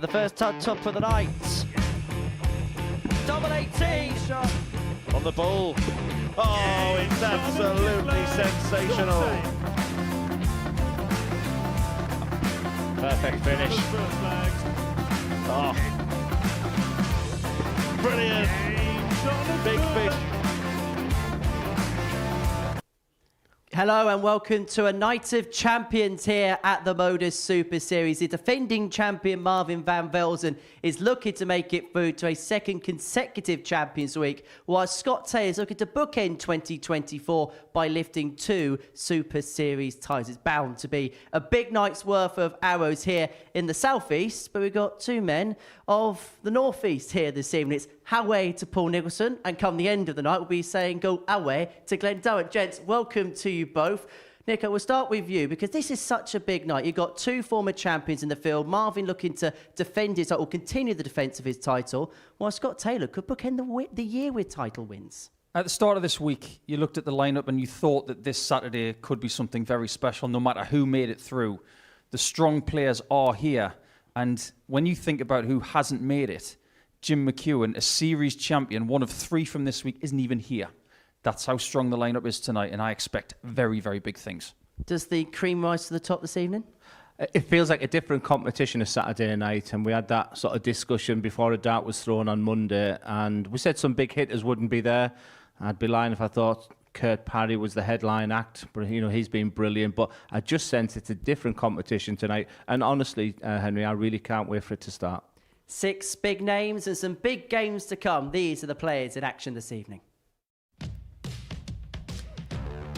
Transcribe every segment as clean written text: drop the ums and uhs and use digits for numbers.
The first top of the night. Double 18 shot on the ball. Oh, it's absolutely sensational. Perfect finish. Oh, brilliant. Big fish. Hello and welcome to a night of champions here at the Modus Super Series. The defending champion Marvin van Velzen is looking to make it through to a second consecutive Champions Week, while Scott Taylor is looking to bookend 2024 by lifting 2 Super Series ties. It's bound to be a big night's worth of arrows here in the southeast, but we've got 2 men of the northeast here this evening. It's Howe to Paul Nicholson, and come the end of the night, we'll be saying go away to Glenn Durrant. Gents, welcome to you both. Nico, we'll start with you because this is such a big night. You've got 2 former champions in the field. Marvin looking to defend his title, or continue the defence of his title, while Scott Taylor could bookend the year with title wins. At the start of this week, you looked at the lineup and you thought that this Saturday could be something very special, no matter who made it through. The strong players are here. And when you think about who hasn't made it, Jim McEwen, a series champion, one of 3 from this week, isn't even here. That's how strong the lineup is tonight, and I expect very, very big things. Does the cream rise to the top this evening? It feels like a different competition a Saturday night, and we had that sort of discussion before a dart was thrown on Monday, and we said some big hitters wouldn't be there. I'd be lying if I thought Kurt Parry was the headline act, but he's been brilliant. But I just sense it's a different competition tonight, and honestly, Henry, I really can't wait for it to start. 6 big names and some big games to come. These are the players in action this evening.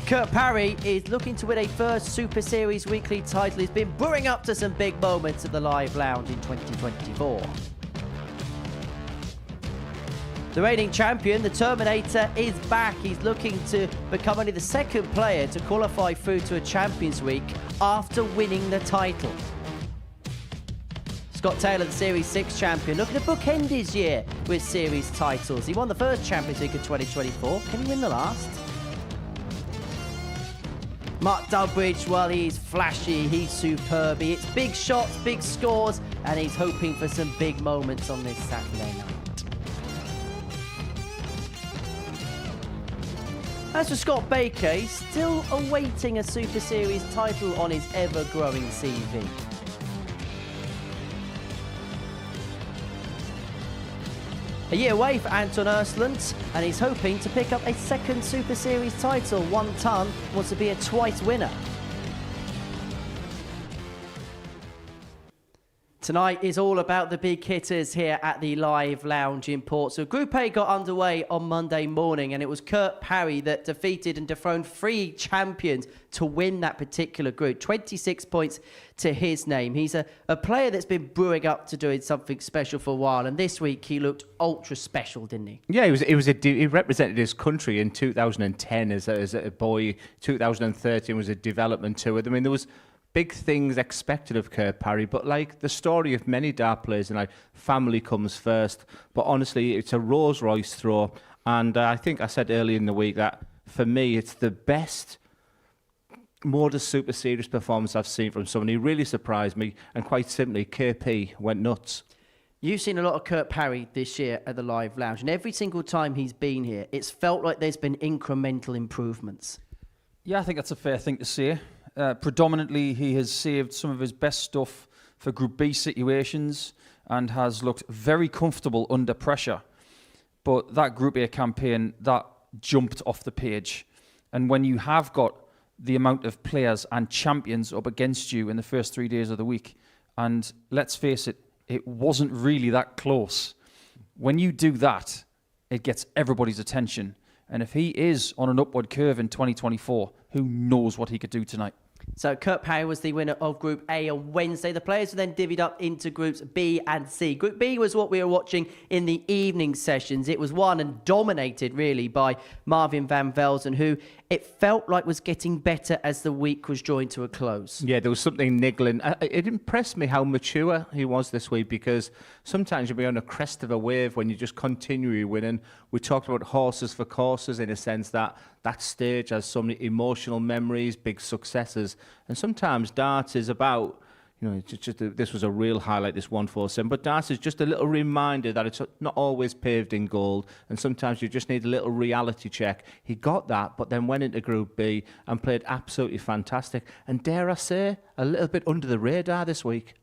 Kurt Parry is looking to win a first Super Series weekly title. He's been brewing up to some big moments at the Live Lounge in 2024. The reigning champion, the Terminator, is back. He's looking to become only the 2nd player to qualify through to a Champions Week after winning the title. Scott Taylor, the Series 6 champion, looking to bookend his year with Series titles. He won the first Champions League of 2024. Can he win the last? Mark Dubridge, well, he's flashy, he's superb. It's big shots, big scores, and he's hoping for some big moments on this Saturday night. As for Scott Baker, he's still awaiting a Super Series title on his ever-growing CV. A year away for Anton Ersland, and he's hoping to pick up a 2nd Super Series title. 1 ton wants to be a twice winner. Tonight is all about the big hitters here at the Live Lounge in Port. So Group A got underway on Monday morning, and it was Kurt Parry that defeated and dethroned 3 champions to win that particular group. 26 points to his name. He's a player that's been brewing up to doing something special for a while, and this week he looked ultra special, didn't he? Yeah, he represented his country in 2010 as a boy. 2013 was a development tour. I mean, there was big things expected of Kurt Parry, but like the story of many dart players, and like family comes first. But honestly, it's a Rolls Royce throw, and I think I said earlier in the week that for me, it's the best Modus Super Series performance I've seen from someone. He really surprised me, and quite simply, KP went nuts. You've seen a lot of Kurt Parry this year at the Live Lounge, and every single time he's been here, it's felt like there's been incremental improvements. Yeah, I think that's a fair thing to say. Predominantly, he has saved some of his best stuff for Group B situations and has looked very comfortable under pressure. But that Group A campaign, that jumped off the page. And when you have got the amount of players and champions up against you in the first 3 days of the week, and let's face it, it wasn't really that close. When you do that, it gets everybody's attention. And if he is on an upward curve in 2024, who knows what he could do tonight? So Kurt Parry was the winner of Group A on Wednesday. The players were then divvied up into Groups B and C. Group B was what we were watching in the evening sessions. It was won and dominated, really, by Marvin van Velzen, who it felt like was getting better as the week was drawing to a close. Yeah, there was something niggling. It impressed me how mature he was this week, because sometimes you'll be on a crest of a wave when you just continue winning. We talked about horses for courses, in a sense that that stage has so many emotional memories, big successes. And sometimes darts is about, this was a real highlight, this 147. But Darcy's just a little reminder that it's not always paved in gold, and sometimes you just need a little reality check. He got that, but then went into Group B and played absolutely fantastic. And dare I say, a little bit under the radar this week.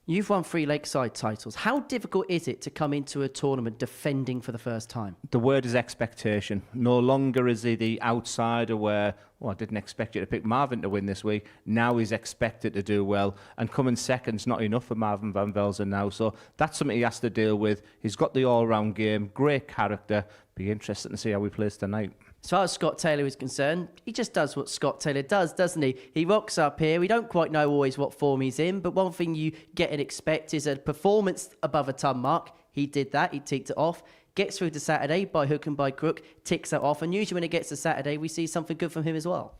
You've won 3 Lakeside titles. How difficult is it to come into a tournament defending for the first time? The word is expectation. No longer is he the outsider where, I didn't expect you to pick Marvin to win this week. Now he's expected to do well. And coming second's not enough for Marvin van Velzen now. So that's something he has to deal with. He's got the all-round game, great character. Be interesting to see how he plays tonight. As far as Scott Taylor is concerned, he just does what Scott Taylor does, doesn't he? He rocks up here. We don't quite know always what form he's in, but one thing you get and expect is a performance above a ton mark. He did that. He ticked it off. Gets through to Saturday by hook and by crook, ticks that off. And usually when it gets to Saturday, we see something good from him as well.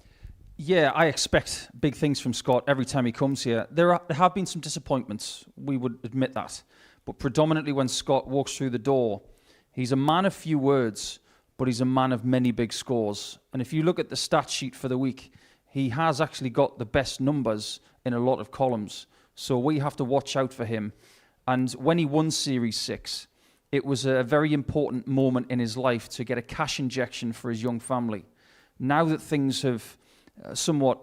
Yeah, I expect big things from Scott every time he comes here. There have been some disappointments, we would admit that. But predominantly when Scott walks through the door, he's a man of few words, but he's a man of many big scores. And if you look at the stat sheet for the week, he has actually got the best numbers in a lot of columns. So we have to watch out for him. And when he won Series 6, it was a very important moment in his life to get a cash injection for his young family. Now that things have somewhat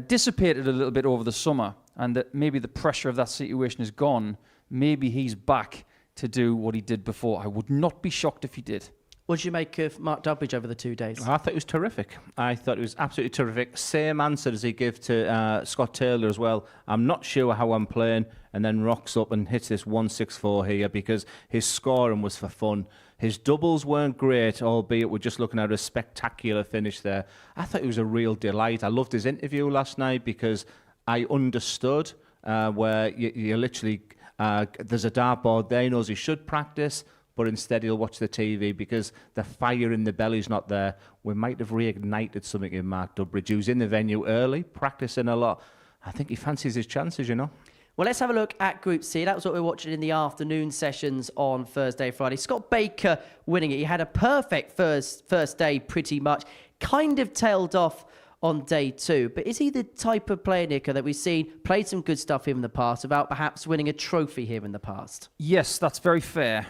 dissipated a little bit over the summer, and that maybe the pressure of that situation is gone, maybe he's back to do what he did before. I would not be shocked if he did. What did you make of Mark Dubbridge over the 2 days? I thought it was terrific. I thought it was absolutely terrific. Same answer as he gave to Scott Taylor as well. I'm not sure how I'm playing, and then rocks up and hits this 164 here because his scoring was for fun. His doubles weren't great, albeit we're just looking at a spectacular finish there. I thought it was a real delight. I loved his interview last night because I understood where you literally, there's a dartboard there, he knows he should practice, but instead he'll watch the TV because the fire in the belly's not there. We might have reignited something in Mark Dubbridge, who's in the venue early, practicing a lot. I think he fancies his chances, Well, let's have a look at Group C. That was what we were watching in the afternoon sessions on Thursday, Friday. Scott Baker winning it. He had a perfect first day pretty much. Kind of tailed off on day 2. But is he the type of player, Nico, that we've seen played some good stuff here in the past without perhaps winning a trophy here in the past? Yes, that's very fair.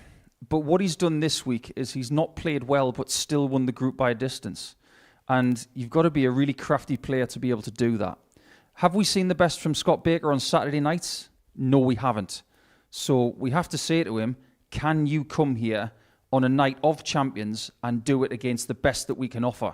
But what he's done this week is he's not played well, but still won the group by a distance. And you've got to be a really crafty player to be able to do that. Have we seen the best from Scott Baker on Saturday nights? No, we haven't. So we have to say to him, can you come here on a night of champions and do it against the best that we can offer?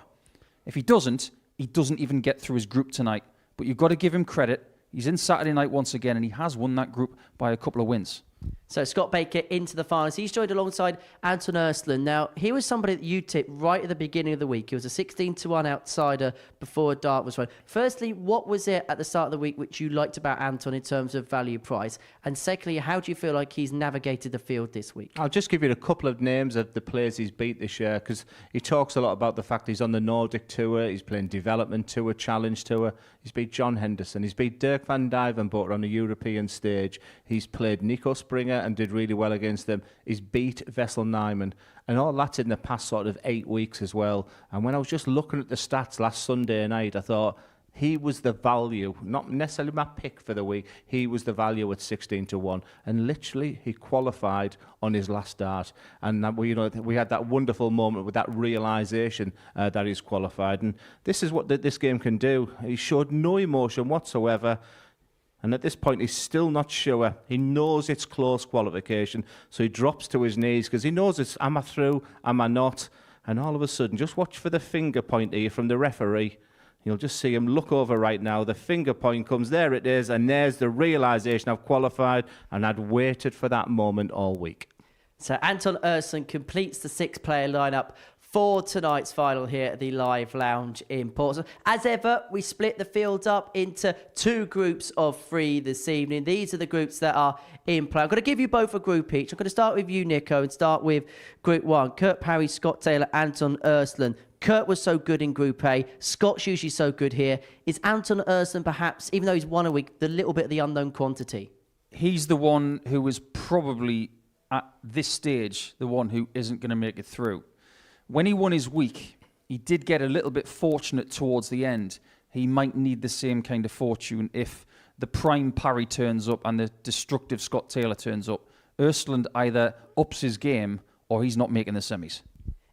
If he doesn't even get through his group tonight. But you've got to give him credit. He's in Saturday night once again, and he has won that group by a couple of wins. So Scott Baker into the finals. He's joined alongside Anton Ersland. Now, he was somebody that you tipped right at the beginning of the week. He was a 16-1 outsider before a dart was run. Firstly, what was it at the start of the week which you liked about Anton in terms of value price? And secondly, how do you feel like he's navigated the field this week? I'll just give you a couple of names of the players he's beat this year because he talks a lot about the fact he's on the Nordic Tour, he's playing Development Tour, Challenge Tour. He's beat John Henderson, he's beat Dirk van Dijvenbode on the European stage. He's played Nico Springer and did really well against them. He's beat Vessel Nyman. And all that's in the past sort of 8 weeks as well. And when I was just looking at the stats last Sunday night, I thought he was the value, not necessarily my pick for the week. He was the value at 16-1. And literally, he qualified on his last dart. And we had that wonderful moment with that realisation that he's qualified. And this is what this game can do. He showed no emotion whatsoever. And at this point, he's still not sure. He knows it's close qualification. So he drops to his knees because he knows it's, am I through? Am I not? And all of a sudden, just watch for the finger point here from the referee. You'll just see him look over right now. The finger point comes, there it is. And there's the realisation I've qualified. And I'd waited for that moment all week. So Anton Ersland completes the 6-player lineup for tonight's final here at the Live Lounge in Portsmouth. As ever, we split the field up into 2 groups of 3 this evening. These are the groups that are in play. I'm going to give you both a group each. I'm going to start with you, Nico, and start with Group 1. Kurt Parry, Scott Taylor, Anton Ersland. Kurt was so good in Group A. Scott's usually so good here. Is Anton Ersland perhaps, even though he's won a week, the little bit of the unknown quantity? He's the one who was probably, at this stage, the one who isn't going to make it through. When he won his week, he did get a little bit fortunate towards the end. He might need the same kind of fortune if the prime Parry turns up and the destructive Scott Taylor turns up, Östlund either ups his game or he's not making the semis.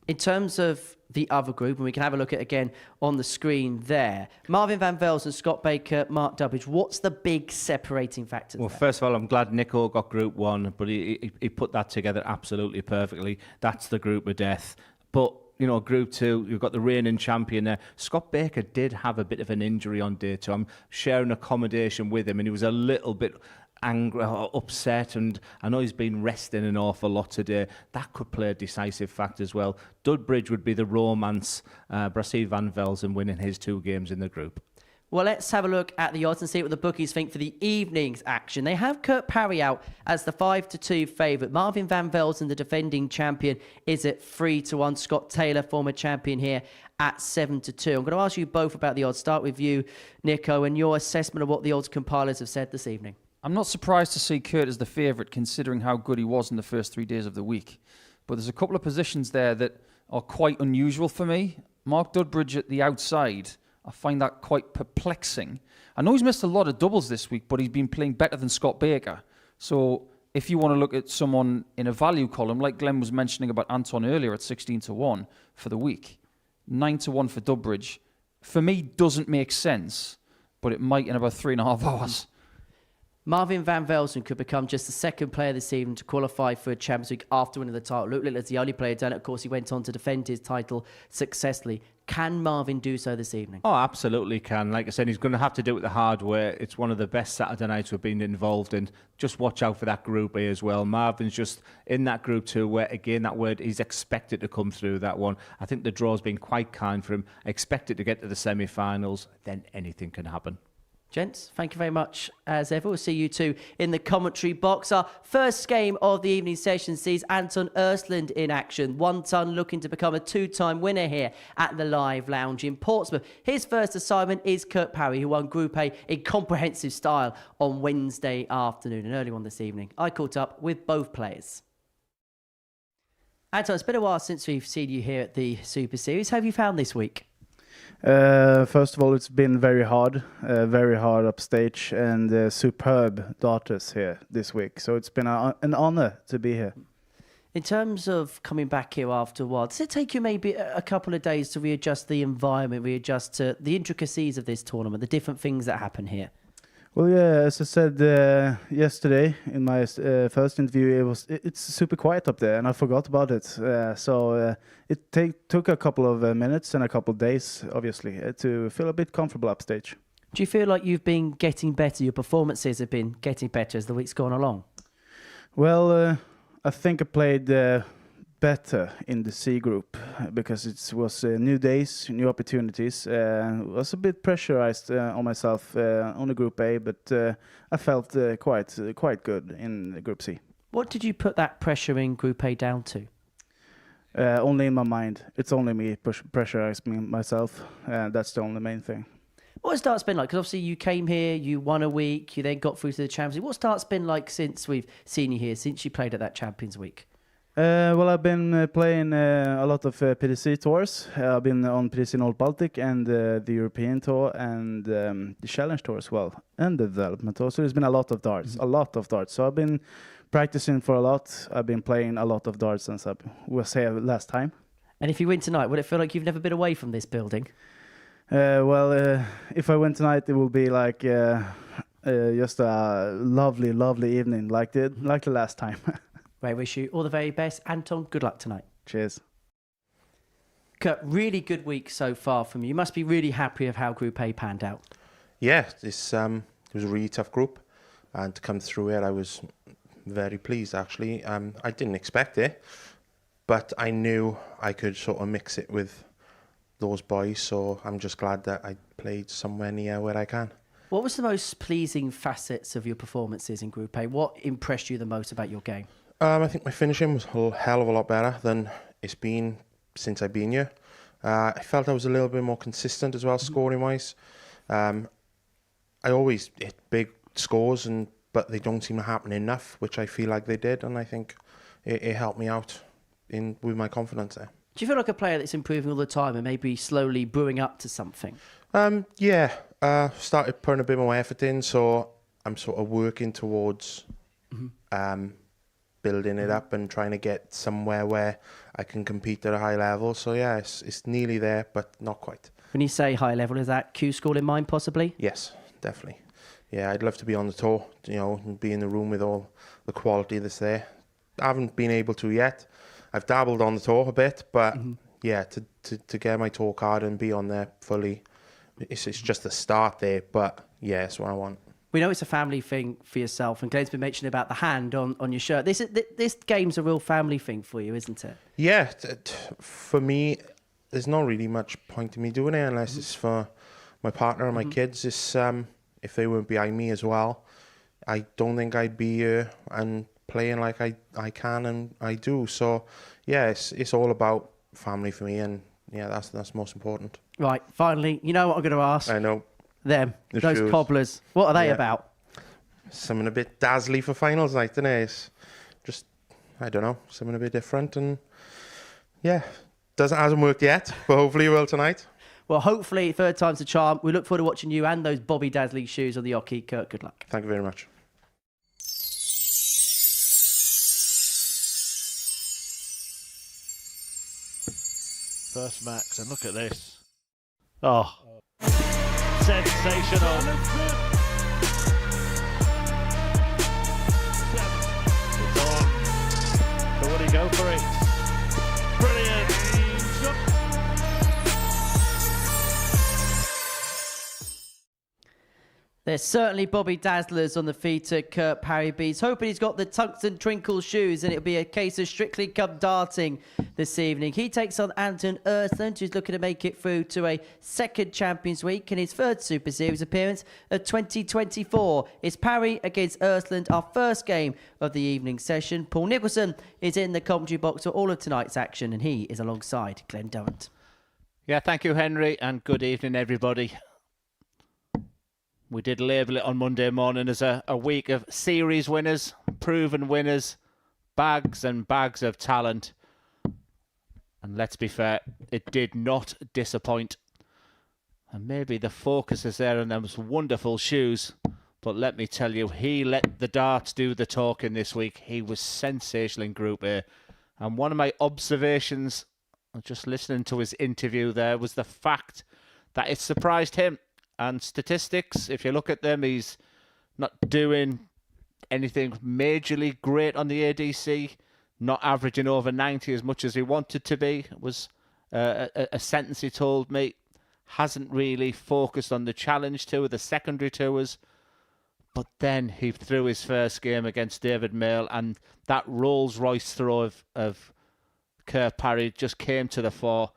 In terms of the other group, and we can have a look at it again on the screen there, Marvin van Velzen, Scott Baker, Mark Durbridge, what's the big separating factor Well, there? first of all, I'm glad Nico got Group 1, but he put that together absolutely perfectly. That's the group of death. But, you know, Group 2, you've got the reigning champion there. Scott Baker did have a bit of an injury on day 2. I'm sharing accommodation with him, and he was a little bit angry or upset, and I know he's been resting an awful lot today. That could play a decisive factor as well. Dudbridge would be the romance, but I see Van Velzen winning his 2 games in the group. Well, let's have a look at the odds and see what the bookies think for the evening's action. They have Kurt Parry out as the 5-2 favourite. Marvin van Velzen, the defending champion, is at 3-1. Scott Taylor, former champion, here at 7-2. I'm going to ask you both about the odds. Start with you, Nico, and your assessment of what the odds compilers have said this evening. I'm not surprised to see Kurt as the favourite, considering how good he was in the first 3 days of the week. But there's a couple of positions there that are quite unusual for me. Mark Dudbridge at the outside, I find that quite perplexing. I know he's missed a lot of doubles this week, but he's been playing better than Scott Baker. So if you want to look at someone in a value column, like Glenn was mentioning about Anton earlier at 16-1 for the week, 9-1 for Dudbridge, for me doesn't make sense, but it might in about 3.5 hours. Marvin van Velzen could become just the second player this evening to qualify for a Champions League after winning the title. Luke Littler's the only player done it. Of course, he went on to defend his title successfully. Can Marvin do so this evening? Oh, absolutely can. Like I said, he's going to have to do it the hard way. It's one of the best Saturday nights we've been involved in. Just watch out for that Group A as well. Marvin's just in that Group 2 where, again, that word, he's expected to come through that one. I think the draw's been quite kind for him. Expected to get to the semi-finals, then anything can happen. Gents, thank you very much as ever. We'll see you two in the commentary box. Our first game of the evening session sees Anton Östlund in action. 1 ton looking to become a 2-time winner here at the Live Lounge in Portsmouth. His first assignment is Kurt Parry, who won Group A in comprehensive style on Wednesday afternoon and early on this evening. I caught up with both players. Anton, it's been a while since we've seen you here at the Super Series. How have you found this week? First of all, it's been very hard upstage, and superb daughters here this week. So it's been an honor to be here. In terms of coming back here after a while, does it take you maybe a couple of days to readjust the environment, readjust to the intricacies of this tournament, the different things that happen here? Well, yeah, as I said yesterday in my first interview, it's super quiet up there, and I forgot about it. So it took a couple of minutes and a couple of days, obviously, to feel a bit comfortable upstage. Do you feel like you've been getting better? Your performances have been getting better as the week's gone along? Well, I think I played better in the C group because it was new days, new opportunities. Was a bit pressurized on myself on the Group A, but I felt quite good in the Group C. What did you put that pressure in Group A down to? Only in my mind. It's only me pressurizing myself. That's the only main thing. What has start's been like? Because obviously you came here, you won a week, you then got through to the Champions League. What start's been like since we've seen you here, since you played at that Champions Week? Well, I've been playing a lot of PDC tours. I've been on PDC North Baltic and the European Tour and the Challenge Tour as well, and the Development Tour. So there's been a lot of darts. So I've been practicing for a lot. I've been playing a lot of darts since I was here last time. And if you win tonight, would it feel like you've never been away from this building? Well, if I win tonight, it will be like just a lovely evening, like the last time. I wish you all the very best. Anton, good luck tonight. Cheers. Kurt, really good week so far from you. You must be really happy of how Group A panned out. Yeah, it was a really tough group, and to come through it, I was very pleased actually. I didn't expect it, but I knew I could sort of mix it with those boys, so I'm just glad that I played somewhere near where I can. What was the most pleasing facets of your performances in Group A? What impressed you the most about your game? I think my finishing was a hell of a lot better than it's been since I've been here. I felt I was a little bit more consistent as well, scoring-wise. I always hit big scores, but they don't seem to happen enough, which I feel like they did, and I think it helped me out with my confidence there. Do you feel like a player that's improving all the time and maybe slowly brewing up to something? Yeah, Started putting a bit more effort in, so I'm sort of working towards building it up and trying to get somewhere where I can compete at a high level. So yeah, it's nearly there, but not quite. When you say high level, is that Q School in mind, possibly? Yes, definitely. Yeah, I'd love to be on the tour, you know, and be in the room with all the quality that's there. I haven't been able to yet. I've dabbled on the tour a bit, but yeah, to get my tour card and be on there fully, it's just the start there. But yeah, it's what I want. We know it's a family thing for yourself, and Glenn's been mentioning about the hand on your shirt. This game's a real family thing for you, isn't it? Yeah, for me, there's not really much point in me doing it unless it's for my partner and my kids. It's if they weren't behind me as well, I don't think I'd be here and playing like I can and I do. So yeah, it's all about family for me, and yeah, that's most important. Right, finally, you know what I'm going to ask? I know. Them, those shoes. cobblers. What are they Yeah. about? Something a bit dazzly for finals night, isn't it? It's just, I don't know, something a bit different, and yeah, hasn't worked yet, but hopefully it will tonight. Well, hopefully, third time's a charm. We look forward to watching you and those Bobby Dazzly shoes on the Oki. Kurt, good luck. Thank you very much. First Max, and look at this. Oh, sensational. It's on. So would he go for it? Brilliant. There's certainly Bobby Dazzlers on the feet at Kurt Parry. He's hoping he's got the tungsten twinkle shoes, and it'll be a case of strictly come darting this evening. He takes on Anton Earthland, who's looking to make it through to a second Champions Week in his third Super Series appearance of 2024. It's Parry against Earthland, our first game of the evening session. Paul Nicholson is in the commentary box for all of tonight's action, and he is alongside Glenn Durrant. Yeah, thank you, Henry, and good evening, everybody. We did label it on Monday morning as a week of series winners, proven winners, bags and bags of talent. And let's be fair, it did not disappoint. And maybe the focus is there on those wonderful shoes. But let me tell you, he let the darts do the talking this week. He was sensational in Group A. And one of my observations, just listening to his interview there, was the fact that it surprised him. And statistics, if you look at them, he's not doing anything majorly great on the ADC, not averaging over 90 as much as he wanted to be. It was a sentence he told me. Hasn't really focused on the challenge tour, the secondary tours. But then he threw his first game against David Mail, and that Rolls-Royce throw of Kurt Parry just came to the fore.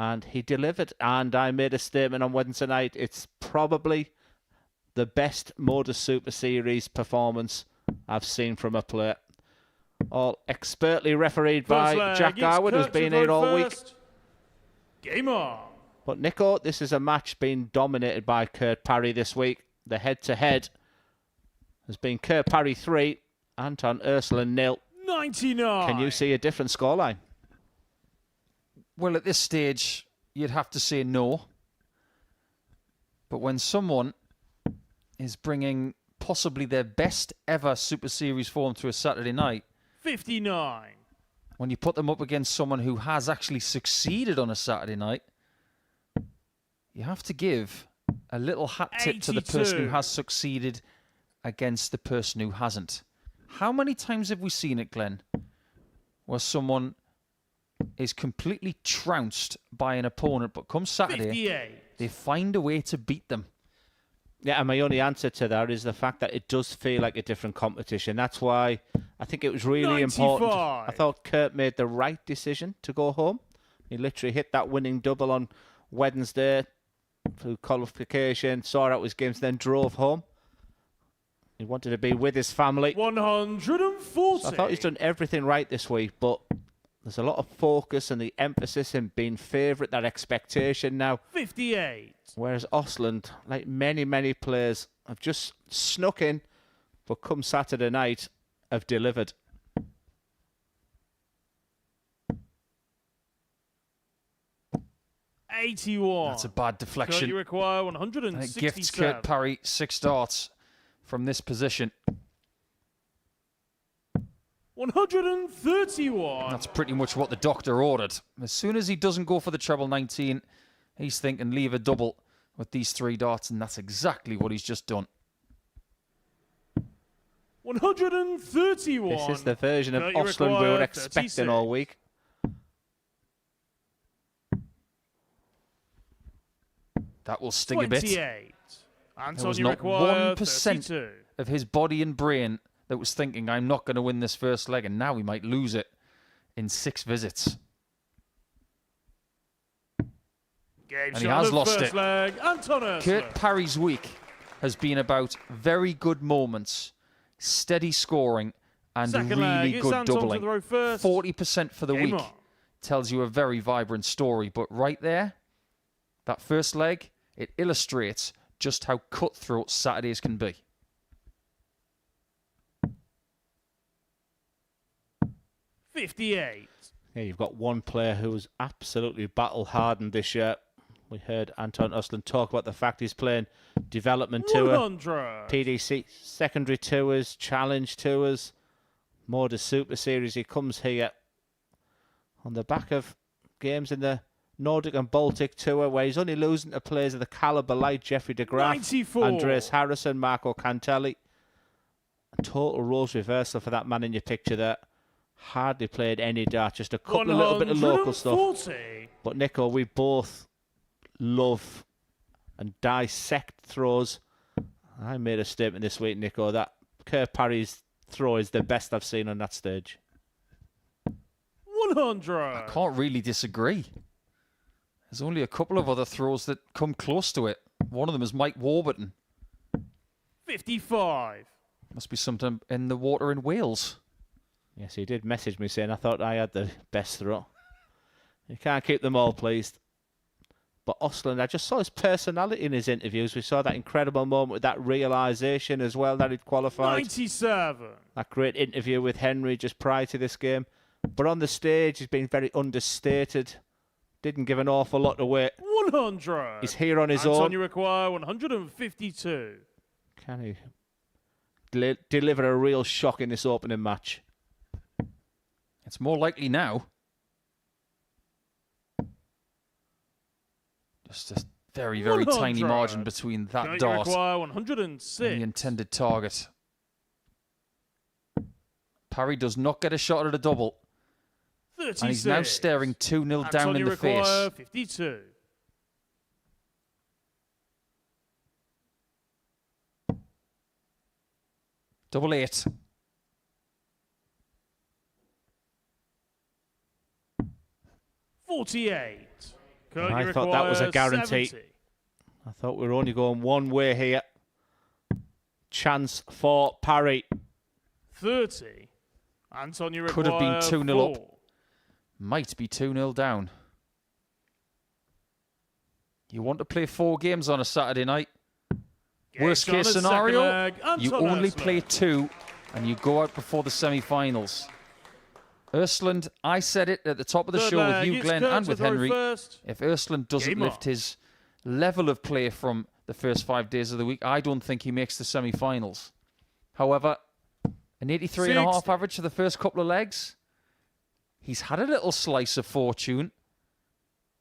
And he delivered. And I made a statement on Wednesday night. It's probably the best Modus Super Series performance I've seen from a player. All expertly refereed by Jack Garwood, who's been here all week. Game on. But Nico, this is a match being dominated by Kurt Parry this week. The head-to-head has been Kurt Parry 3, Anton Earthland 0. 99. Can you see a different scoreline? Well, at this stage, you'd have to say no. But when someone is bringing possibly their best ever Super Series form to a Saturday night, 59. when you put them up against someone who has actually succeeded on a Saturday night, you have to give a little hat tip to the person who 82. has succeeded against the person who hasn't. How many times have we seen it, Glenn, where someone is completely trounced by an opponent, but come Saturday, 58. they find a way to beat them? Yeah, and my only answer to that is the fact that it does feel like a different competition. That's why I think it was really important. 95. I thought Kurt made the right decision to go home. He literally hit that winning double on Wednesday through qualification, saw out his games, then drove home. He wanted to be with his family. 140. So I thought he's done everything right this week, but there's a lot of focus and the emphasis in being favourite, that expectation now. 58. Whereas Osland, like many, many players, have just snuck in, but come Saturday night, have delivered. 81. That's a bad Kurt, deflection. you require And it 167. gifts Kurt Parry 6 darts from this position. 131. That's pretty much what the doctor ordered. As soon as he doesn't go for the treble 19, he's thinking leave a double with these 3 darts, and that's exactly what he's just done. 131. This is the version of Kurt, you Osland we require were expecting all 36. week. That will sting a bit. 28. There Anton, was you not require 1% 32. of his body and brain that was thinking, I'm not going to win this first leg, and now we might lose it in 6 visits. Game And he shot has of lost first it. leg. Anton Ursula. Kurt Parry's week has been about very good moments, steady scoring, and Second really leg. It's good Anton to doubling. throw first. 40% for the Game week on. tells you a very vibrant story. But right there, that first leg, it illustrates just how cutthroat Saturdays can be. $58. Yeah, you've got one player who's absolutely battle-hardened this year. We heard Anton Usland talk about the fact he's playing development tour, 100. PDC secondary tours, challenge tours, Modus Super Series. He comes here on the back of games in the Nordic and Baltic Tour, where he's only losing to players of the calibre like Jeffrey de Graaf, 94. Andreas Harrison, Marco Cantelli. A total roles reversal for that man in your picture there. Hardly played any dart, just a couple of little bit of local stuff. 140. But Nico, we both love and dissect throws. I made a statement this week, Nico, that Kurt Parry's throw is the best I've seen on that stage. 100. I can't really disagree. There's only a couple of other throws that come close to it. One of them is Mike Warburton. 55. Must be something in the water in Wales. Yes, he did message me saying I thought I had the best throw. You can't keep them all pleased. But Osland, I just saw his personality in his interviews. We saw that incredible moment with that realisation as well that he'd qualified. 97. That great interview with Henry just prior to this game. But on the stage, he's been very understated. Didn't give an awful lot away. 100. He's here on his Anton, own. you require 152. Can he deliver a real shock in this opening match? It's more likely now. Just a very, very tiny 100. margin between that Kurt, you dart require and 106. the intended target. Parry does not get a shot at a double. 36. And he's now staring 2-0 down Anton, in you the face. require 52. Double 8. $48. Kurt, I you thought that was a require guarantee. 70. I thought we were only going one way here. Chance for Parry. 30. Anton, you Could have been require 2-0 up. 4. Might be 2-0 down. You want to play 4 games on a Saturday night? Worst Game case shot on the scenario, second leg. you Anton only Ursula. play 2 and you go out before the semi-finals. Ursland, I said it at the top of the Third show with leg, you, it's Glenn, Kurt and to with throw Henry. first. If Ursland doesn't Game lift on. his level of play from the first 5 days of the week, I don't think he makes the semi-finals. However, an 83.5 60. average for the first couple of legs. He's had a little slice of fortune,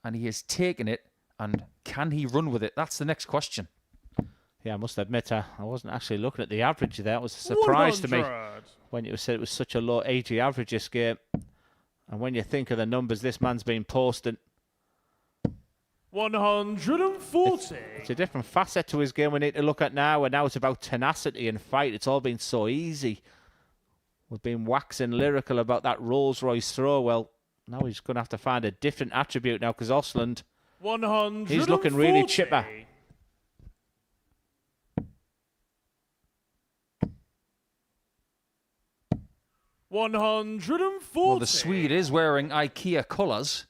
and he has taken it. And can he run with it? That's the next question. Yeah, I must admit, I wasn't actually looking at the average there. It was a surprise to me 100. when you said it was such a low 80 average this game. And when you think of the numbers this man's been posting, 140. it's a different facet to his game we need to look at now. And now it's about tenacity and fight. It's all been so easy. We've been waxing lyrical about that Rolls-Royce throw. Well, now he's going to have to find a different attribute now because Osland, 140. he's looking really chipper. Well, the Swede is wearing IKEA colours,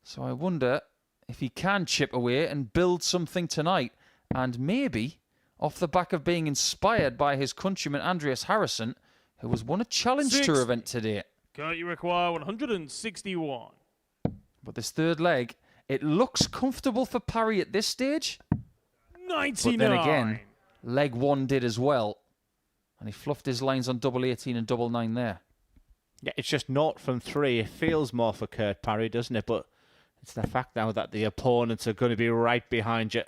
so I wonder if he can chip away and build something tonight. And maybe, off the back of being inspired by his countryman Andreas Harrison, who has won a Challenge 60. Tour event today. Kurt, you require 161. But this third leg It looks comfortable for Parry at this stage. 99. But then again, leg one did as well. And he fluffed his lines on double 18 and double 9 there. Yeah, it's just 0 from 3. It feels more for Kurt Parry, doesn't it? But it's the fact now that the opponents are going to be right behind you.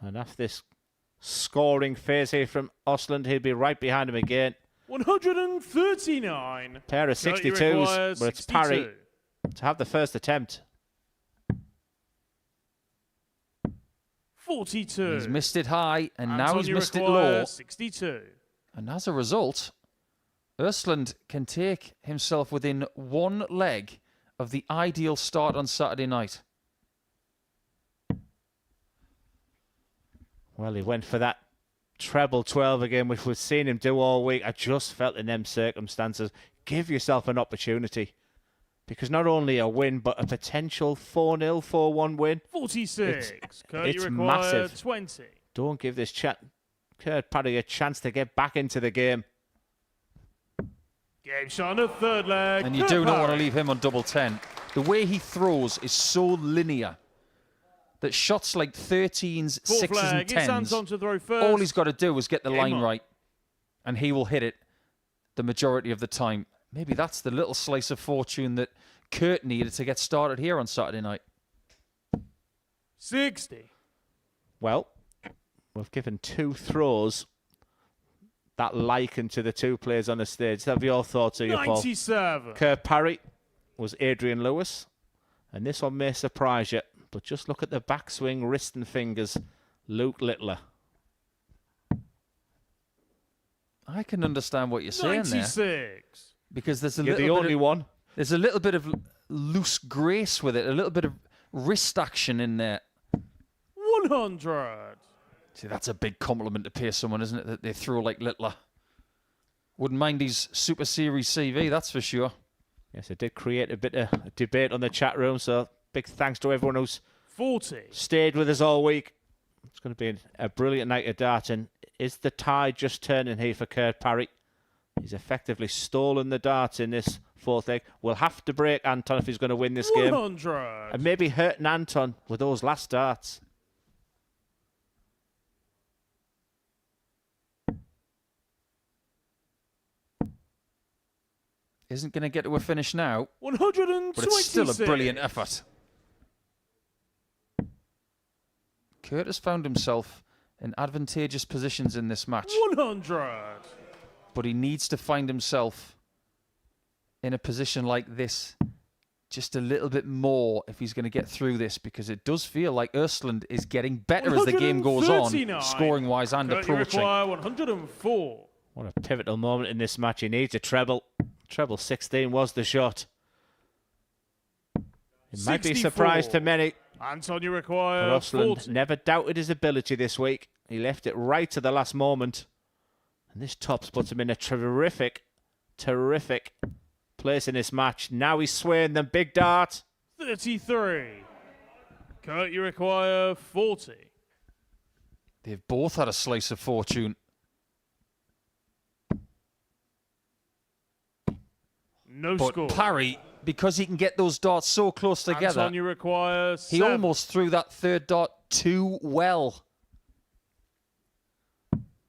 And after this scoring phase here from Osland, he'll be right behind him again. 139. Pair of 62s, but it's Parry to have the first attempt. 42. He's missed it high, and now he's Antonio missed it low. requires 62. And as a result, Östlund can take himself within one leg of the ideal start on Saturday night. Well, he went for that treble 12 again, which we've seen him do all week. I just felt in them circumstances, give yourself an opportunity. Because not only a win, but a potential 4-0, 4-1 win. 46. It's required massive. 20. Don't give this Kurt Parry a chance to get back into the game. Game shot on the third leg. And you do not want to leave him on double 10. The way he throws is so linear that shots like 13s, Fourth 6s and leg. It's Anton 10s, to throw first. all he's got to do is get the Game line on. right, and he will hit it the majority of the time. Maybe that's the little slice of fortune that Kurt needed to get started here on Saturday night. 60. Well, we've given 2 throws that liken to the 2 players on the stage. Have your thoughts of your Paul? 97. Kurt Parry was Adrian Lewis, and this one may surprise you, but just look at the backswing, wrist and fingers. Luke Littler. I can understand what you're saying 96. there, because there's a You're little the bit only of, one. There's a little bit of loose grace with it, a little bit of wrist action in there. 100. See, that's a big compliment to pay someone, isn't it, that they throw like Littler. Wouldn't mind his Super Series CV, that's for sure. Yes, it did create a bit of debate on the chat room, so big thanks to everyone who's 40. stayed with us all week. It's going to be a brilliant night of darting. Is the tide just turning here for Kurt Parry? He's effectively stolen the darts in this 4th leg. We'll have to break Anton if he's going to win this game. 100. And maybe hurting Anton with those last darts. Isn't going to get to a finish now, 126. but it's still a brilliant effort. Kurt has found himself in advantageous positions in this match, 100. but he needs to find himself in a position like this just a little bit more if he's going to get through this, because it does feel like Östlund is getting better as the game goes on, 139. scoring-wise and Kurt, you approaching. require 104. What a pivotal moment in this match. He needs a treble. Treble 16 was the shot. It might be a 64. surprise to many. Anton, you But require Östlund 40. never doubted his ability this week. He left it right to the last moment. And this tops puts him in a terrific place in this match. Now he's swaying the big dart. 33. Kurt, you require 40. They've both had a slice of fortune. No But score. Parry, because he can get those darts so close together, Anton, you require he 7. almost threw that third dart too well.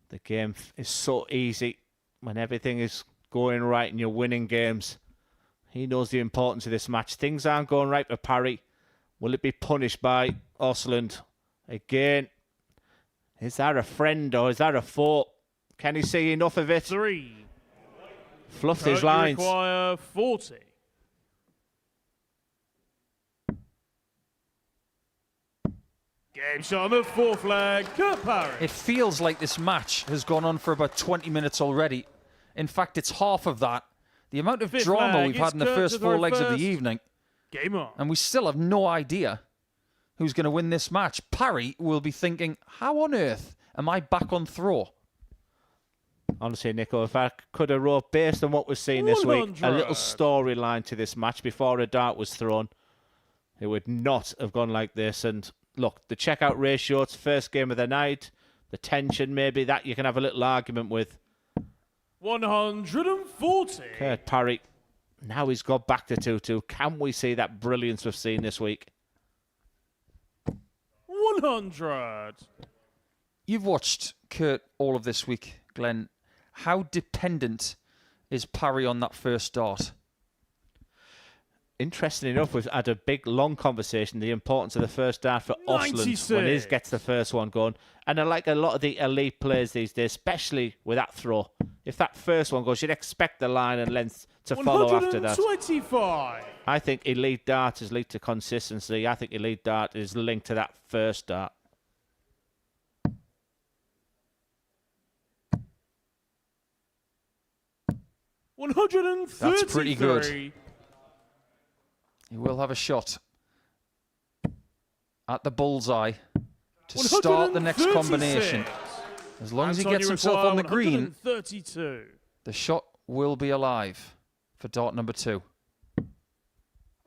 The game is so easy when everything is going right and you're winning games. He knows the importance of this match. Things aren't going right for Parry. Will it be punished by Östlund? Again, is that a friend or is that a foe? Can he see enough of it? 3. Fluffed Kurt, his you lines. require 40. Game shot on the 4th leg. Kurt Parry. It feels like this match has gone on for about 20 minutes already. In fact, it's half of that. The amount of 5th drama leg, we've had it's in the Kurt first to 4 throw legs of first. the evening, Game on. and we still have no idea who's going to win this match. Parry will be thinking, how on earth am I back on throw? Honestly, Nico, if I could have wrote, based on what we've seen this week, a 100. little storyline to this match before a dart was thrown, it would not have gone like this. And look, the checkout ratio, it's first game of the night, the tension, maybe that you can have a little argument with. 140. Kurt Parry, now he's got back to 2-2. Can we see that brilliance we've seen this week? 100. You've watched Kurt all of this week, Glenn. How dependent is Parry on that first dart? Interesting enough, we've had a big, long conversation, the importance of the first dart for Osland when he gets the first one going. And I like a lot of the elite players these days, especially with that throw. If that first one goes, you'd expect the line and length to follow after that. 125. I think elite dart is linked to consistency. I think elite dart is linked to that first dart. That's pretty good. He will have a shot at the bullseye to start the next combination. As long as he gets himself on the green, the shot will be alive for dart number 2.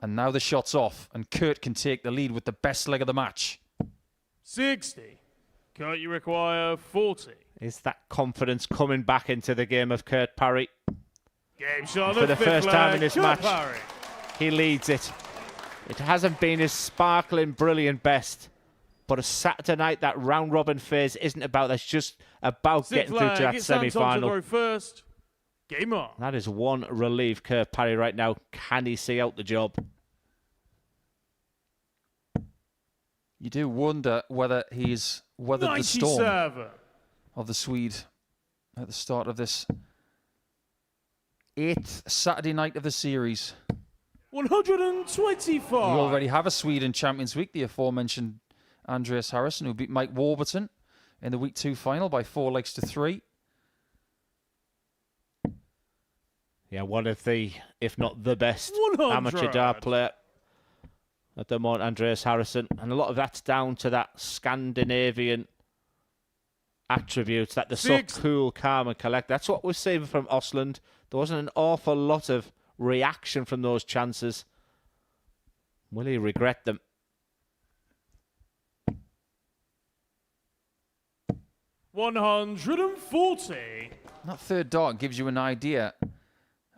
And now the shot's off, and Kurt can take the lead with the best leg of the match. 60. Kurt, you require 40. Is that confidence coming back into the game of Kurt Parry? Game shot For the first time in this match, Parry. he leads it. It hasn't been his sparkling, brilliant best. But a Saturday night, that round-robin phase isn't about that. It's just about getting through to that semi-final. First. Game on. That is one relief, Kurt Parry, right now. Can he see out the job? You do wonder whether he's weathered the storm of the Swede at the start of this 8th Saturday night of the series. 125. We already have a Swede in Champions Week, the aforementioned Andreas Harrison, who beat Mike Warburton in the Week 2 final by 4 legs to 3. Yeah, one of the, if not the best 100. amateur dart player at the moment, Andreas Harrison. And a lot of that's down to that Scandinavian attributes, that they're so cool, calm and collect. That's what we're seeing from Osland. There wasn't an awful lot of reaction from those chances. Will he regret them? $140. That third dart gives you an idea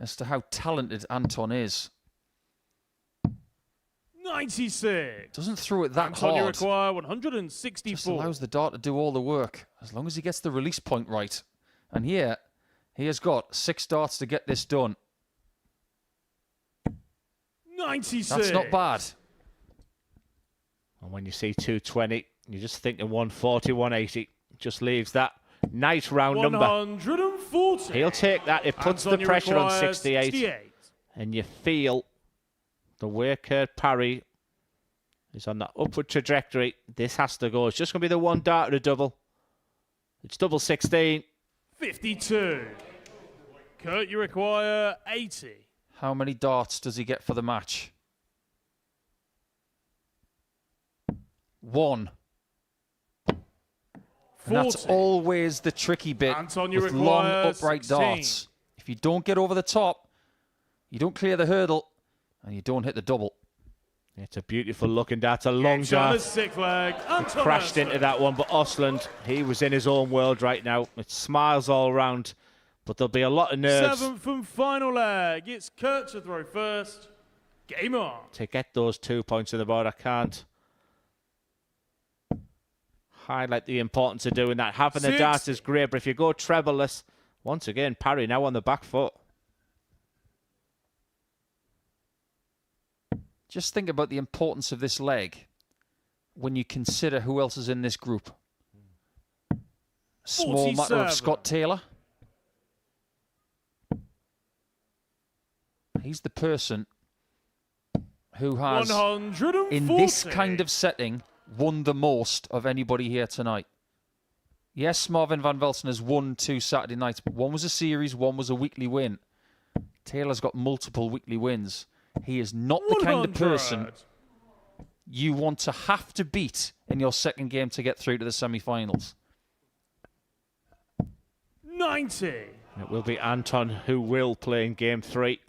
as to how talented Anton is. 96. Doesn't throw it that Anton, you hard. require 164. Just allows the dart to do all the work, as long as he gets the release point right. And here, he has got 6 darts to get this done. 96. That's not bad. And when you see 220, you're just thinking 140, 180. Just leaves that nice round number. 140. He'll take that. It puts Anton, the pressure on requires 68. And you feel the way Kurt Parry is on that upward trajectory. This has to go. It's just going to be the one dart or a double. It's double 16. 52. Kurt, you require 80. How many darts does he get for the match? 1. And that's always the tricky bit Anton, with long upright 16. darts. If you don't get over the top, you don't clear the hurdle, and you don't hit the double. It's a beautiful looking dart, a long dart. Crashed into that one, but Osland, he was in his own world right now. It smiles all round, but there'll be a lot of nerves. 7th and final leg. It's Kurt to throw first. Game on. To get those 2 points on the board, I can't highlight the importance of doing that. Having the dart is great, but if you go trebleless, once again, Parry now on the back foot. Just think about the importance of this leg when you consider who else is in this group. Small matter of Scott Taylor. He's the person who has, in this kind of setting, won the most of anybody here tonight. Yes, Marvin van Velsen has won 2 Saturday nights, but one was a series, one was a weekly win. Taylor's got multiple weekly wins. He is not the kind of person you want to have to beat in your second game to get through to the semi-finals. 90. It will be Anton who will play in game 3.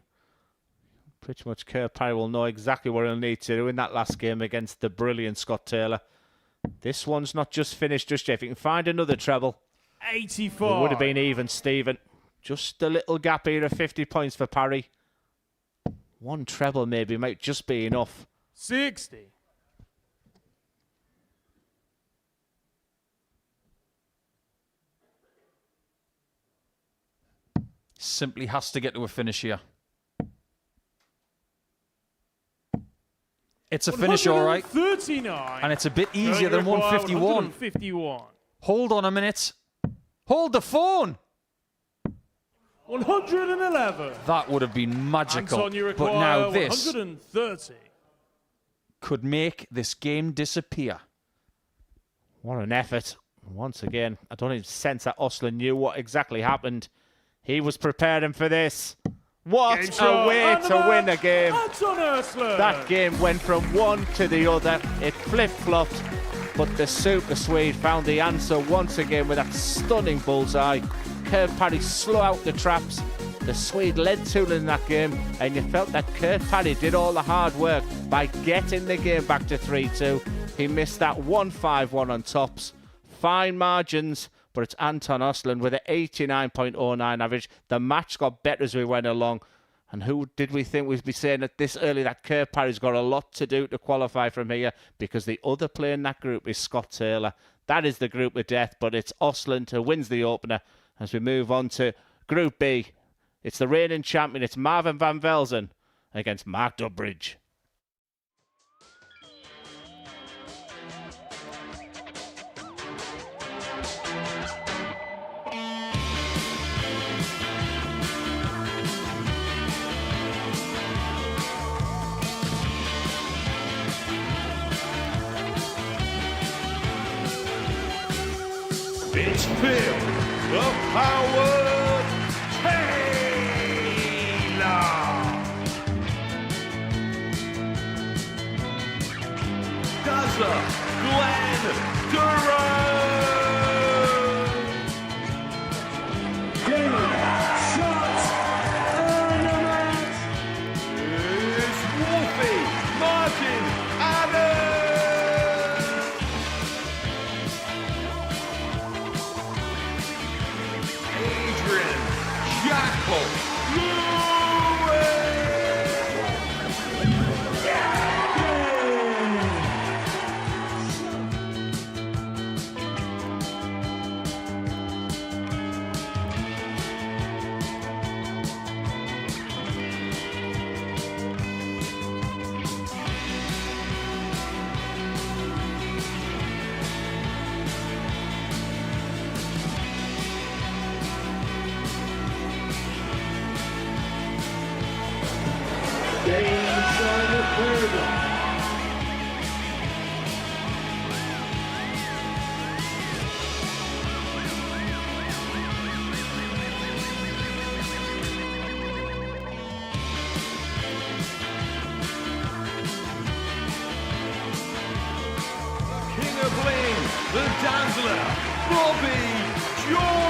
Pretty much Kurt Parry will know exactly what he'll need to do in that last game against the brilliant Scott Taylor. This one's not just finished just yet. If you can find another treble, 84. it would have been even, Stephen. Just a little gap here of 50 points for Parry. One treble maybe might just be enough. 60. Simply has to get to a finish here. It's a finish, all right. 139. And it's a bit easier than 151. 151. Hold on a minute. Hold the phone. 111. That would have been magical. Anton, you But require now this 130. could make this game disappear. What an effort. Once again, I don't even sense that Osler knew what exactly happened. He was preparing for this. What a way to win a game. Anton Ursula. That game went from one to the other. It flip-flopped, but the Super Swede found the answer once again with that stunning bullseye. Kurt Parry slow out the traps. The Swede led 2-0 in that game, and you felt that Kurt Parry did all the hard work by getting the game back to 3-2. He missed that 1-5-1 on tops. Fine margins, but it's Anton Ostlund with an 89.09 average. The match got better as we went along. And who did we think we'd be saying at this early that Kurt Parry's got a lot to do to qualify from here, because the other player in that group is Scott Taylor. That is the group of death, but it's Ostlund who wins the opener as we move on to Group B. It's the reigning champion. It's Marvin van Velzen against Mark Durbridge. It's Phil, the Power Taylor. Dazzler, Glenn Durant. Shot, Ernest. It's Wolfie, Martin, Adam. Jackal King of Bling, the Dazzler, Bobby George.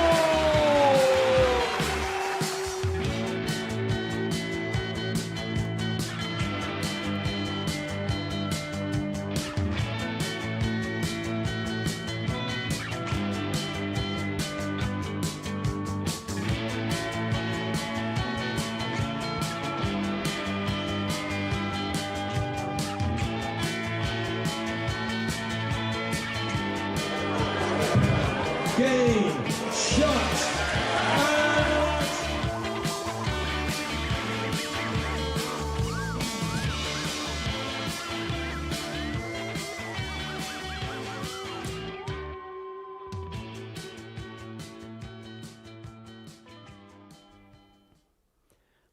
Game, shot, and...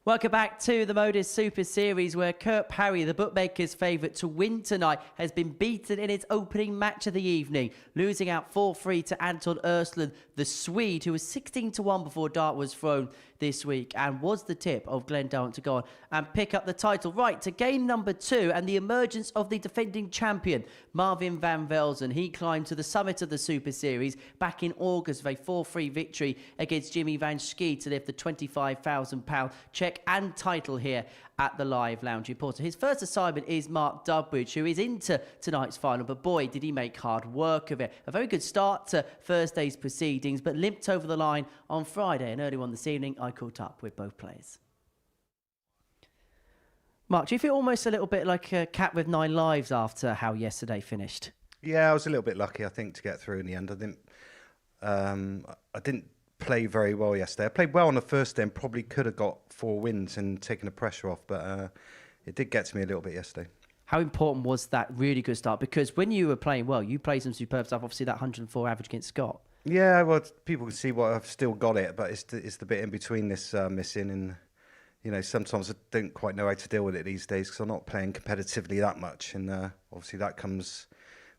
Welcome back to the Modus Super Series, where Kurt Parry, the bookmaker's favourite to win tonight, has been beaten in its opening match of the evening, losing out 4-3 to Anton Ursland, the Swede, who was 16-1 before dart was thrown this week, and was the tip of Glenn Durant to go on and pick up the title. Right, to game number 2 and the emergence of the defending champion, Marvin van Velzen. He climbed to the summit of the Super Series back in August with a 4-3 victory against Jimmy Van Schie to lift the £25,000 cheque and title here at the Live Lounge Reporter. His first assignment is Mark Durbridge, who is into tonight's final, but boy, did he make hard work of it. A very good start to Thursday's proceedings, but limped over the line on Friday, and early on this evening, I caught up with both players. Mark, do you feel almost a little bit like a cat with 9 lives after how yesterday finished? Yeah, I was a little bit lucky, I think, to get through in the end. I didn't play very well yesterday. I played well on the first day and probably could have got 4 wins and taken the pressure off, but it did get to me a little bit yesterday. How important was that really good start? Because when you were playing well, you played some superb stuff. Obviously, that 104 average against Scott. Yeah, well, people can see what I've still got it, but it's the bit in between this missing, and sometimes I don't quite know how to deal with it these days because I'm not playing competitively that much, and obviously that comes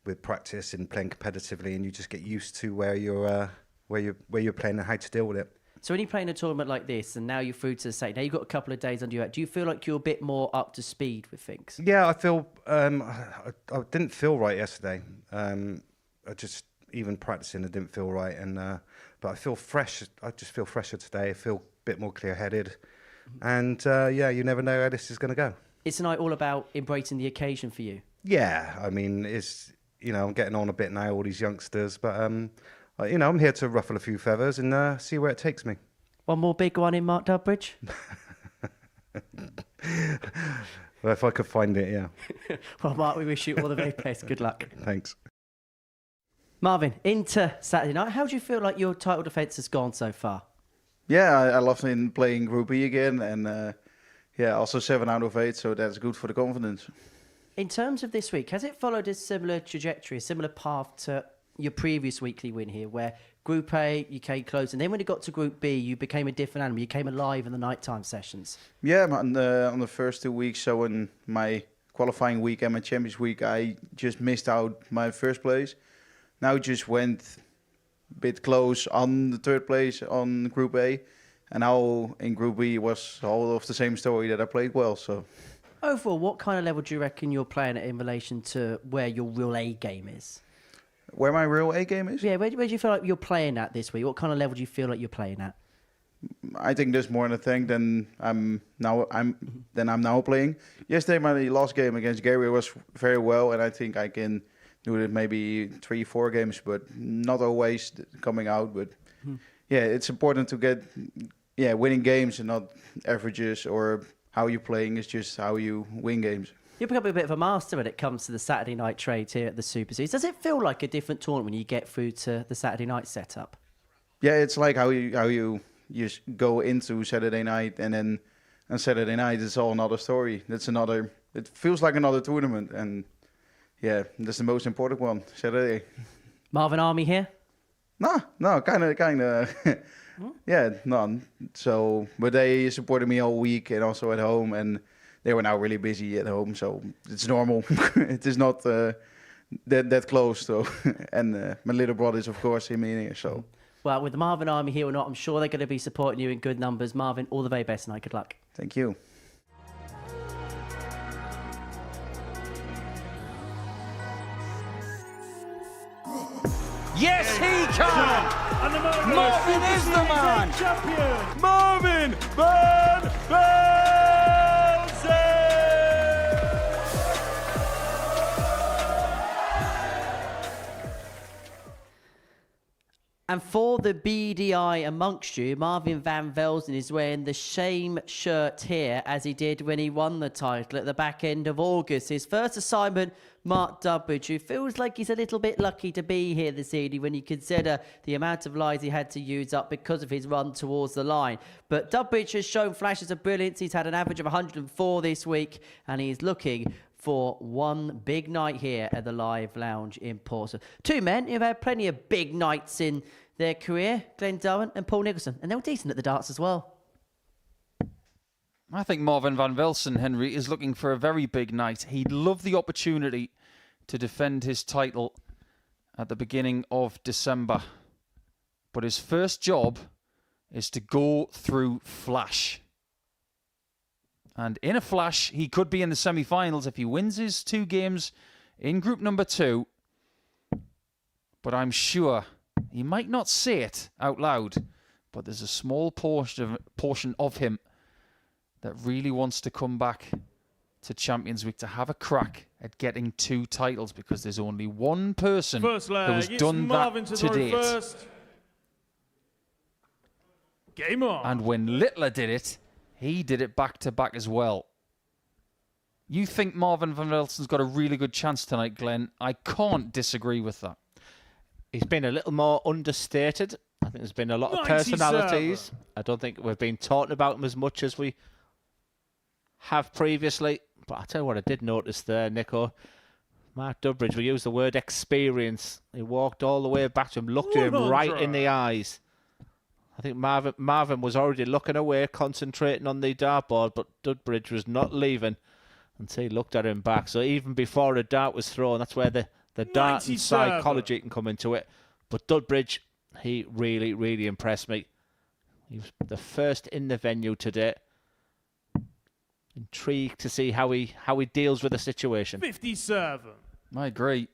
with practice and playing competitively, and you just get used to where you're playing and how to deal with it. So when you play in a tournament like this, and now you're through to the Saturday, now you've got a couple of days under your belt, do you feel like you're a bit more up to speed with things? Yeah, I feel I didn't feel right yesterday. I just even practicing, it didn't feel right, and but I feel fresh. I just feel fresher today. I feel a bit more clear-headed, and you never know how this is going to go. It's a night all about embracing the occasion for you. Yeah, I mean, it's I'm getting on a bit now, all these youngsters, but I'm here to ruffle a few feathers and see where it takes me. One more big one in Mark Dudbridge? Well, if I could find it, yeah. Well, Mark, we wish you all the very best. Good luck. Thanks. Marvin, into Saturday night. How do you feel like your title defence has gone so far? Yeah, I love playing Group B again, and also 7 out of 8, so that's good for the confidence. In terms of this week, has it followed a similar trajectory, a similar path to your previous weekly win here, where Group A, you came close, and then when it got to Group B, you became a different animal. You came alive in the nighttime sessions. Yeah, on the first 2 weeks, so in my qualifying week and my Champions week, I just missed out my first place. Now just went a bit close on the 3rd place on Group A, and now in Group B was all of the same story that I played well. So overall, what kind of level do you reckon you're playing at in relation to where your real A game is? Where my real A game is? Yeah, where do you feel like you're playing at this week? What kind of level do you feel like you're playing at? I think there's more in the thing than I'm now playing. Yesterday, my last game against Gary was very well, and I think I can do it maybe 3-4 games, but not always coming out. But yeah, it's important to get winning games and not averages or how you're playing. It's just how you win games. You're becoming a bit of a master when it comes to the Saturday night trades here at the Super Series. Does it feel like a different tournament when you get through to the Saturday night setup? Yeah, it's like how you just go into Saturday night, and then on Saturday night it's all another story. It feels like another tournament, and yeah, that's the most important one, Saturday. Marvin Army here? No, kind of. Yeah, none. So, but they supported me all week and also at home, and they were now really busy at home, so it's normal. It is not that close, though. And my little brothers, of course, him in here, so. Well, with the Marvin Army here or not, I'm sure they're going to be supporting you in good numbers. Marvin, all the very best tonight. Good luck. Thank you. Yes, he can! And the Modus Marvin is the man! champion! Marvin Van Velzen! And for the BDI amongst you, Marvin Van Velzen is wearing the same shirt here as he did when he won the title at the back end of August. His first assignment, Mark Dudbridge, who feels like he's a little bit lucky to be here this evening when you consider the amount of lies he had to use up because of his run towards the line. But Dudbridge has shown flashes of brilliance. He's had an average of 104 this week, and he's looking for one big night here at the Live Lounge in Portsmouth. Two men who've had plenty of big nights in their career, Glenn Durrant and Paul Nicholson, and they were decent at the darts as well. I think Marvin Van Velzen, Henry, is looking for a very big night. He'd love the opportunity to defend his title at the beginning of December. But his first job is to go through Flash. And in a Flash, he could be in the semi-finals if he wins his 2 games in group number 2. But I'm sure he might not say it out loud, but there's a small portion of him that really wants to come back to Champions Week to have a crack at getting 2 titles, because there's only one person who has done that to date. First. Game on. And when Littler did it, he did it back-to-back as well. You think Marvin Van Velzen's got a really good chance tonight, Glenn? I can't disagree with that. he's been a little more understated. I think there's been a lot of 97. personalities. I don't think we've been talking about him as much as we have previously. But I'll tell you what I did notice there, Nico. Mark Durbridge, we used the word experience. He walked all the way back to him, looked at him right in the eyes. I think Marvin was already looking away, concentrating on the dartboard, but Durbridge was not leaving until he looked at him back. So even before a dart was thrown, that's where the dart and 97. psychology can come into it. But Durbridge, he really, really impressed me. He was the first in the venue today. Intrigued to see how he deals with the situation. 57. I agree.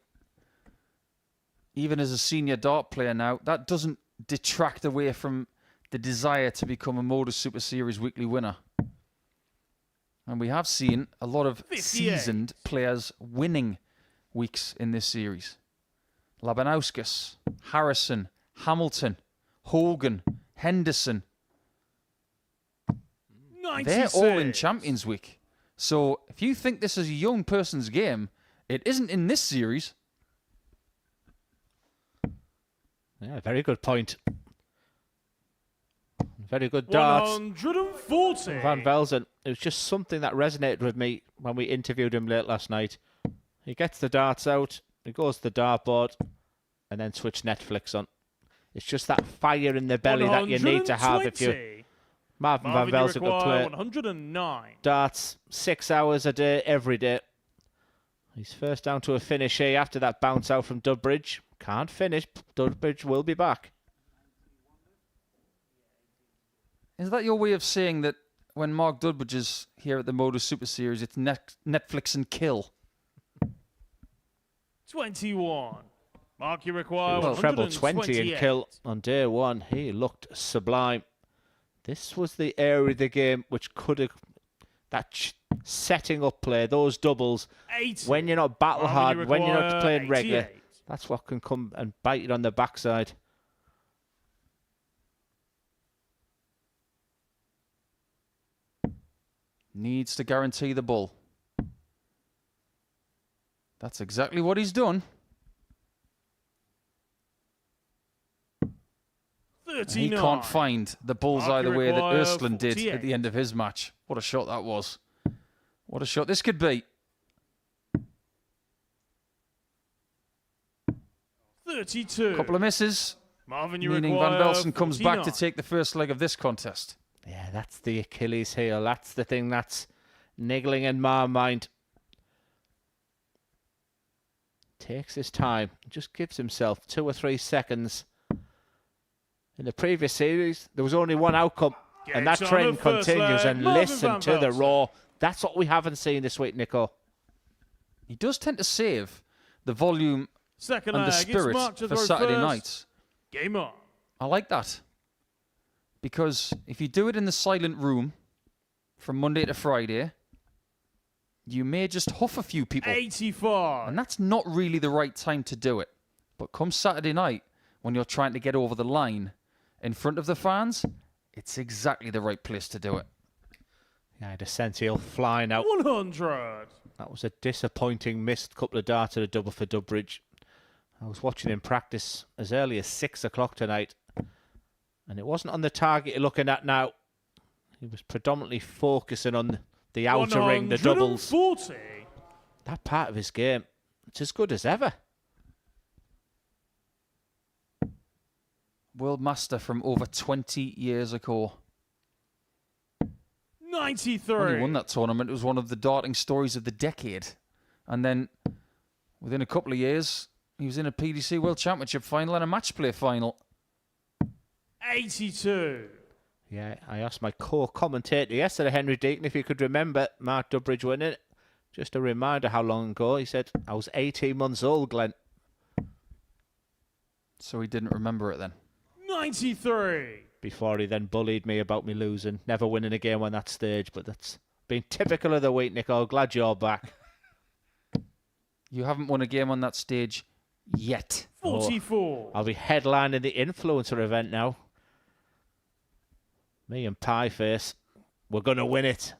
Even as a senior dart player now, that doesn't detract away from the desire to become a Modus Super Series weekly winner. And we have seen a lot of 58. seasoned players winning weeks in this series. Labanauskas, Harrison, Hamilton, Hogan, Henderson. 96. They're all in Champions Week. So if you think this is a young person's game, it isn't in this series. Yeah, very good point. Very good darts. 140. Van Velzen. It was just something that resonated with me when we interviewed him late last night. He gets the darts out, he goes to the dartboard, and then switch Netflix on. It's just that fire in the belly that you need to have if you... Marvin Van Velzen could play 109. darts 6 hours a day, every day. He's first down to a finish here after that bounce out from Durbridge. Can't finish. Durbridge will be back. Is that your way of saying that when Mark Durbridge is here at the Modus Super Series, it's Netflix and kill? 21. Mark, you require Well, treble 20 and 128. kill on day one. He looked sublime. This was the area of the game which could have... That setting up play, those doubles, 80. when you're not battle Marvin, you hard, when you're not require playing regular, 88. that's what can come and bite you on the backside. Needs to guarantee the bull. That's exactly what he's done. 39. He can't find the bullseye the way that require Ursland did 48. at the end of his match. What a shot that was. What a shot this could be. 32. Couple of misses, Marvin, you meaning Van require Velsen comes back to 49. take the first leg of this contest. Yeah, that's the Achilles heel. That's the thing that's niggling in my mind. Takes his time. Just gives himself 2 or 3 seconds. In the previous series, there was only one outcome. And that Gets on trend the first continues. leg, And Marvin listen Van to the Velsen. roar. That's what we haven't seen this week, Nico. He does tend to save the volume Second and the leg. It's spirit Mark to for throw Saturday first. nights. Game on. I like that. Because if you do it in the silent room from Monday to Friday, you may just huff a few people. 85. And that's not really the right time to do it. But come Saturday night, when you're trying to get over the line in front of the fans, it's exactly the right place to do it. Yeah, I had a sense he'll fly now. 100. That was a disappointing missed couple of darts at a double for Durbridge. I was watching him practice as early as 6 o'clock tonight. And it wasn't on the target you're looking at now. He was predominantly focusing on the outer ring, the doubles. 140. That part of his game, it's as good as ever. World Master from over 20 years ago. 93. When he won that tournament, it was one of the darting stories of the decade. And then, within a couple of years, he was in a PDC World Championship final and a match play final. 82. Yeah, I asked my co-commentator yesterday, Henry Deacon, if he could remember Mark Durbridge winning it. Just a reminder how long ago. He said, I was 18 months old, Glenn. So he didn't remember it then. 93. Before he then bullied me about me losing, never winning a game on that stage. But that's been typical of the week, Nico. Glad you're back. You haven't won a game on that stage yet. 44. I'll be headlining the influencer event now. Me and Pieface, we're going to win it.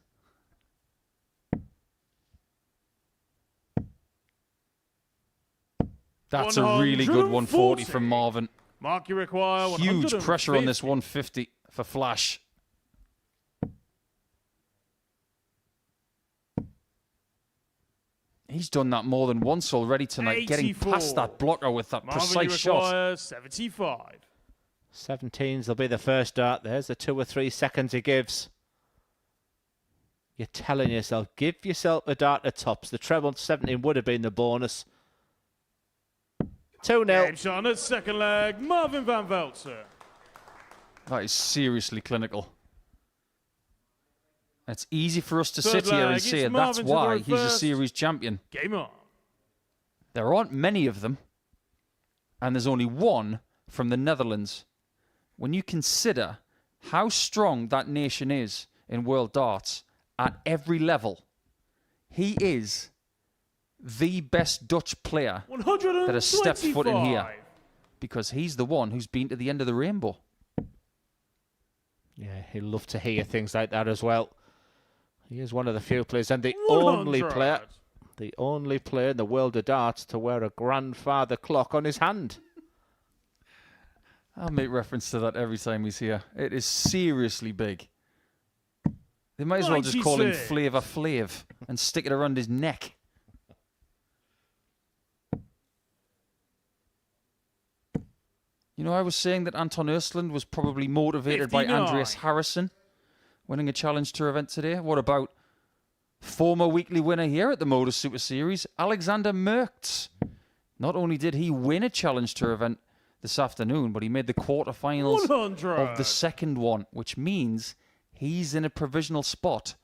That's a really good 140 from 140. Marvin. Mark you require. Huge pressure on this 150. 150 for Flash. He's done that more than once already tonight, getting 84. past that blocker with that Marvin, precise you shot. require 75. 17s will be the first dart. There's the 2 or 3 seconds he gives. You're telling yourself, give yourself a dart at tops. The treble 17 would have been the bonus. 2-0. Game shot at second leg. Marvin van Velzen. That is seriously clinical. It's easy for us to Third sit here and leg, say it's that's Marvin to why throw he's a first. series champion. Game on. There aren't many of them, and there's only one from the Netherlands. When you consider how strong that nation is in world darts at every level, he is the best Dutch player that has stepped foot in here, because he's the one who's been to the end of the rainbow. Yeah, he'll love to hear things like that as well. He is one of the few players and the 100. only player in the world of darts to wear a grandfather clock on his hand. I'll make reference to that every time he's here. It is seriously big. They might as well just call him 96. Flavor Flav and stick it around his neck. You know, I was saying that Anton Östlund was probably motivated by 59. Andreas Harrison winning a Challenge Tour event today. What about former weekly winner here at the Modus Super Series, Alexander Merckx? Not only did he win a Challenge Tour event this afternoon, but he made the quarterfinals 100. of the second one, which means he's in a provisional spot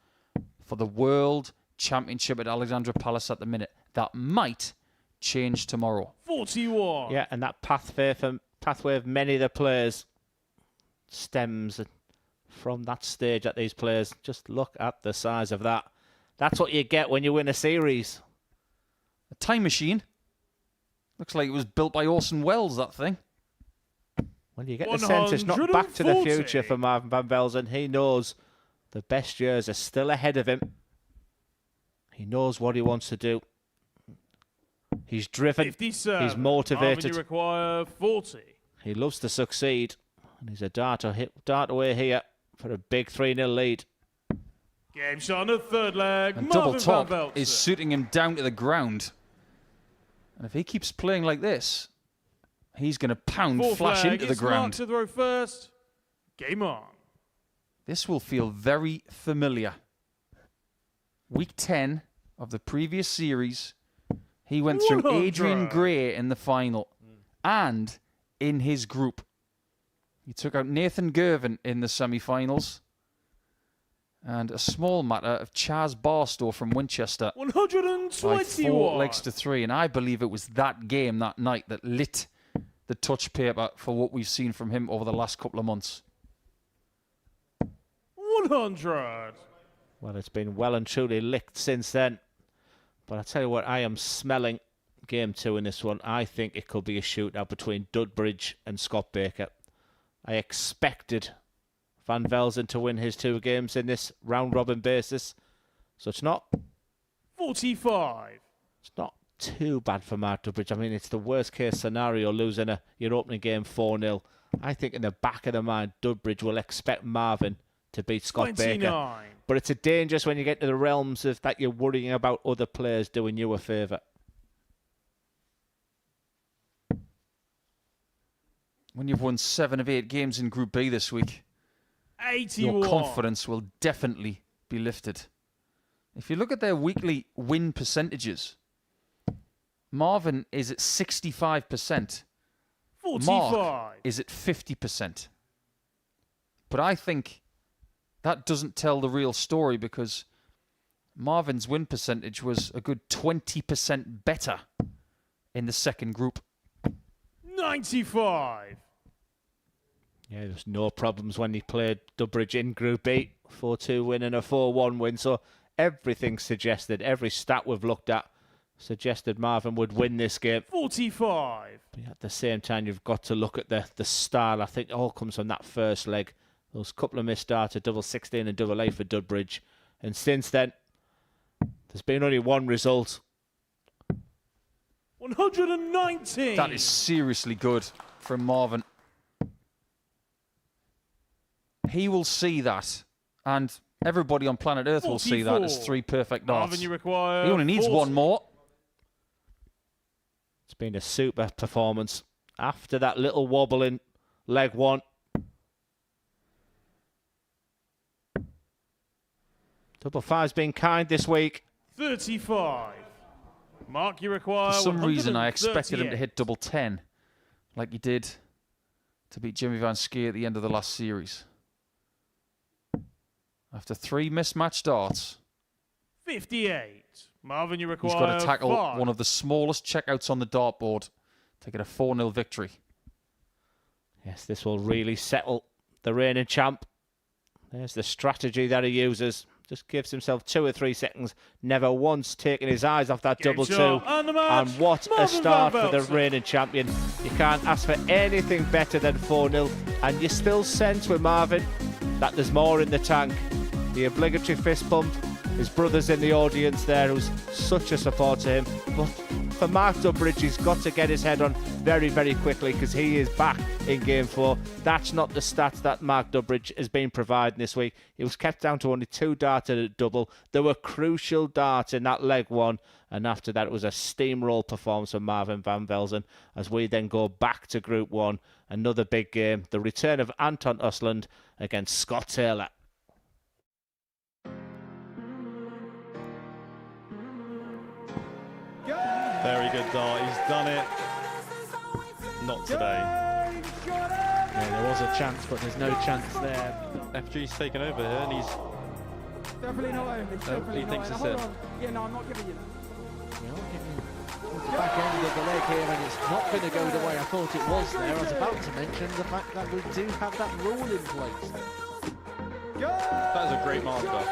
for the World Championship at Alexandra Palace at the minute. That might change tomorrow. 41. Yeah, and that pathway of many of the players stems from that stage at these players. Just look at the size of that. That's what you get when you win a series. A time machine. Looks like it was built by Orson Welles, that thing. Well, you get the sense it's not back to the 140. future for Marvin van Velzen. He knows the best years are still ahead of him. He knows what he wants to do. He's driven. 57. He's motivated. Marvin, you require 40. He loves to succeed. And he's a dart away here for a big 3-0 lead. Game shot at third leg. And Marvin double top van Velzen. is suiting him down to the ground. And if he keeps playing like this, he's going to pound Fourth Flash leg, into the it's Mark ground. to throw first. Game on. This will feel very familiar. Week 10 of the previous series, he went through 100. Adrian Gray in the final and in his group. He took out Nathan Gervin in the semi-finals and a small matter of Chaz Barstow from Winchester by 121. 4 legs to 3. And I believe it was that game that night that lit the touch paper for what we've seen from him over the last couple of months. 100. Well, it's been well and truly licked since then. But I tell you what, I am smelling game 2 in this one. I think it could be a shootout between Dudbridge and Scott Baker. I expected Van Velzen to win his 2 games in this round-robin basis. So it's not 45. too bad for Mark Dudbridge. I mean, it's the worst-case scenario, losing your opening game 4-0. I think in the back of the mind, Dudbridge will expect Marvin to beat Scott 29. Baker. But it's a dangerous when you get to the realms of that you're worrying about other players doing you a favour. When you've won 7 of 8 games in Group B this week, 81. your confidence will definitely be lifted. If you look at their weekly win percentages, Marvin is at 65%. 45. Mark is at 50%. But I think that doesn't tell the real story, because Marvin's win percentage was a good 20% better in the second group. 95. Yeah, there's no problems when he played Dudbridge in Group B. 4-2 win and a 4-1 win. So everything suggested, every stat we've looked at, suggested Marvin would win this game. 45. But at the same time, you've got to look at the style. I think it all comes from that first leg. Those couple of missed darts, a double 16 and double 8 for Dudbridge. And since then, there's been only one result. 119. That is seriously good from Marvin. He will see that, and everybody on planet Earth will see that as 3 perfect darts. Marvin, you require He only needs 40. one more. It's been a super performance. After that little wobble in leg 1. Double five's been kind this week. 35. Mark, you require For some reason, I expected him to 138. hit double 10, like he did to beat Jimmy Van Skee at the end of the last series. After 3 mismatched darts, 58. Marvin, you require he's got to tackle 5. one of the smallest checkouts on the dartboard, taking a 4-0 victory. Yes, this will really settle the reigning champ. There's the strategy that he uses. Just gives himself 2 or 3 seconds. Never once taking his eyes off that Game double shot 2. and the match, And what a Marvin start Van for the Velzen. reigning champion. You can't ask for anything better than 4-0. And you still sense with Marvin that there's more in the tank. The obligatory fist bump. His brother's in the audience there, who's such a support to him. But for Mark Durbridge, he's got to get his head on very, very quickly because he is back in Game 4. That's not the stats that Mark Durbridge has been providing this week. He was kept down to only 2 darts at a double. There were crucial darts in that leg 1. And after that, it was a steamroll performance from Marvin Van Velzen as we then go back to Group 1. Another big game. The return of Anton Usland against Scott Taylor. Very good dart. He's done it. Not today. Yeah, there was a chance, but there's no chance there. FG's taken over here, and he's Definitely not him. It's definitely he thinks not it's him. it. Hold on. Yeah, no, I'm not giving you. The back end of the leg here, and it's not going to go the way I thought it was there. I was about to mention the fact that we do have that rule in place. that is a great marker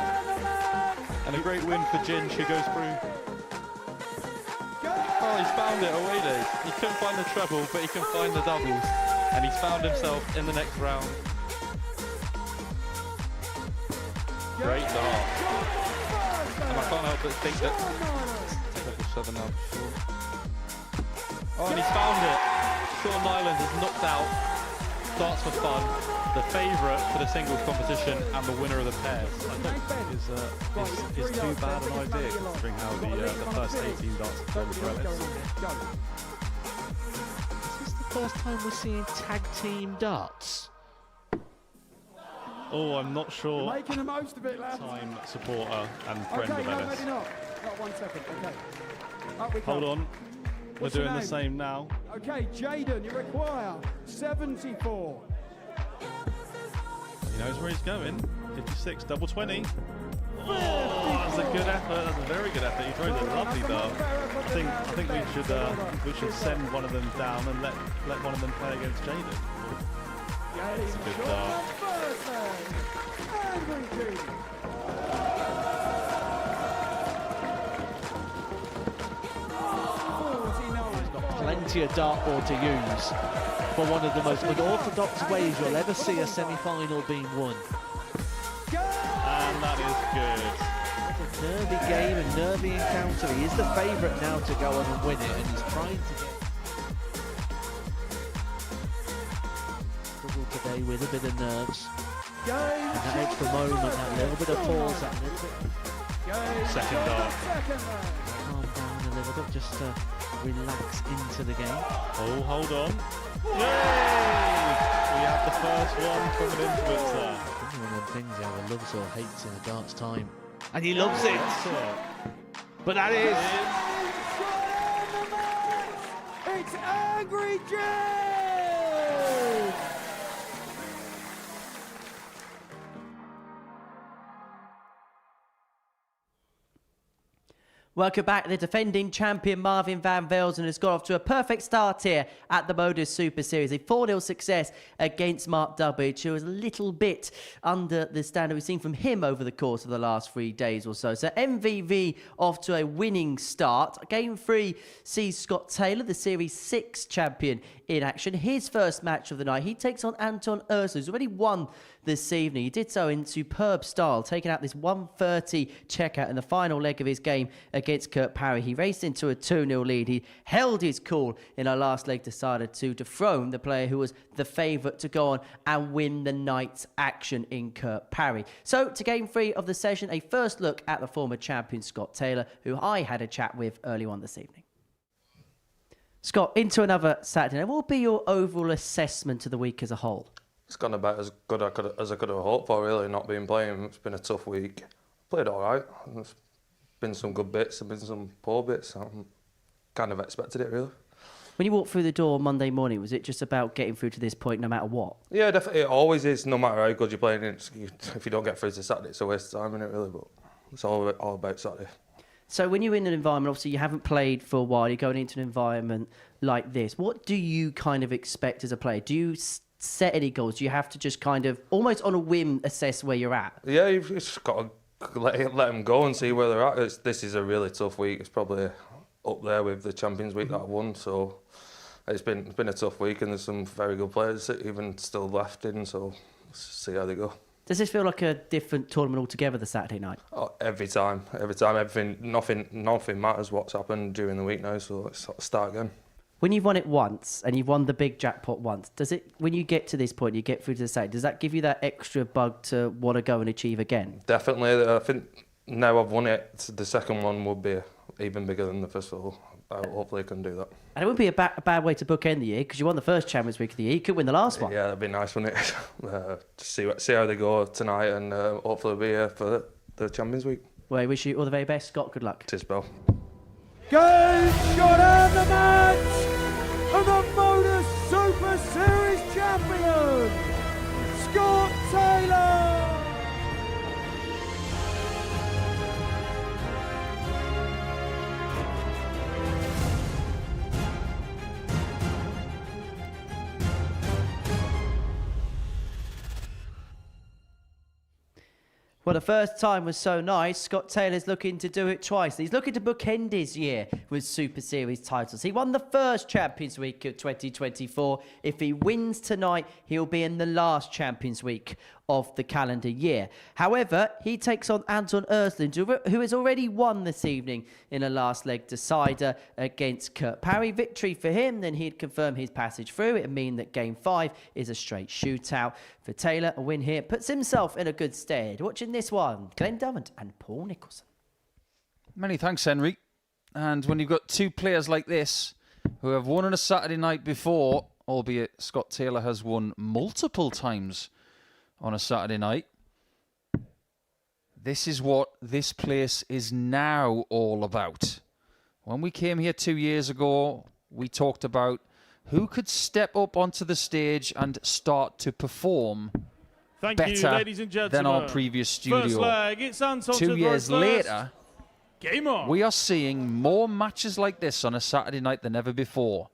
and a great win for Ginge, who goes through. Oh, he's found it away days. He couldn't find the treble, but he can find the doubles, and he's found himself in the next round. Great dart, and I can't help but think that double 7 now. Oh, and he's found it. Sean Nyland has knocked out Darts for Fun, the favourite for the singles competition and the winner of the pairs. I think Is too bad an idea considering how the first 18 darts have gone for Ellis. Is this the first time we're seeing tag team darts? Oh, I'm not sure. Making the most of it, lads. Time supporter and friend Okay, of no, Ellis. maybe not. Not 1 second. Okay. Up we Hold come. on. What's We're your doing the name? same now. Okay, Jaden, you require 74. He knows where he's going. 56, double 20. Oh, that's a good effort. That's a very good effort. He throws a lovely dart. I think we should send one of them down and let one of them play against Jaden. That's a good dart. Plenty of dartboard to use for one of the most unorthodox ways you'll ever see a semi-final being won. And that is good. It's a nervy game, a nervy encounter. He is the favourite now to go on and win it, and he's trying to get... Struggled today with a bit of nerves. And that extra moment, that little bit of pause, that little bit... Second dart. Calm down a little bit, just to relax into the game. Oh, hold on. Yay! We have the first one from an influencer. It's one of them things he either loves or hates in a darts time. And he loves it! But that is... It's Angry Jim! Welcome back. The defending champion Marvin Van Velzen has got off to a perfect start here at the Modus Super Series. A 4-0 success against Mark Durbridge, who was a little bit under the standard we've seen from him over the course of the last 3 days or so. So MVV off to a winning start. Game 3 sees Scott Taylor, the Series 6 champion, in action. His first match of the night. He takes on Anton Usland, who's already won this evening. He did so in superb style, taking out this 130 checkout in the final leg of his game against Kurt Parry. He raced into a 2-0 lead. He held his cool in our last leg decider to dethrone the player who was the favourite to go on and win the night's action in Kurt Parry. So to game 3 of the session, a first look at the former champion Scott Taylor, who I had a chat with early on this evening. Scott, into another Saturday night. What will be your overall assessment of the week as a whole? It's gone about as good as I could have hoped for, really, not being playing. It's been a tough week. Played all right. There's been some good bits, there's been some poor bits. I kind of expected it, really. When you walked through the door Monday morning, was it just about getting through to this point no matter what? Yeah, definitely. It always is, no matter how good you're playing. If you don't get through to Saturday, it's a waste of time, isn't it, really? But it's all about Saturday. So when you're in an environment, obviously you haven't played for a while, you're going into an environment like this. What do you kind of expect as a player? Do you set any goals? Do you have to just kind of, almost on a whim, assess where you're at? Yeah, you've just got to let them go and see where they're at. This is a really tough week. It's probably up there with the Champions Week that I won. So it's been a tough week, and there's some very good players that even still left in. So let's see how they go. Does this feel like a different tournament altogether, the Saturday night? Oh, every time, everything, nothing matters what's happened during the week now. So let's start again. When you've won it once and you've won the big jackpot once, does it, when you get to this point, you get through to the Saturday, does that give you that extra bug to want to go and achieve again? Definitely. I think now I've won it, the second one would be even bigger than the first. So hopefully I can do that. And it wouldn't be a bad way to bookend the year, because you won the first Champions Week of the year. You could win the last one. Yeah, that'd be nice, wouldn't it? See how they go tonight, and hopefully be here for the Champions Week. Well, I wish you all the very best. Scott, good luck. Cheers, Bill. Game, shot, and the match, and the Modus Super Series champion, Scott Taylor. Well, the first time was so nice. Scott Taylor's looking to do it twice. He's looking to bookend his year with Super Series titles. He won the first Champions Week of 2024. If he wins tonight, he'll be in the last Champions Week of the calendar year. However, he takes on Anton Ersland, who has already won this evening in a last leg decider against Kurt Parry. Victory for him, then he'd confirm his passage through. It would mean that Game 5 is a straight shootout. For Taylor, a win here puts himself in a good stead. Watching this one, Glenn Dummond and Paul Nicholson. Many thanks, Henry. And when you've got two players like this who have won on a Saturday night before, albeit Scott Taylor has won multiple times on a Saturday night, this is what this place is now all about. When we came here 2 years ago, we talked about who could step up onto the stage and start to perform better ladies and gentlemen, than our previous studio. First leg, it's Anton 2 years later, Game on. we are seeing more matches like this on a Saturday night than ever before.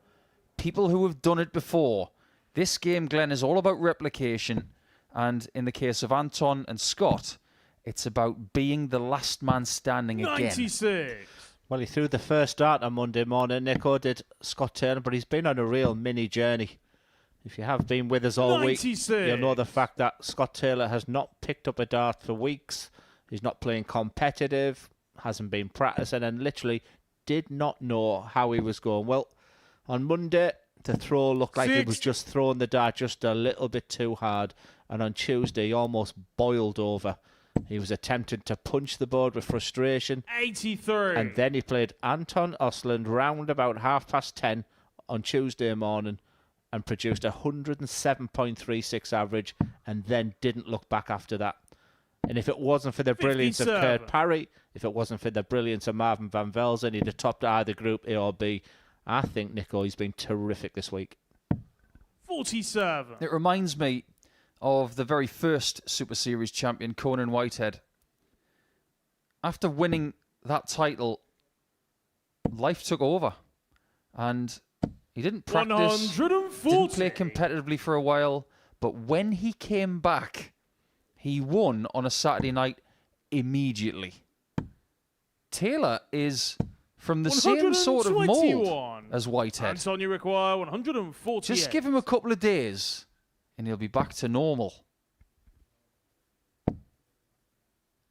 People who have done it before. This game, Glenn, is all about replication. And in the case of Anton and Scott, it's about being the last man standing 96. again. Well, he threw the first start on Monday morning, Nico did, Scott Taylor, but he's been on a real mini journey. If you have been with us all 96. week, you'll know the fact that Scott Taylor has not picked up a dart for weeks. He's not playing competitive, hasn't been practicing, and literally did not know how he was going. Well, on Monday, the throw looked like he was just throwing the dart just a little bit too hard. And on Tuesday, he almost boiled over. He was attempting to punch the board with frustration. 83. And then he played Anton Ersland round about 10:30 on Tuesday morning and produced a 107.36 average and then didn't look back after that. And if it wasn't for the brilliance of 57. Kurt Parry, if it wasn't for the brilliance of Marvin van Velzen, he'd have topped either Group A or B. I think, Nico, he's been terrific this week. 47. It reminds me of the very first Super Series champion, Conan Whitehead. After winning that title, life took over. And he didn't practice, 140. didn't play competitively for a while. But when he came back, he won on a Saturday night immediately. Taylor is from the same sort of mould as Whitehead. Anton, you require 148. Just give him a couple of days and he'll be back to normal.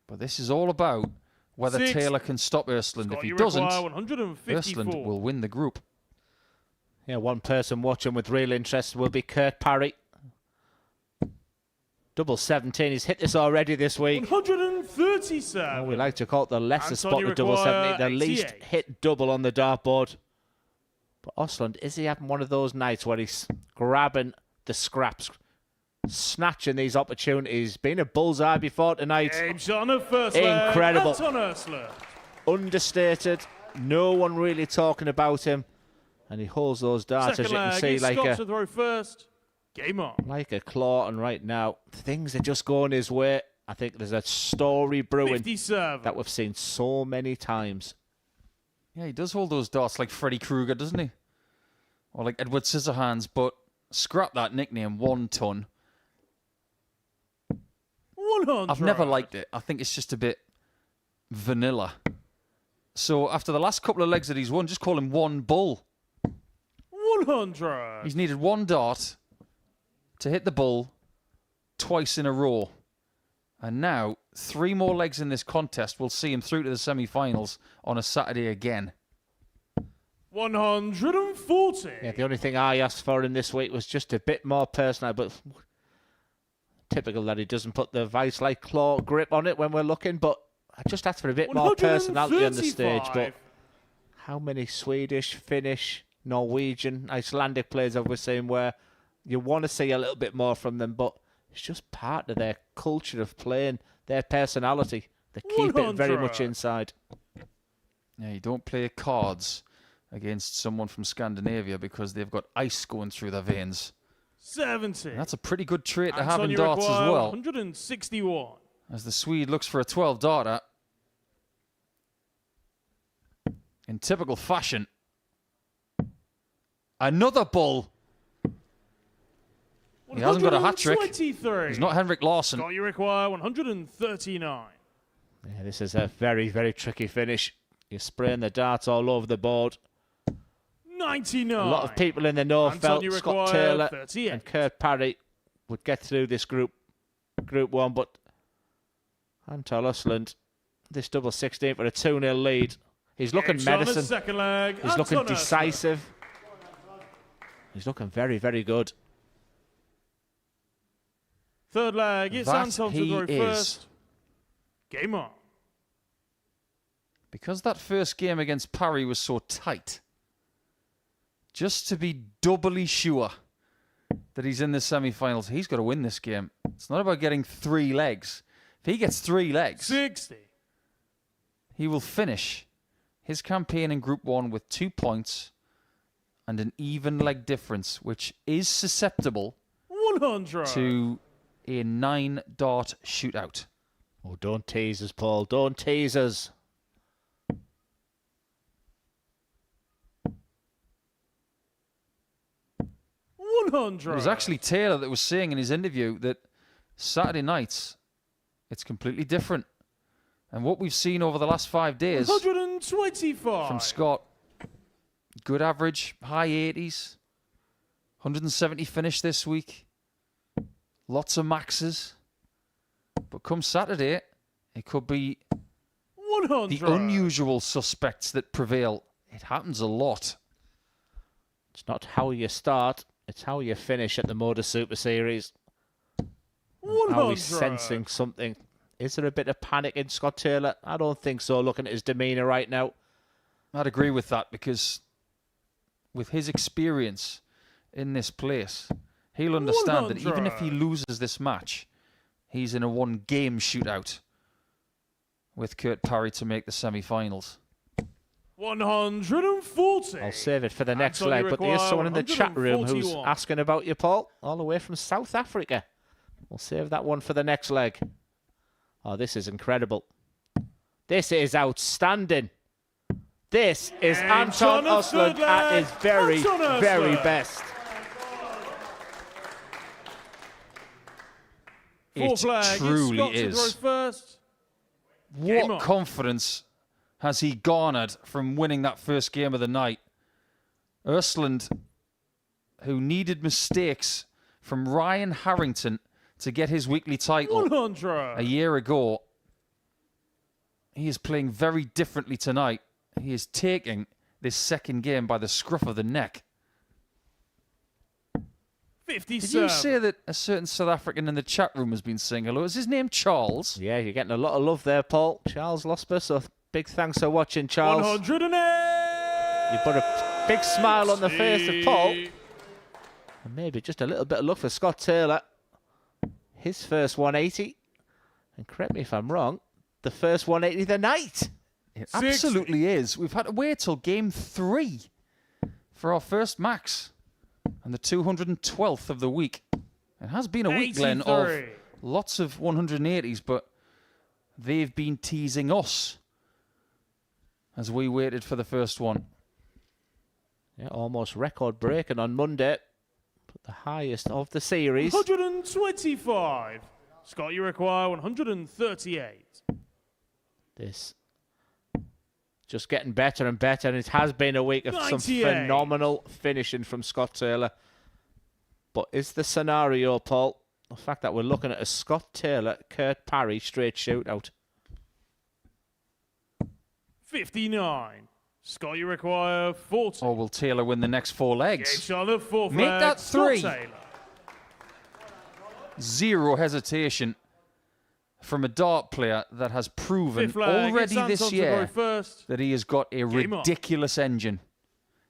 But this is all about whether 6. Taylor can stop Ersland. Scott, If he you doesn't, require 154. Ersland will win the group. Yeah, one person watching with real interest will be Kurt Parry. Double 17. He's hit this already this week. 137. Well, we like to call it the lesser spot Antonio with double require 17. The least 88. hit double on the dartboard. But Osland, is he having one of those nights where he's grabbing the scraps, snatching these opportunities? Been a bullseye before tonight. Game shot on the first Incredible. leg. Anton Ersler. Understated. No one really talking about him. And he holds those darts, Second as you can leg. see, It's like Scott a, to throw first. Game on. like a claw. And right now, things are just going his way. I think there's a story brewing 57. that we've seen so many times. Yeah, he does hold those darts like Freddy Krueger, doesn't he? Or like Edward Scissorhands, but scrap that nickname, 1 ton. 100. I've never liked it. I think it's just a bit vanilla. So after the last couple of legs that he's won, just call him 1 bull. 100. He's needed 1 dart to hit the bull twice in a row. And now, 3 more legs in this contest will see him through to the semi-finals on a Saturday again. 140. Yeah, the only thing I asked for in this week was just a bit more personal, but typical that he doesn't put the vice-like claw grip on it when we're looking, but I just asked for a bit more personality on the stage. But how many Swedish, Finnish, Norwegian, Icelandic players have we seen where you want to see a little bit more from them, but it's just part of their culture of playing, their personality. They keep it very much inside. Yeah, you don't play cards against someone from Scandinavia because they've got ice going through their veins. 70. And that's a pretty good trait to have in Antonio darts as require well. 161. As the Swede looks for a 12 darter. In typical fashion. Another bull. He hasn't got a hat-trick. 123. He's not Henrik Larsson. Scott, you require 139. Yeah, this is a very, very tricky finish. You're spraying the darts all over the board. 99. A lot of people in the know felt Antonio Scott require Taylor 38. and Kurt Parry would get through this group 1, but Anton Osland, this double 16 for a 2-0 lead. He's looking Game shot on the medicine. second leg. He's looking Anton Ersler. decisive. He's looking very, very good. Third leg. It's That Anton to he throw is. first. Game on. Because that first game against Parry was so tight, just to be doubly sure that he's in the semi-finals, he's got to win this game. It's not about getting 3 legs. If he gets 3 legs, 60. he will finish his campaign in Group 1 with 2 points and an even leg difference, which is susceptible 100. to a 9-dart shootout. Oh, don't tease us, Paul. Don't tease us. It 100. was actually Taylor that was saying in his interview that Saturday nights, it's completely different. And what we've seen over the last 5 days 125. from Scott, good average, high 80s, 170 finish this week, lots of maxes. But come Saturday, it could be 100. the unusual suspects that prevail. It happens a lot. It's not how you start, it's how you finish at the Modus Super Series. 100. Are we sensing something? Is there a bit of panic in Scott Taylor? I don't think so, looking at his demeanour right now. I'd agree with that because with his experience in this place, he'll understand that even if he loses this match, he's in a 1-game shootout with Kurt Parry to make the semi-finals. 140. I'll save it for the next Antonio leg, but there's require someone in the chat room who's 141. asking about you, Paul, all the way from South Africa. We'll save that one for the next leg. Oh, this is incredible. This is outstanding. This is Anton Osland at his very, very best. It truly is. First. What confidence has he garnered from winning that first game of the night? Ersland, who needed mistakes from Ryan Harrington to get his weekly title 100. a year ago, he is playing very differently tonight. He is taking this second game by the scruff of the neck. 57. Did you say that a certain South African in the chat room has been saying hello? Is his name Charles? Yeah, you're getting a lot of love there, Paul. Charles Losper, so big thanks for watching, Charles. 108. You put a big smile on the face of Paul. And maybe just a little bit of luck for Scott Taylor. His first 180. And correct me if I'm wrong, the first 180 of the night. It absolutely is. We've had to wait till game 3 for our first max. And the 212th of the week. It has been a week, Glenn, of lots of 180s, but they've been teasing us as we waited for the first one. Yeah, almost record breaking on Monday. But the highest of the series. 125. Scott, you require 138. This just getting better and better, and it has been a week of 98. some phenomenal finishing from Scott Taylor. But is the scenario, Paul, the fact that we're looking at a Scott Taylor, Kurt Parry straight shootout? 59. Scott, you require 40. Or will Taylor win the next 4 legs? Game shot of 4th Make leg, that Scott 3. Taylor. Zero hesitation from a dart player that has proven Fifth leg, already it's this Anton to year go first. that he has got a Game on. ridiculous engine.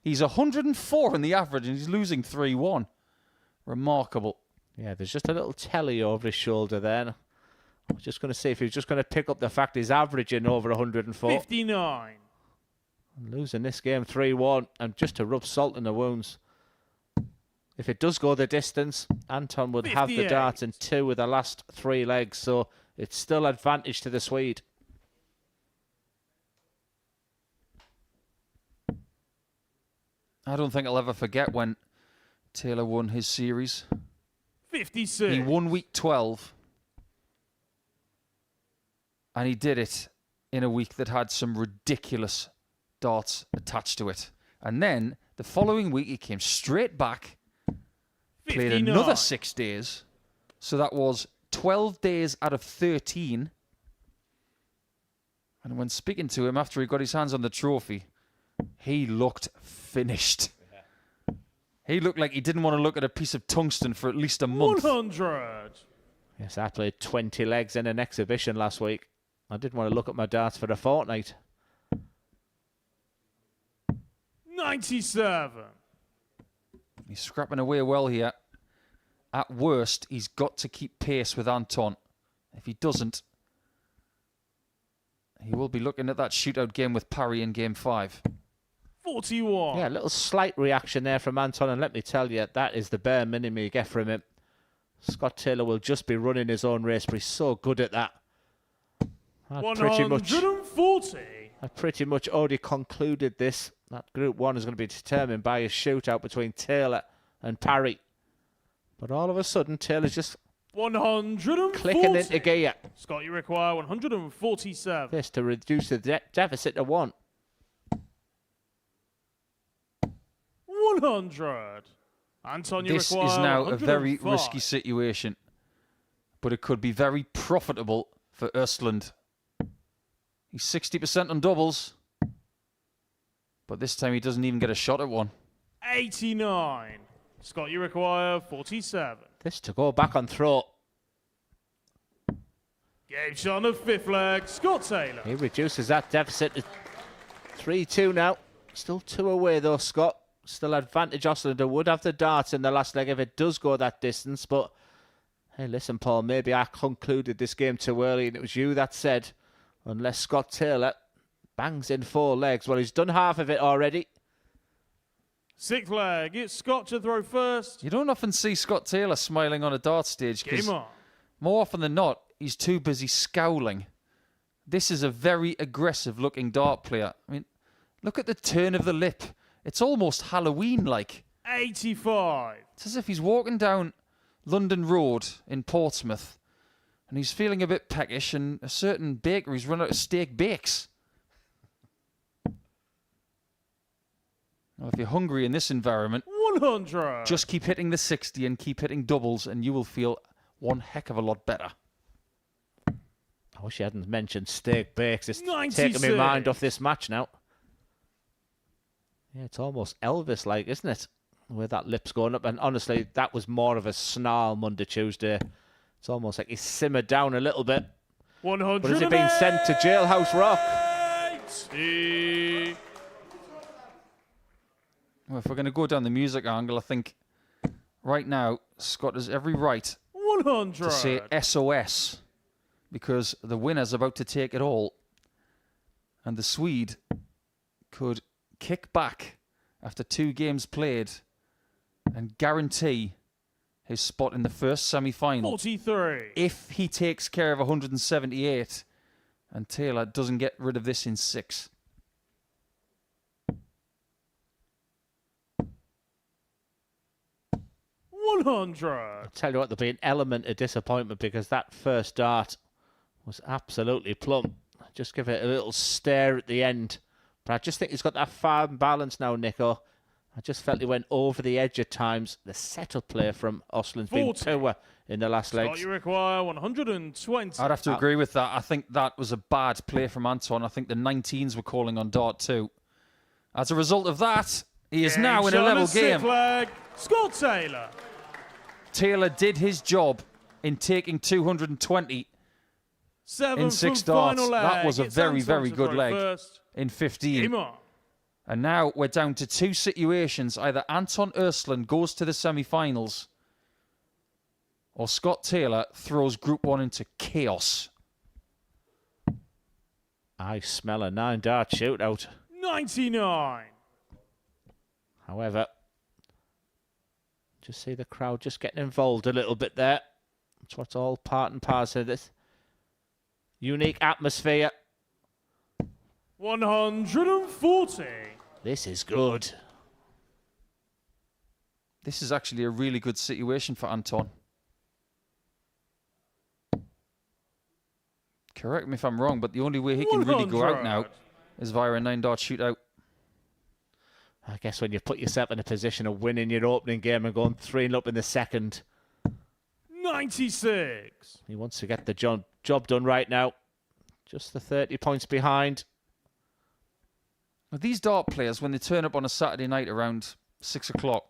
He's 104 in the average and he's losing 3-1. Remarkable. Yeah, there's just a little telly over his shoulder there. I was just going to see if he was just going to pick up the fact he's averaging over 104. 59. Losing this game 3-1, and just to rub salt in the wounds. If it does go the distance, Anton would have the 58. darts in 2 of the last 3 legs, so it's still advantage to the Swede. I don't think I'll ever forget when Taylor won his series. 56. He won week 12. And he did it in a week that had some ridiculous darts attached to it. And then the following week he came straight back, played 59. another 6 days. So that was 12 days out of 13. And when speaking to him after he got his hands on the trophy, he looked finished. He looked like he didn't want to look at a piece of tungsten for at least a month. 100. Yes, I played 20 legs in an exhibition last week. I didn't want to look at my darts for a fortnight. 97. He's scrapping away well here. At worst, he's got to keep pace with Anton. If he doesn't, he will be looking at that shootout game with Parry in game 5. 41. Yeah, a little slight reaction there from Anton, and let me tell you, that is the bare minimum you get from him. Scott Taylor will just be running his own race, but he's so good at that. I 140. pretty much already concluded this. That Group 1 is going to be determined by a shootout between Taylor and Parry. But all of a sudden, Taylor's just 140. clicking into gear. Scott, you require 147. This to reduce the deficit to 1. 100. Anton, you This require is now a very 105. risky situation, but it could be very profitable for Östlund. He's 60% on doubles, but this time he doesn't even get a shot at one. 89. Scott, you require 47. This to go back on throw. Game shot on the 5th leg, Scott Taylor. He reduces that deficit to 3-2 now. Still 2 away though, Scott. Still advantage Östlund would have the darts in the last leg if it does go that distance. But hey, listen, Paul, maybe I concluded this game too early and it was you that said, unless Scott Taylor bangs in 4 legs. Well, he's done half of it already. 6th leg, it's Scott to throw first. You don't often see Scott Taylor smiling on a dart stage because Game on. more often than not, he's too busy scowling. This is a very aggressive-looking dart player. I mean, look at the turn of the lip. It's almost Halloween-like. 85. It's as if he's walking down London Road in Portsmouth and he's feeling a bit peckish and a certain bakery's run out of steak bakes. Now, if you're hungry in this environment, 100. just keep hitting the 60 and keep hitting doubles and you will feel one heck of a lot better. I wish you hadn't mentioned steak bakes. It's 96. taking my mind off this match now. Yeah, it's almost Elvis-like, isn't it? Where that lip's going up. And honestly, that was more of a snarl Monday, Tuesday. It's almost like he's simmered down a little bit. 100. But has he been sent to Jailhouse Rock? Well, if we're going to go down the music angle, I think right now Scott has every right 100. to say SOS because the winner's about to take it all. And the Swede could kick back after 2 games played and guarantee his spot in the first semi-final. 43. If he takes care of 178 and Taylor doesn't get rid of this in 6. I'll tell you what, there'll be an element of disappointment because that first dart was absolutely plump. Just give it a little stare at the end. But I just think he's got that fine balance now, Nico. I just felt he went over the edge at times. The setup play from Oslin's been poor in the last legs. You require 120. I'd have to agree with that. I think that was a bad play from Anton. I think the 19s were calling on dart too. As a result of that, he is now in a level game. Flag. Scott Taylor. Taylor did his job in taking 220 in 6 darts. That was a very, very good leg in 15. And now we're down to 2 situations. Either Anton Östlund goes to the semi-finals or Scott Taylor throws Group 1 into chaos. I smell a 9-dart shootout. 99. However, just see the crowd just getting involved a little bit there. That's what's all part and parcel of this unique atmosphere. 140. This is good. This is actually a really good situation for Anton. Correct me if I'm wrong, but the only way he can really go out now is via a 9-dart shootout. I guess when you put yourself in a position of winning your opening game and going 3-0 up in the second. 96. He wants to get the job done right now. Just the 30 points behind. Now, these dart players, when they turn up on a Saturday night around 6 o'clock,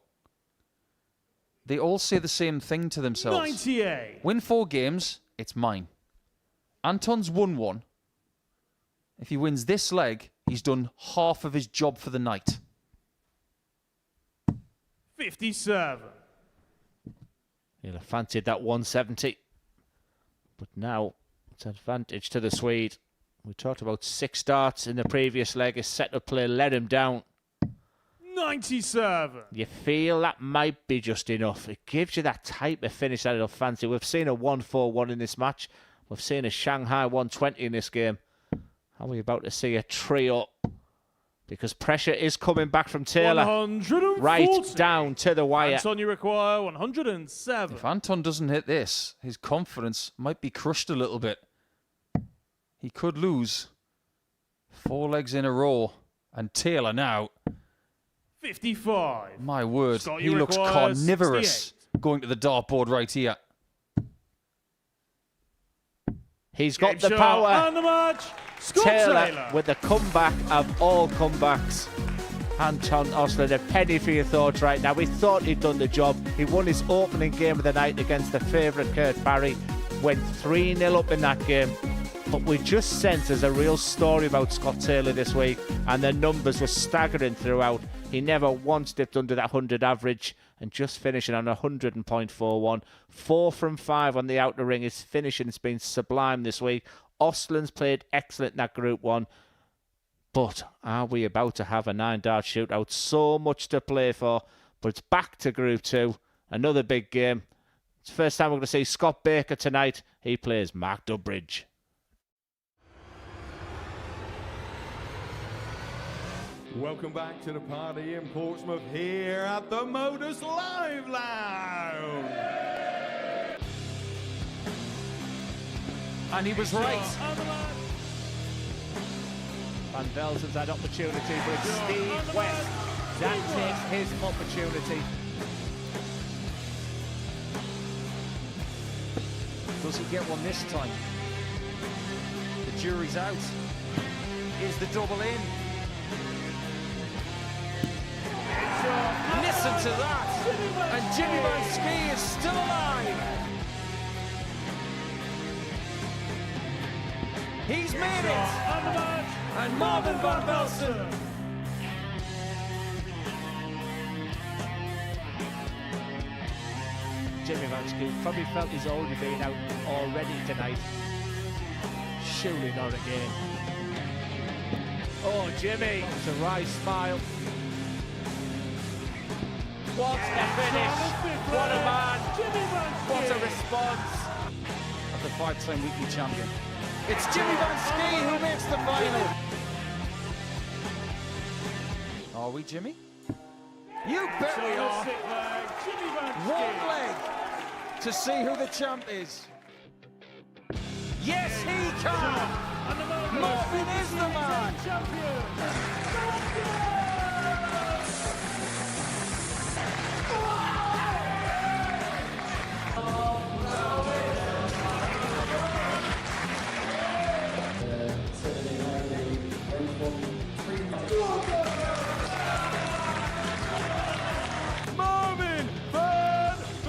they all say the same thing to themselves. 98. Win 4 games, it's mine. Anton's won 1. If he wins this leg, he's done half of his job for the night. 57. He'll have fancied that 170. But now it's advantage to the Swede. We talked about 6 darts in the previous leg. His set-up play let him down. 97. You feel that might be just enough. It gives you that type of finish that he'll fancy. We've seen a 141 in this match. We've seen a Shanghai 120 in this game. Are we about to see a trio? Because pressure is coming back from Taylor. 140. Right down to the wire. Anton, you require 107. If Anton doesn't hit this, his confidence might be crushed a little bit. He could lose 4 legs in a row. And Taylor now, 55. my word, Scott, he you looks require carnivorous going to the dartboard right here. He's got Game the shot power. And the match. Scott Taylor with the comeback of all comebacks. Anton Östlund, a penny for your thoughts right now. We thought he'd done the job. He won his opening game of the night against the favourite Kurt Parry. Went 3-0 up in that game. But we just sense there's a real story about Scott Taylor this week, and the numbers were staggering throughout. He never once dipped under that 100 average, and just finishing on 100.41. 4 from 5 on the outer ring. His finishing has been sublime this week. Östlund's played excellent in that Group 1. But are we about to have a 9-dart shootout? So much to play for. But it's back to Group 2. Another big game. It's the first time we're going to see Scott Baker tonight. He plays Mark Durbridge. Welcome back to the party in Portsmouth here at the Modus Live Lounge. And he was right. Van Velzen's had opportunity, but it's Steve West that takes his opportunity. Does he get one this time? the jury's out. Is the double in? Listen to that! And Jimmy Van Ski is still alive! He's made it! And Marvin Van Velsen! Jimmy Van Ski probably felt he's already been out already tonight. Surely not again. Oh, Jimmy! It's a wry smile. What a finish! What a man! What a response! Of the 5-time weekly champion. It's Jimmy Van Ski who makes the final! Are we, Jimmy? You bet we are! One leg to see who the champ is. Yes, he can! Marvin is the man! Marvin Van Velsen!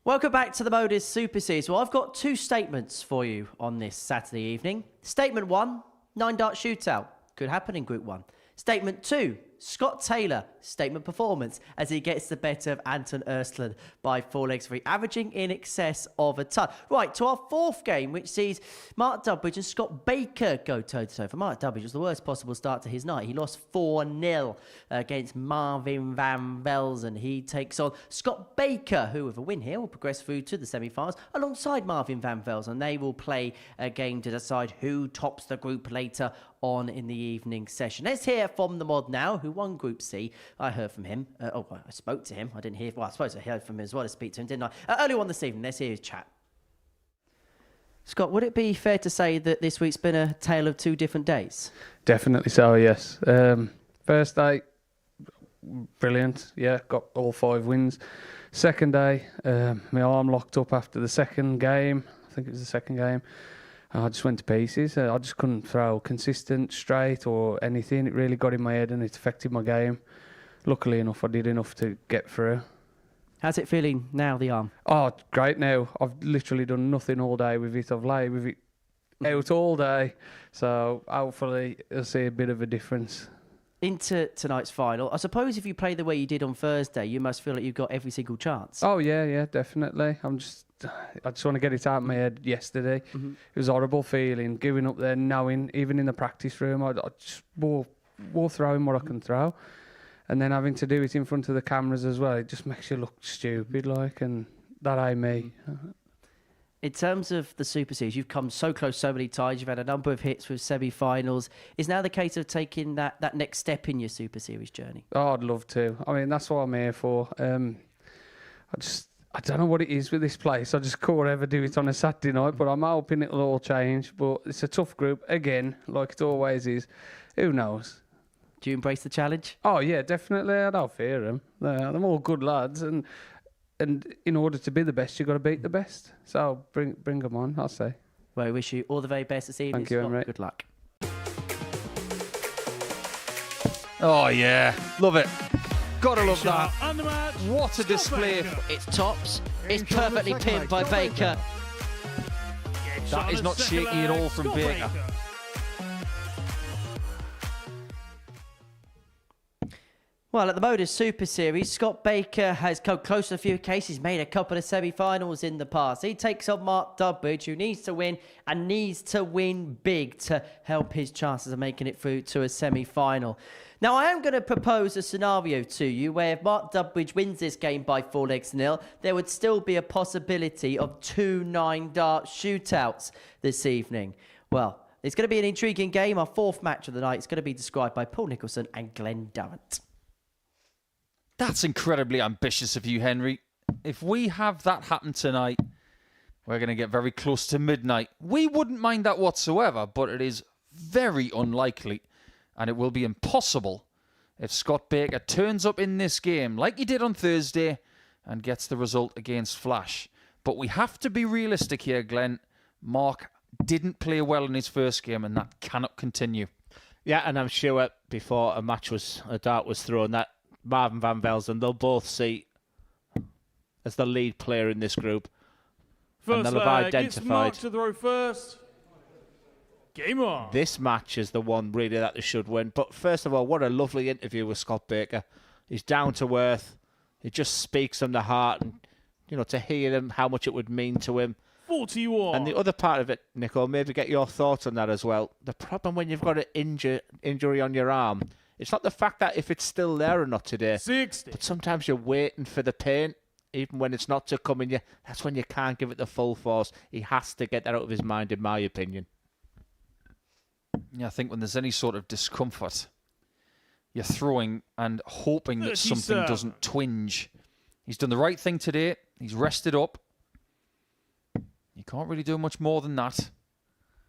Welcome back to the Modus Super Series. Well, I've got two statements for you on this Saturday evening. Statement 1, 9-dart shootout. Could happen in Group 1. Statement 2, Scott Taylor, statement performance as he gets the better of Anton Östlund by 4 legs free, averaging in excess of a ton. Right, to our fourth game, which sees Mark Dudbridge and Scott Baker go toe-to-toe. For Mark Dudbridge, it was the worst possible start to his night. He lost 4-0 against Marvin Van Velsen. He takes on Scott Baker, who with a win here will progress through to the semi-finals alongside Marvin Van Velsen. They will play a game to decide who tops the group later on in the evening session. Let's hear from the mod now, who won Group C. I heard from him. I spoke to him. I didn't hear. Well, I suppose I heard from him as well to speak to him, didn't I? Earlier on this evening, let's hear his chat. Scott, would it be fair to say that this week's been a tale of two different days? Definitely so, yes. First day, brilliant. Yeah, got all 5 wins. Second day, my arm locked up after the second game. I think it was the second game. I just went to pieces. I just couldn't throw consistent, straight or anything. It really got in my head and it affected my game. Luckily enough, I did enough to get through. How's it feeling now, the arm? Oh, great now. I've literally done nothing all day with it. I've laid with it out all day. So hopefully I'll see a bit of a difference. Into tonight's final, I suppose if you play the way you did on Thursday, you must feel like you've got every single chance. Oh, yeah, definitely. I just want to get it out of my head yesterday. Mm-hmm. It was a horrible feeling, going up there, knowing, even in the practice room, I just wore throwing what I can throw. And then having to do it in front of the cameras as well, it just makes you look stupid, like, and that ain't me. In terms of the Super Series, you've come so close so many times. You've had a number of hits with semi-finals. Is now the case of taking that next step in your Super Series journey? Oh, I'd love to. I mean, that's what I'm here for. I don't know what it is with this place. I just can't ever do it on a Saturday night, but I'm hoping it'll all change. But it's a tough group, again, like it always is. Who knows? Do you embrace the challenge? Oh, yeah, definitely. I don't fear them. They're all good lads. And in order to be the best, you've got to beat the best. So bring them on, I'll say. Well, I wish you all the very best this evening. Thank you, Emre. Good luck. Oh, yeah. Love it. Gotta love that. Undermatch. What a display. It's tops. It's perfectly pinned by Baker. That is not shaky at all from Well, at the Modus Super Series, Scott Baker has come close to a few cases, made a couple of semi-finals in the past. He takes on Mark Dudbridge, who needs to win and needs to win big to help his chances of making it through to a semi-final. Now, I am going to propose a scenario to you where if Mark Dudbridge wins this game by 4-0, there would still be a possibility of 2 9-dart shootouts this evening. Well, it's going to be an intriguing game. Our fourth match of the night is going to be described by Paul Nicholson and Glenn Durrant. That's incredibly ambitious of you, Henry. If we have that happen tonight, we're going to get very close to midnight. We wouldn't mind that whatsoever, but it is very unlikely, and it will be impossible if Scott Baker turns up in this game like he did on Thursday and gets the result against Flash. But we have to be realistic here, Glenn. Mark didn't play well in his first game, and that cannot continue. Yeah, and I'm sure before a dart was thrown, that Marvin van Velzen, they'll both see as the lead player in this group. First and they'll have leg, it's Mark to throw first. Game on. This match is the one really that they should win. But first of all, what a lovely interview with Scott Baker. He's down to earth. He just speaks from the heart, and to hear him, how much it would mean to him. 41. And the other part of it, Nico, maybe get your thoughts on that as well. The problem when you've got an injury on your arm, it's not the fact that if it's still there or not today. 60. But sometimes you're waiting for the pain, even when it's not to come in you. That's when you can't give it the full force. He has to get that out of his mind, in my opinion. Yeah, I think when there's any sort of discomfort, you're throwing and hoping that something doesn't twinge. He's done the right thing today. He's rested up. You can't really do much more than that.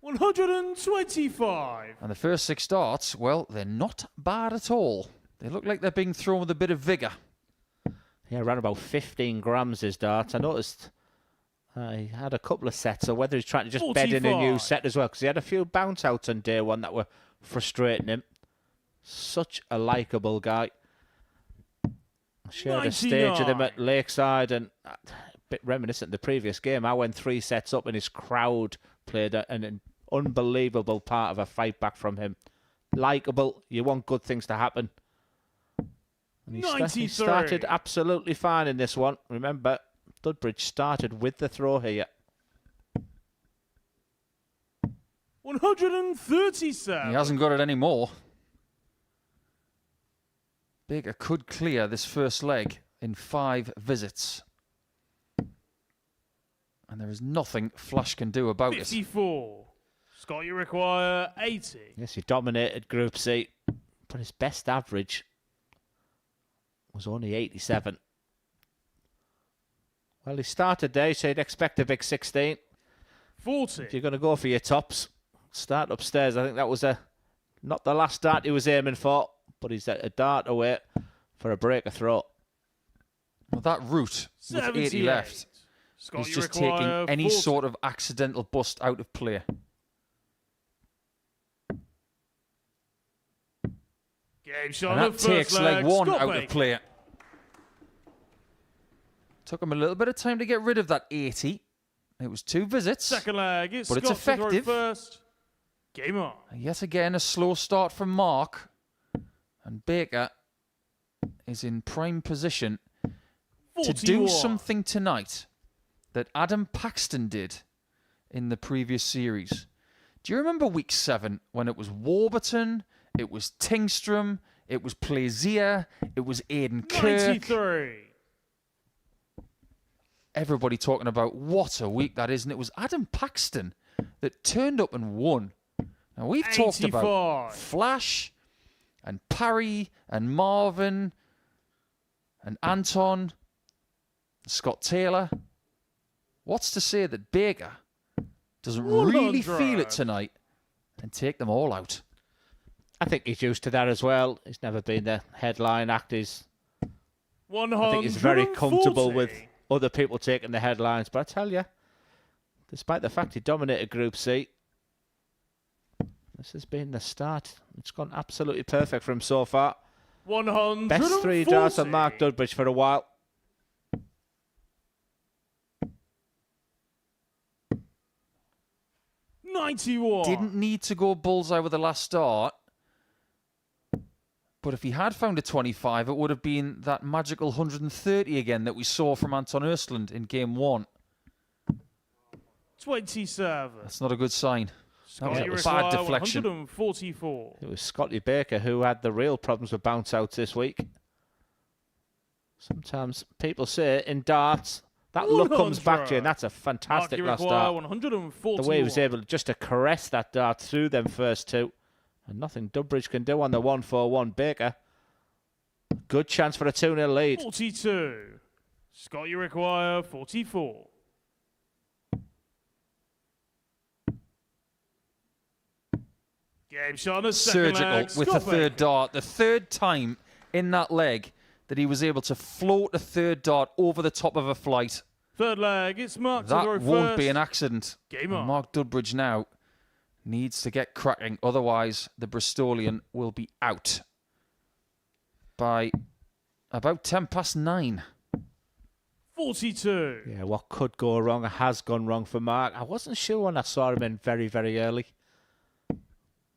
125. And the first 6 darts, well, they're not bad at all. They look like they're being thrown with a bit of vigour. Yeah, around about 15 grams his darts. I noticed he had a couple of sets, or whether he's trying to just 45. bed in a new set as well, because he had a few bounce outs on day one that were frustrating him. Such a likeable guy. I shared a stage with him at Lakeside, and a bit reminiscent of the previous game. I went 3 sets up, and his crowd played an unbelievable part of a fight back from him. Likeable. You want good things to happen. And he started absolutely fine in this one. Remember, Dudbridge started with the throw here. 137. He hasn't got it anymore. Baker could clear this first leg in 5 visits. And there is nothing Flash can do about 54. it. 54. Scott, you require 80. Yes, he dominated Group C, but his best average was only 87. Well, he started there, so you'd expect a big 16. 40. If you're going to go for your tops, start upstairs. I think that was not the last dart he was aiming for, but he's a dart away for a breaker throw. Well, that route with 80 left Scott, is just taking any 40. sort of accidental bust out of play. Game shot And on that the first takes leg 1 Scott out Baker. of play. Took him a little bit of time to get rid of that 80. It was 2 visits. Second leg, it's but it's Scott to throw effective. first. Game on. Yet again, a slow start from Mark. And Baker is in prime position to do 41. something tonight that Adam Paxton did in the previous series. Do you remember week 7 when it was Warburton, it was Tingstrom, it was Plaisir, it was Aidan Kirk? 93. Everybody talking about what a week that is, and it was Adam Paxton that turned up and won. Now, we've talked about 85. Flash and Parry and Marvin and Anton, Scott Taylor. What's to say that Baker doesn't really 100. feel it tonight and take them all out? I think he's used to that as well. He's never been the headline act. I think he's very comfortable with other people taking the headlines. But I tell you, despite the fact he dominated Group C, this has been the start. It's gone absolutely perfect for him so far. 140. Best 3 darts on Mark Dudbridge for a while. $91. Didn't need to go bullseye with the last start. But if he had found a 25, it would have been that magical 130 again that we saw from Anton Östlund in game 1. 27. That's not a good sign. That was Scotty a require bad deflection. 144. It was Scotty Baker who had the real problems with bounce outs this week. Sometimes people say in darts, that luck comes back to you, and that's a fantastic last dart. 141. The way he was able just to caress that dart through them first two. And nothing Dumbridge can do on the 141 Baker. Good chance for a 2-0 lead. 42. Scott, you require 44. Game shot on the second Surgical leg. with the Scott third Baker. dart. The third time in that leg that he was able to float a third dart over the top of a flight. Third leg, it's Mark to That throw won't first. be an accident. Game And on. Mark Dudbridge now needs to get cracking. Otherwise, the Bristolian will be out by about 9:10. 42. Yeah, what could go wrong has gone wrong for Mark. I wasn't sure when I saw him in very, very early.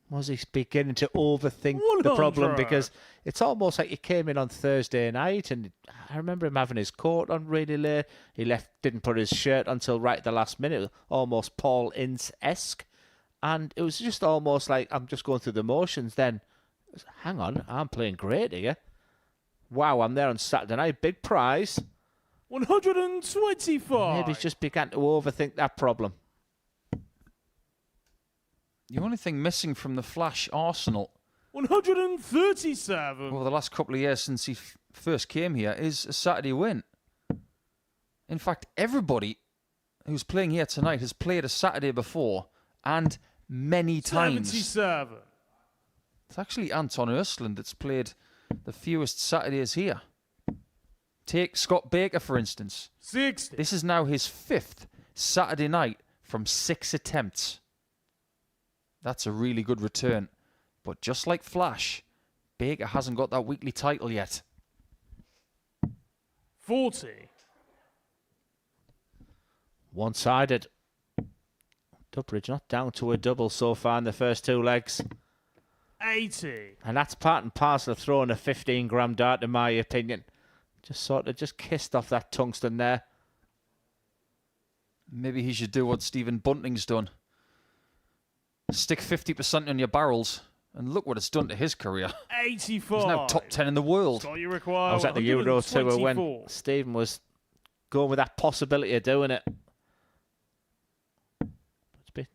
Was he beginning to overthink the problem? 100. Because it's almost like he came in on Thursday night, and I remember him having his coat on really late. He didn't put his shirt until right at the last minute, almost Paul Ince-esque. And it was just almost like, I'm just going through the motions then. Hang on, I'm playing great here. Wow, I'm there on Saturday night, big prize. 125. Maybe he's just began to overthink that problem. The only thing missing from the Flash Arsenal 137. over the last couple of years since he first came here is a Saturday win. In fact, everybody who's playing here tonight has played a Saturday before, and many times. 77. It's actually Anton Östlund that's played the fewest Saturdays here. Take Scott Baker, for instance. 60. This is now his 5th Saturday night from 6 attempts. That's a really good return. But just like Flash, Baker hasn't got that weekly title yet. 40. One-sided. Dumbridge not down to a double so far in the first two legs. 80. And that's part and parcel of throwing a 15-gram dart, in my opinion. Just kissed off that tungsten there. Maybe he should do what Stephen Bunting's done. Stick 50% on your barrels, and look what it's done to his career. 84. He's now top 10 in the world. Scott, you require I was at the Euro tour 124. when Stephen was going with that possibility of doing it. It's been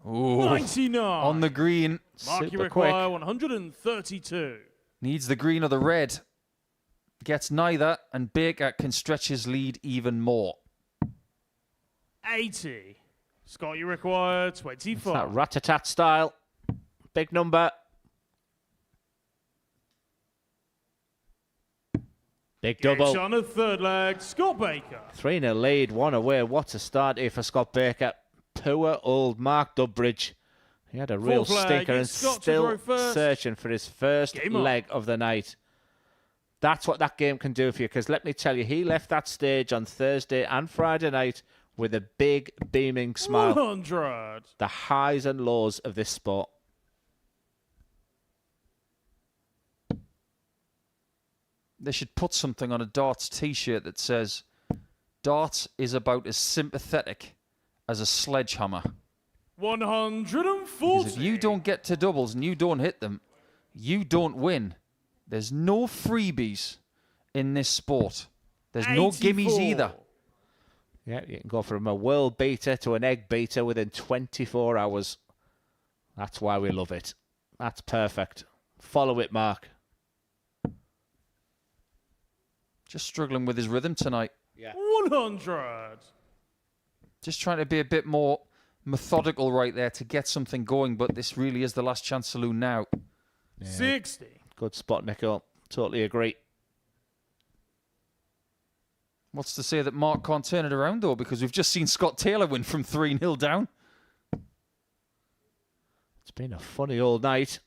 Ooh, 99. on the green. Mark, you super require quick. 132. Needs the green or the red. Gets neither, and Baker can stretch his lead even more. 80. Scott, you require It's 24. that rat-a-tat style. Big number. Big double. On the third leg, Scott Baker. 3-0 lead, one away. What a start here for Scott Baker. Poor old Mark Dudbridge. He had a real Fourth leg, stinker and it's Scott to still throw first. searching for his first Game on. leg of the night. That's what that game can do for you, because let me tell you, he left that stage on Thursday and Friday night with a big, beaming smile. 100. The highs and lows of this sport. They should put something on a darts t-shirt that says, darts is about as sympathetic as a sledgehammer. 140. Because if you don't get to doubles and you don't hit them, you don't win. There's no freebies in this sport. There's no 84. gimmies either. Yeah, you can go from a world beater to an egg beater within 24 hours. That's why we love it. That's perfect. Follow it, Mark. Just struggling with his rhythm tonight. Yeah. 100. Just trying to be a bit more methodical right there to get something going, but this really is the last chance saloon now. 60. Good spot, Nico. Totally agree. What's to say that Mark can't turn it around, though, because we've just seen Scott Taylor win from 3-0 down. It's been a funny old night.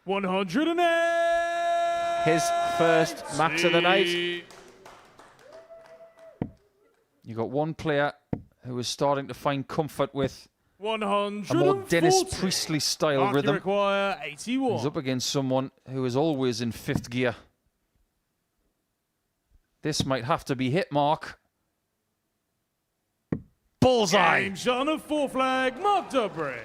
108. His first match of the night. You got one player who is starting to find comfort with 140. A more Dennis Priestley style Mark, you rhythm. require 81. He's up against someone who is always in 5th gear. This might have to be hit, Mark. Bullseye! Game shot on a 4 flag, Mark Durbridge.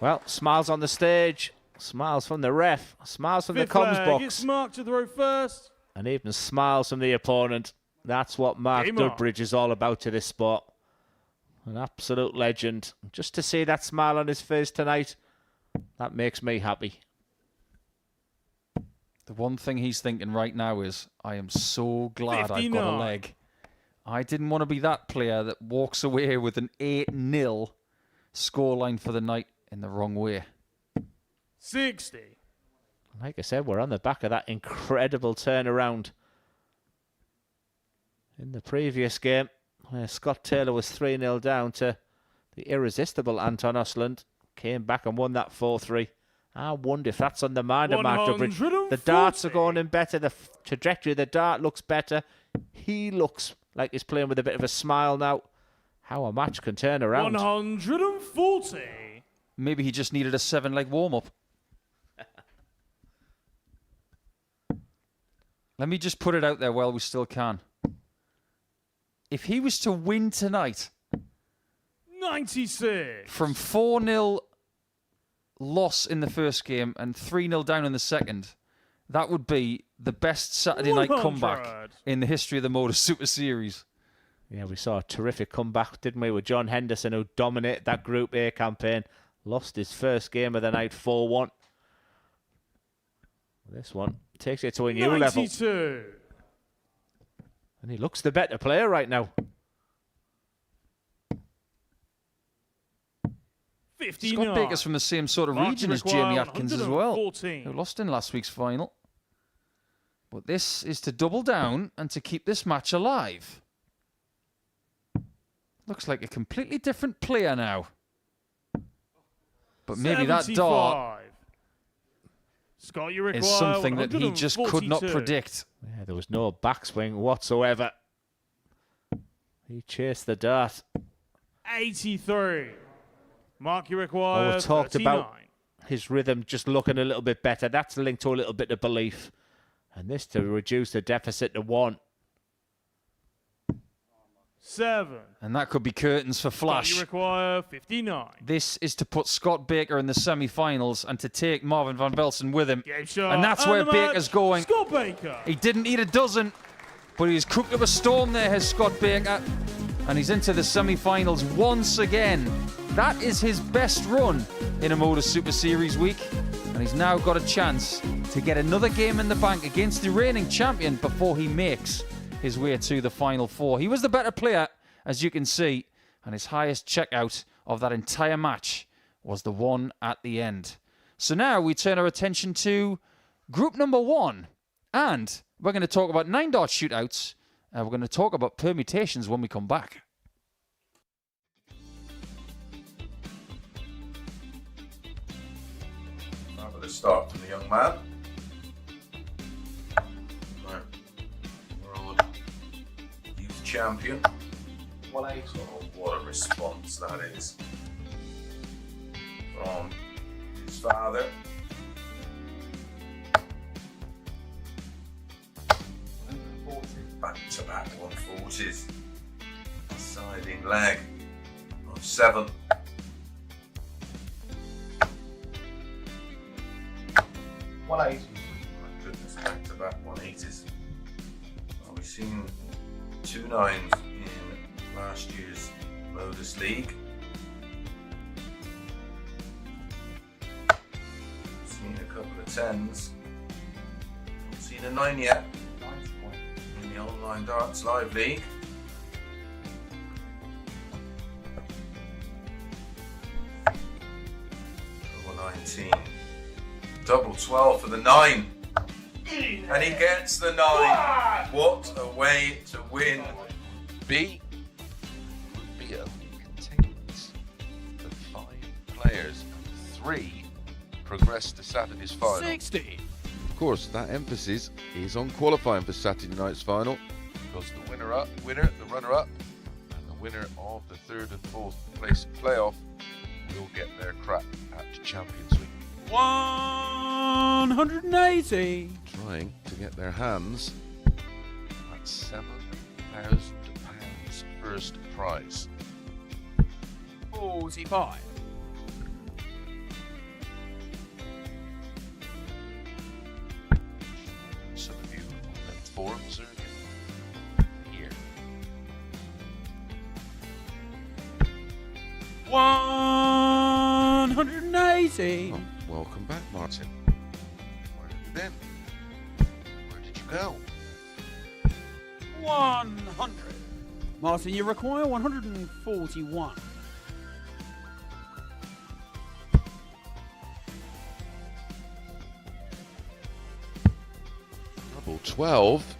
Well, smiles on the stage, smiles from the ref, smiles from the 5th comms flag, box, it's Mark to throw first. and even smiles from the opponent. That's what Mark Game on. Durbridge is all about to this sport. An absolute legend. Just to see that smile on his face tonight, that makes me happy. The one thing he's thinking right now is, I am so glad I've got a 59. leg. I didn't want to be that player that walks away with an 8-0 scoreline for the night in the wrong way. 60. Like I said, we're on the back of that incredible turnaround. In the previous game, where Scott Taylor was 3-0 down to the irresistible Anton Osland, came back and won that 4-3. I wonder if that's on the mind of Mark Durbridge. The darts are going in better. The trajectory of the dart looks better. He looks like he's playing with a bit of a smile now. How a match can turn around. 140. Maybe he just needed a 7-leg warm-up. Let me just put it out there while we still can. If he was to win tonight 96. from 4-0 loss in the first game and 3-0 down in the second, that would be the best Saturday night 100. comeback in the history of the Modus Super Series. Yeah, we saw a terrific comeback, didn't we, with John Henderson, who dominated that Group A campaign. Lost his first game of the night 4-1. This one takes it to a new 92. level. And he looks the better player right now. 59. Scott Baker's from the same sort of Mark, region you as require Jamie Atkins as well, 114. who lost in last week's final. But this is to double down and to keep this match alive. Looks like a completely different player now. But maybe that dart 75. Scott, you require is something that he just could not 142. predict. Yeah, there was no backswing whatsoever. He chased the dart. 83. Mark, you Oh, require we've talked 39. about his rhythm just looking a little bit better. That's linked to a little bit of belief. And this to reduce the deficit to 1. 7. And that could be curtains for Scott, you Flash. require 59. This is to put Scott Baker in the semi-finals and to take Marvin van Velsen with him. Game shot And that's and where the match, Baker's going. Scott Baker. He didn't need a dozen, but he's cooked up a storm there, has Scott Baker. And he's into the semi-finals once again. That is his best run in a Modus Super Series week. And he's now got a chance to get another game in the bank against the reigning champion before he makes his way to the Final Four. He was the better player, as you can see, and his highest checkout of that entire match was the one at the end. So now we turn our attention to group number 1, and we're going to talk about 9-dart shootouts. We're going to talk about permutations when we come back. Let's start from the young man. Right. World Youth Champion. Oh, what a response that is from his father. Back-to-back 140s. Siding leg of 7. My goodness, back-to-back 180s. Well, we've seen 2 9s in last year's Modus League. Seen a couple of 10s. Haven't seen a 9 yet in the Online Darts Live League. Double 19. Double 12 for the 9. And he gets the 9. What a way to win. B. Group contains the 5 players. 3 progress to Saturday's final. 60. Of course, that emphasis is on qualifying for Saturday night's final, because the runner-up, and the winner of the 3rd and 4th place playoff will get their crack at Champions League. 180. Trying to get their hands at £7,000 first prize. 45. Some of you on the forums are here. 180. Oh, welcome back, Martin. Where have you been? Where did you go? 100. Martin, you require 141. Double 12.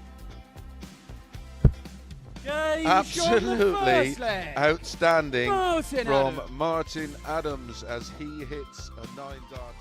Game Absolutely shot leg. outstanding Martin from Adams. Martin Adams as he hits a 9-darter.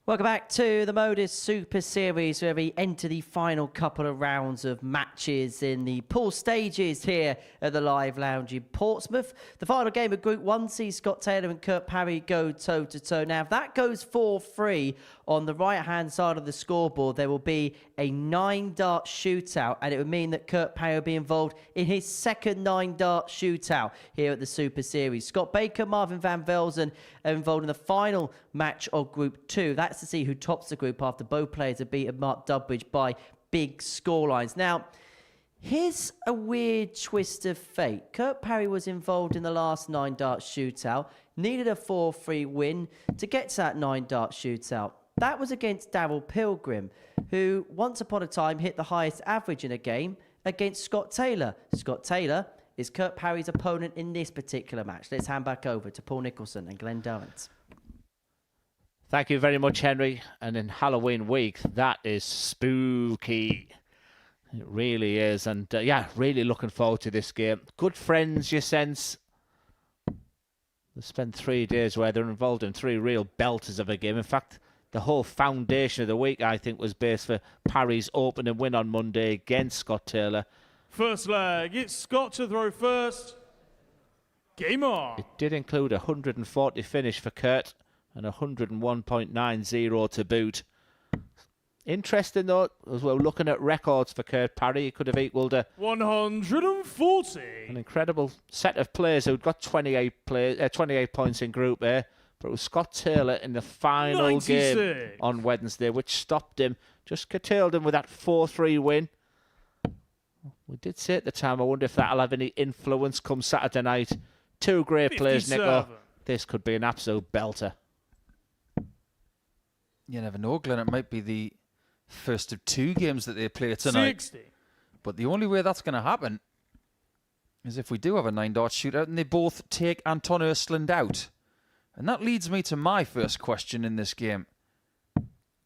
Welcome back to the Modus Super Series, where we enter the final couple of rounds of matches in the pool stages here at the Live Lounge in Portsmouth. The final game of Group 1 sees Scott Taylor and Kurt Parry go toe-to-toe. Now, if that goes 4-3 on the right-hand side of the scoreboard, there will be a 9-dart shootout, and it would mean that Kurt Parry will be involved in his second 9-dart shootout here at the Super Series. Scott Baker, Marvin van Velzen are involved in the final match of Group 2. That's to see who tops the group after both players have beaten Mark Dudbridge by big scorelines. Now, here's a weird twist of fate. Kurt Parry was involved in the last 9-dart shootout, needed a 4-3 win to get to that 9-dart shootout. That was against Darryl Pilgrim, who once upon a time hit the highest average in a game against Scott Taylor. Scott Taylor is Kurt Parry's opponent in this particular match. Let's hand back over to Paul Nicholson and Glenn Durrant. Thank you very much, Henry. And in Halloween week, that is spooky. It really is. And yeah, really looking forward to this game. Good friends, you sense. They spent 3 days where they're involved in 3 real belters of a game. In fact, the whole foundation of the week, I think, was based for Parry's opening win on Monday against Scott Taylor. First leg, it's Scott to throw first. Game on. It did include a 140 finish for Kurt and 101.90 to boot. Interesting though, as well, looking at records for Kurt Parry, he could have equalled a 140. an incredible set of players who'd got 28 points in Group A, but it was Scott Taylor in the final 96. game on Wednesday, which stopped him, just curtailed him with that 4-3 win. We did say at the time, I wonder if that'll have any influence come Saturday night. 2 great players, Nico. This could be an absolute belter. You never know, Glenn. It might be the first of 2 games that they play tonight. 60. But the only way that's going to happen is if we do have a 9-dart shootout and they both take Anton Östlund out. And that leads me to my first question in this game.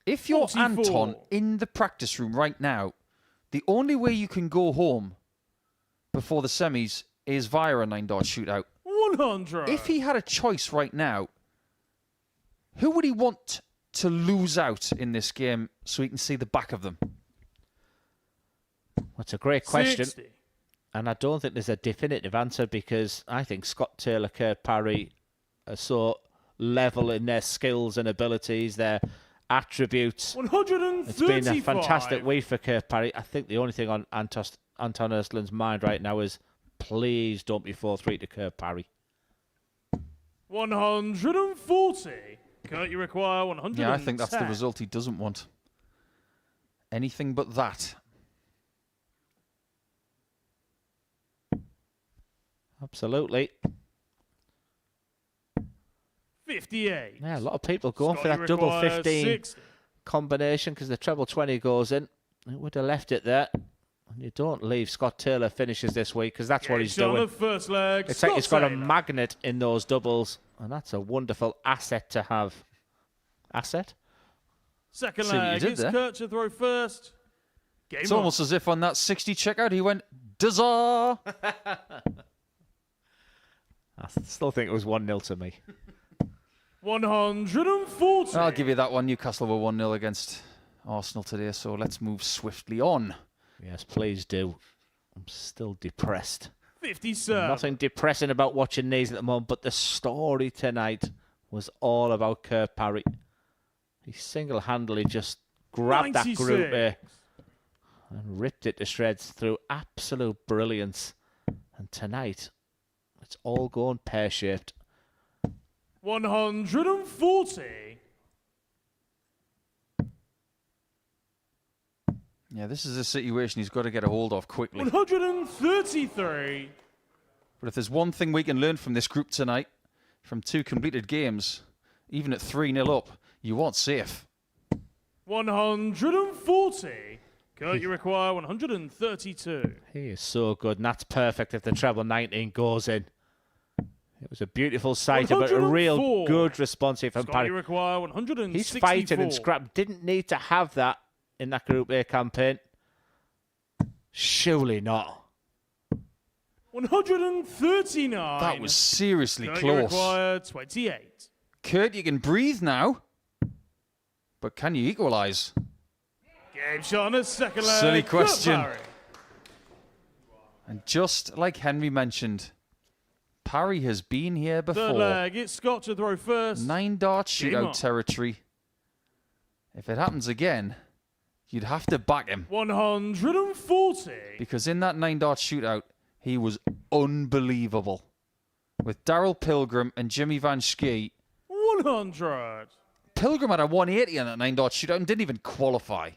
If you're 44. Anton in the practice room right now, the only way you can go home before the semis is via a 9-dart shootout. 100. If he had a choice right now, who would he want to lose out in this game so he can see the back of them? That's a great question. 60. And I don't think there's a definitive answer because I think Scott Taylor, Kurt Parry are so level in their skills and abilities, their attributes. 135. It's been a fantastic week for Kurt Parry. I think the only thing on Anton Östlund's mind right now is please don't be 4-3 to Kurt Parry. 140. Kurt, you require 110. Yeah, I think that's the result he doesn't want. Anything but that. Absolutely. 58. Yeah, a lot of people going for Scott, that you double require 15 60. combination because the treble 20 goes in. It would have left it there. And you don't leave Scott Taylor finishes this week because that's what he's On doing. the first leg, It's like he's got a Taylor. magnet in those doubles, and that's a wonderful asset to have. Asset? Second See what you leg, did it's there. Kurt to throw first. Game It's on. almost as if on that 60 checkout he went, Dazza! I still think it was 1-0 to me. 140. I'll give you that one. Newcastle were 1-0 against Arsenal today, so let's move swiftly on. Yes, please do. I'm still depressed. 57. Nothing depressing about watching these at the moment, but the story tonight was all about Kurt Parry. He single-handedly just grabbed that group 96. and ripped it to shreds through absolute brilliance. And tonight, it's all going pear-shaped. 140. Yeah, this is a situation he's got to get a hold of quickly. 133. But if there's one thing we can learn from this group tonight, from 2 completed games, even at 3-0 up, you aren't safe. 140. Kurt, you require 132. He is so good, and that's perfect if the treble 19 goes in. It was a beautiful sight, but a real 104. good response here from Scott, Parry. you require 164. He's fighting and scrap. Didn't need to have that in that Group A campaign. Surely not. 139. That was seriously Kurt, you close. require 28. Kurt, you can breathe now. But can you equalise? Game shot on a second leg. Silly Kurt question. Parry. And just like Henry mentioned, Parry has been here before. Third leg, it's Scott to throw first. 9-dart Game on. shootout territory. If it happens again, you'd have to back him. 140. Because in that 9-dart shootout, he was unbelievable. With Daryl Pilgrim and Jimmy Van Schie. 100. Pilgrim had a 180 on that 9-dart shootout and didn't even qualify.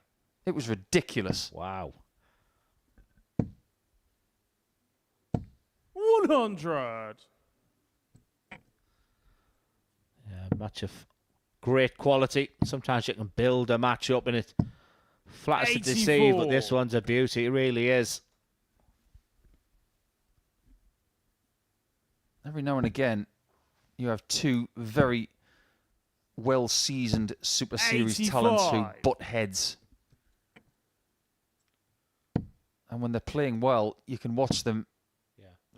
It was ridiculous. Wow. 100. Yeah, match of great quality. Sometimes you can build a match up and it flatters to deceive, but 84. this one's a beauty. It really is. Every now and again, you have 2 very well-seasoned Super Series talents who 85. butt heads. And when they're playing well, you can watch them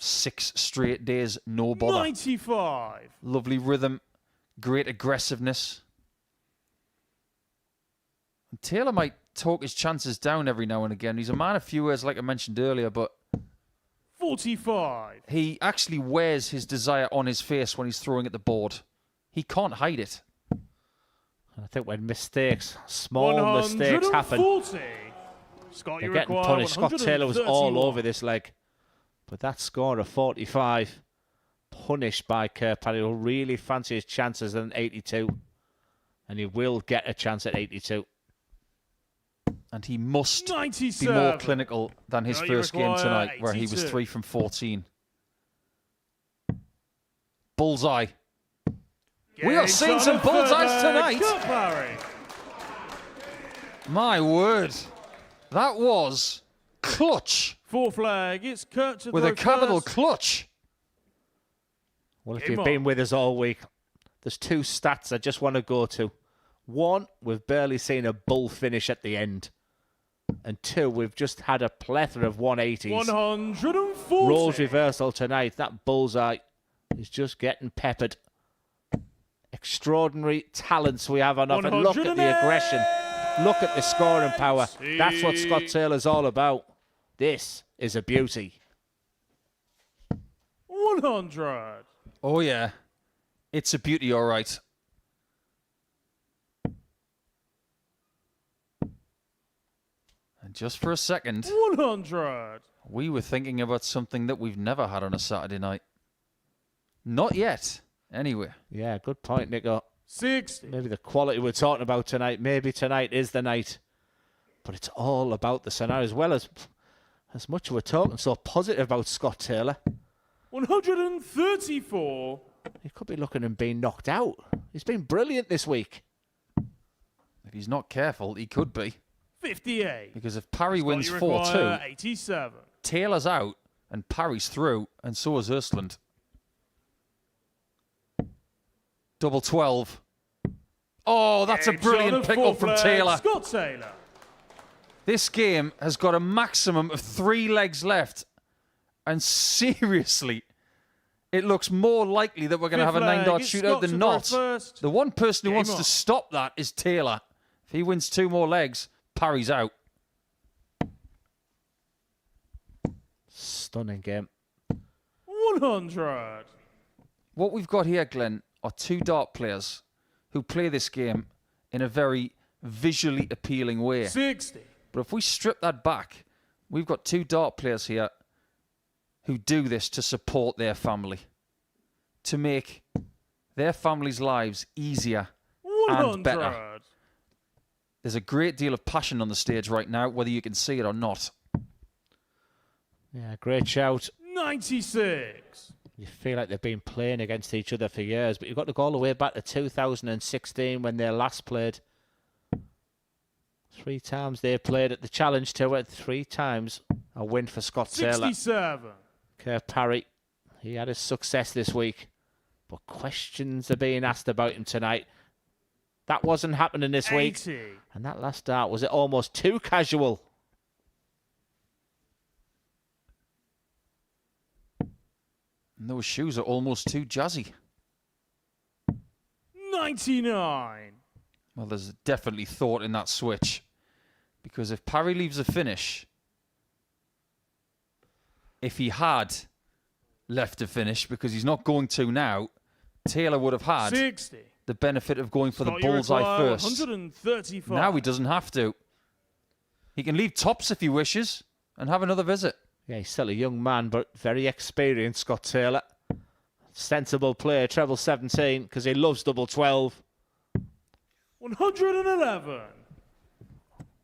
6 straight days, no bother. 95. Lovely rhythm, great aggressiveness. And Taylor might talk his chances down every now and again. He's a man of few words, like I mentioned earlier, but 45. he actually wears his desire on his face when he's throwing at the board. He can't hide it. And I think when mistakes, small mistakes happen, 140. Scott, they're you getting require punished. Scott Taylor was all 131. over this leg. But that score of 45, punished by Kurt Parry, will really fancy his chances at 82. And he will get a chance at 82. And he must 97. be more clinical than his No, you first game require tonight, where he was 82. 3 from 14. Bullseye. We are Game seeing shot some on the third bullseyes leg, tonight. Kurt Parry. My word. That was clutch. Fourth flag, it's Kurt to With throw a capital first. clutch. Well, if Game you've on. been with us all week, there's 2 stats I just want to go to. 1, we've barely seen a bull finish at the end. And 2, we've just had a plethora of 180s. 140. Roles reversal tonight. That bullseye is just getting peppered. Extraordinary talents we have on offer. Look at the aggression. Look at the scoring power. That's what Scott Taylor's all about. This is a beauty. 100. Oh, yeah. It's a beauty, all right. And just for a second, 100. we were thinking about something that we've never had on a Saturday night. Not yet, anyway. Yeah, good point, Nico. 60. Maybe the quality we're talking about tonight. Maybe tonight is the night. But it's all about the scenario as well as much we're talking so positive about Scott Taylor. 134. He could be looking and being knocked out. He's been brilliant this week. If he's not careful, he could be. 58. Because if Parry Scott, wins you require 4-2, 87. Taylor's out and Parry's through, and so is Ersland. Double 12. Oh, that's a Game shot brilliant of pickle fourth from leg, Taylor. Scott Taylor. This game has got a maximum of 3 legs left. And seriously, it looks more likely that we're going to have a Fifth leg, 9-dart it's shootout Scott than to throw not. first. The one person who Game wants on. to stop that is Taylor. If he wins 2 more legs, Parry's out. Stunning game. 100. What we've got here, Glenn, are two dart players who play this game in a very visually appealing way. 60. But if we strip that back, we've got two dart players here who do this to support their family, to make their families' lives easier 100. and better. There's a great deal of passion on the stage right now, whether you can see it or not. Yeah, great shout. 96. You feel like they've been playing against each other for years, but you've got to go all the way back to 2016 when they last played. 3 times they played at the Challenge Tour, 3 times a win for Scott Taylor. 67. Kerr Parry, he had his success this week, but questions are being asked about him tonight. That wasn't happening this 80. week. And that last start, was it almost too casual? And those shoes are almost too jazzy. 99. Well, there's definitely thought in that switch. Because if Parry leaves a finish, if he had left a finish, because he's not going to now, Taylor would have had 60. the benefit of going for the Scott, you bullseye require first. 135. Now he doesn't have to. He can leave tops if he wishes and have another visit. Yeah, he's still a young man, but very experienced, Scott Taylor. Sensible player, treble 17, because he loves double 12. 111.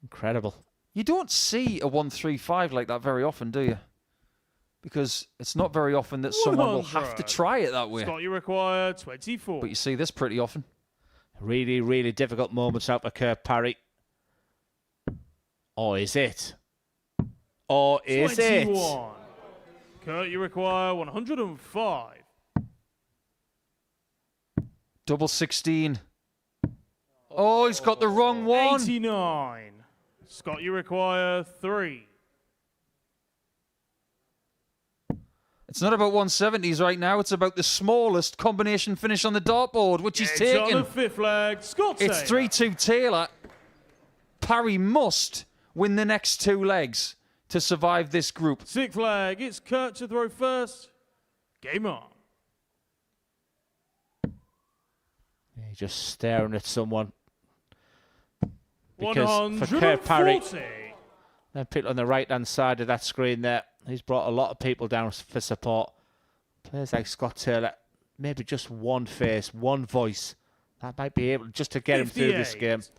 Incredible. You don't see a 135 like that very often, do you? Because it's not very often that someone will have to try it that way. Scott, you require 24. But you see this pretty often. Really, really difficult moments out for Kerr Parry. Or is it? Or is 21. it? Kurt, you require 105. Double 16. Oh, he's got the wrong one. 89. Scott, you require 3. It's not about 170s right now. It's about the smallest combination finish on the dartboard, which he's It's taken. on the 5th leg. Scott It's Taylor. 3-2 Taylor. Parry must win the next 2 legs to survive this group. 6th leg. It's Kurt to throw first. Game on. Yeah, he's just staring at someone. Because for Kerr 140. Parry, then people on the right-hand side of that screen there, he's brought a lot of people down for support. Players like Scott Taylor, maybe just one face, one voice. That might be able just to get him through this 58. game. It's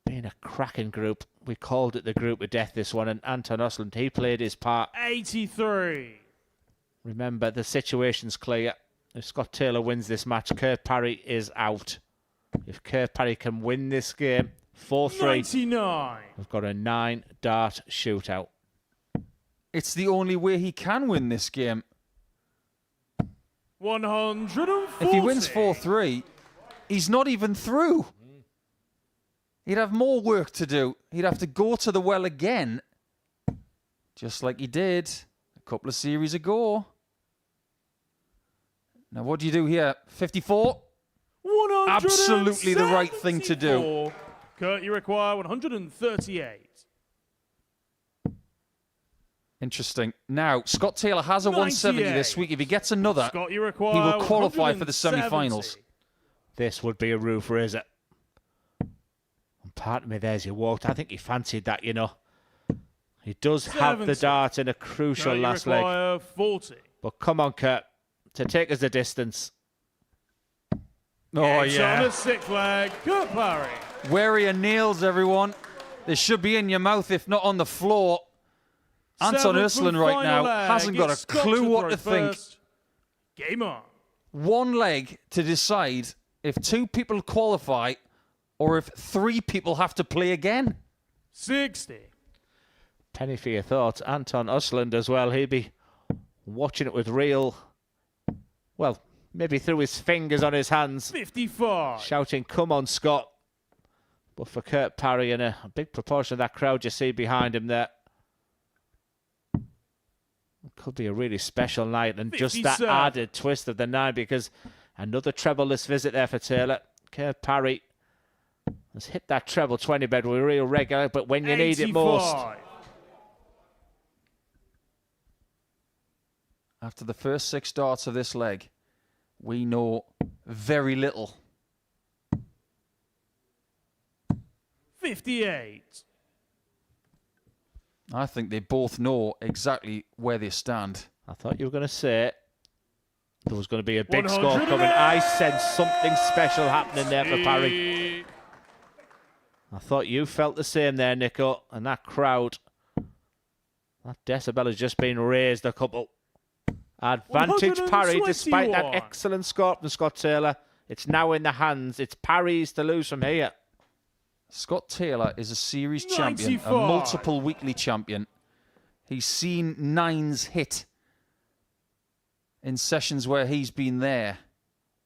been a cracking group. We called it the group of death, this one, and Anton Östlund, he played his part. 83. Remember, the situation's clear. If Scott Taylor wins this match, Kerr Parry is out. If Kerr Parry can win this game, 4-3, 99. we've got a 9-dart shootout. It's the only way he can win this game. 140. If he wins 4-3, he's not even through. He'd have more work to do. He'd have to go to the well again, just like he did a couple of series ago. Now, what do you do here? 54? Absolutely the right thing to do. 174. Kurt, you require 138. Interesting. Now, Scott Taylor has a 170 this 98. week. If he gets another, Scott, you he require will qualify for the 170. semi-finals. This would be a roofer, is it? And part of me there's you walked. I think he fancied that, you know. He does have the 70. dart in a crucial Kurt, you last leg. require 40. But come on, Kurt, to take us the distance. Oh, It's on yeah. the 6th leg. Kurt Parry. Where are your nails, everyone? They should be in your mouth, if not on the floor. Anton 7th Östlund and right final now leg. hasn't got It's a Scott clue what throw to think. first. Game on. One leg to decide if 2 people qualify or if 3 people have to play again. 60. Penny for your thoughts. Anton Östlund as well. He'd be watching it with real, well, maybe through his fingers on his hands, 55. shouting, "Come on, Scott." But for Kurt Parry and a big proportion of that crowd you see behind him there, it could be a really special night. And just that 57. added twist of the night, because another treble-less visit there for Taylor. Kurt Parry has hit that treble 20 bed with real regular, but when you need it most. 85. after the first 6 darts of this leg, we know very little. 58. I think they both know exactly where they stand. I thought you were going to say there was going to be a big score coming. I sensed something special happening there for Parry. I thought you felt the same there, Nico. And that crowd, that decibel has just been raised a couple. Advantage Parry, despite that excellent score from Scott Taylor. It's now in the hands. It's Parry's to lose from here. Scott Taylor is a series champion, 95. a multiple weekly champion. He's seen 9s hit in sessions where he's been there.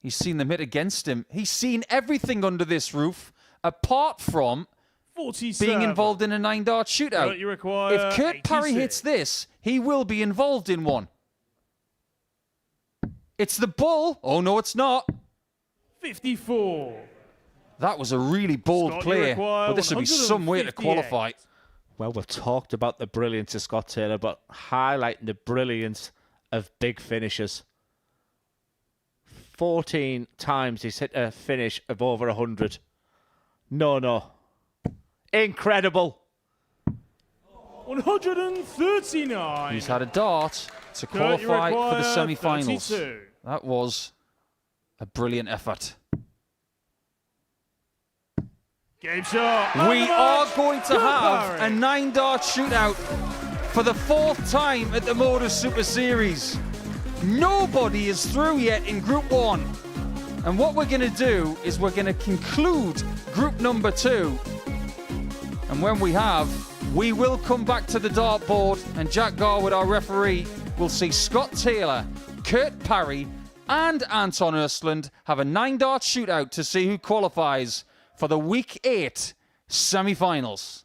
He's seen them hit against him. He's seen everything under this roof apart from 47. being involved in a 9-dart shootout. You require If Kurt Parry 86. hits this, he will be involved in one. It's the bull. Oh, no, it's not. 54. That was a really bold Scott, you play, require but this would be some way to 158. qualify. Well, we've talked about the brilliance of Scott Taylor, but highlighting the brilliance of big finishers. 14 times he's hit a finish of over 100. No. Incredible. 139. He's had a dart to Kurt, you qualify for the require semi-finals. 32. That was a brilliant effort. Game shot. We are going to have a 9-dart shootout for the 4th time at the Modus Super Series. Nobody is through yet in Group 1. And what we're going to do is we're going to conclude Group number 2. And when we have, we will come back to the dartboard, and Jack Garwood, our referee, will see Scott Taylor, Kurt Parry, and Anton Östlund have a 9-dart shootout to see who qualifies for the Week 8 semi-finals.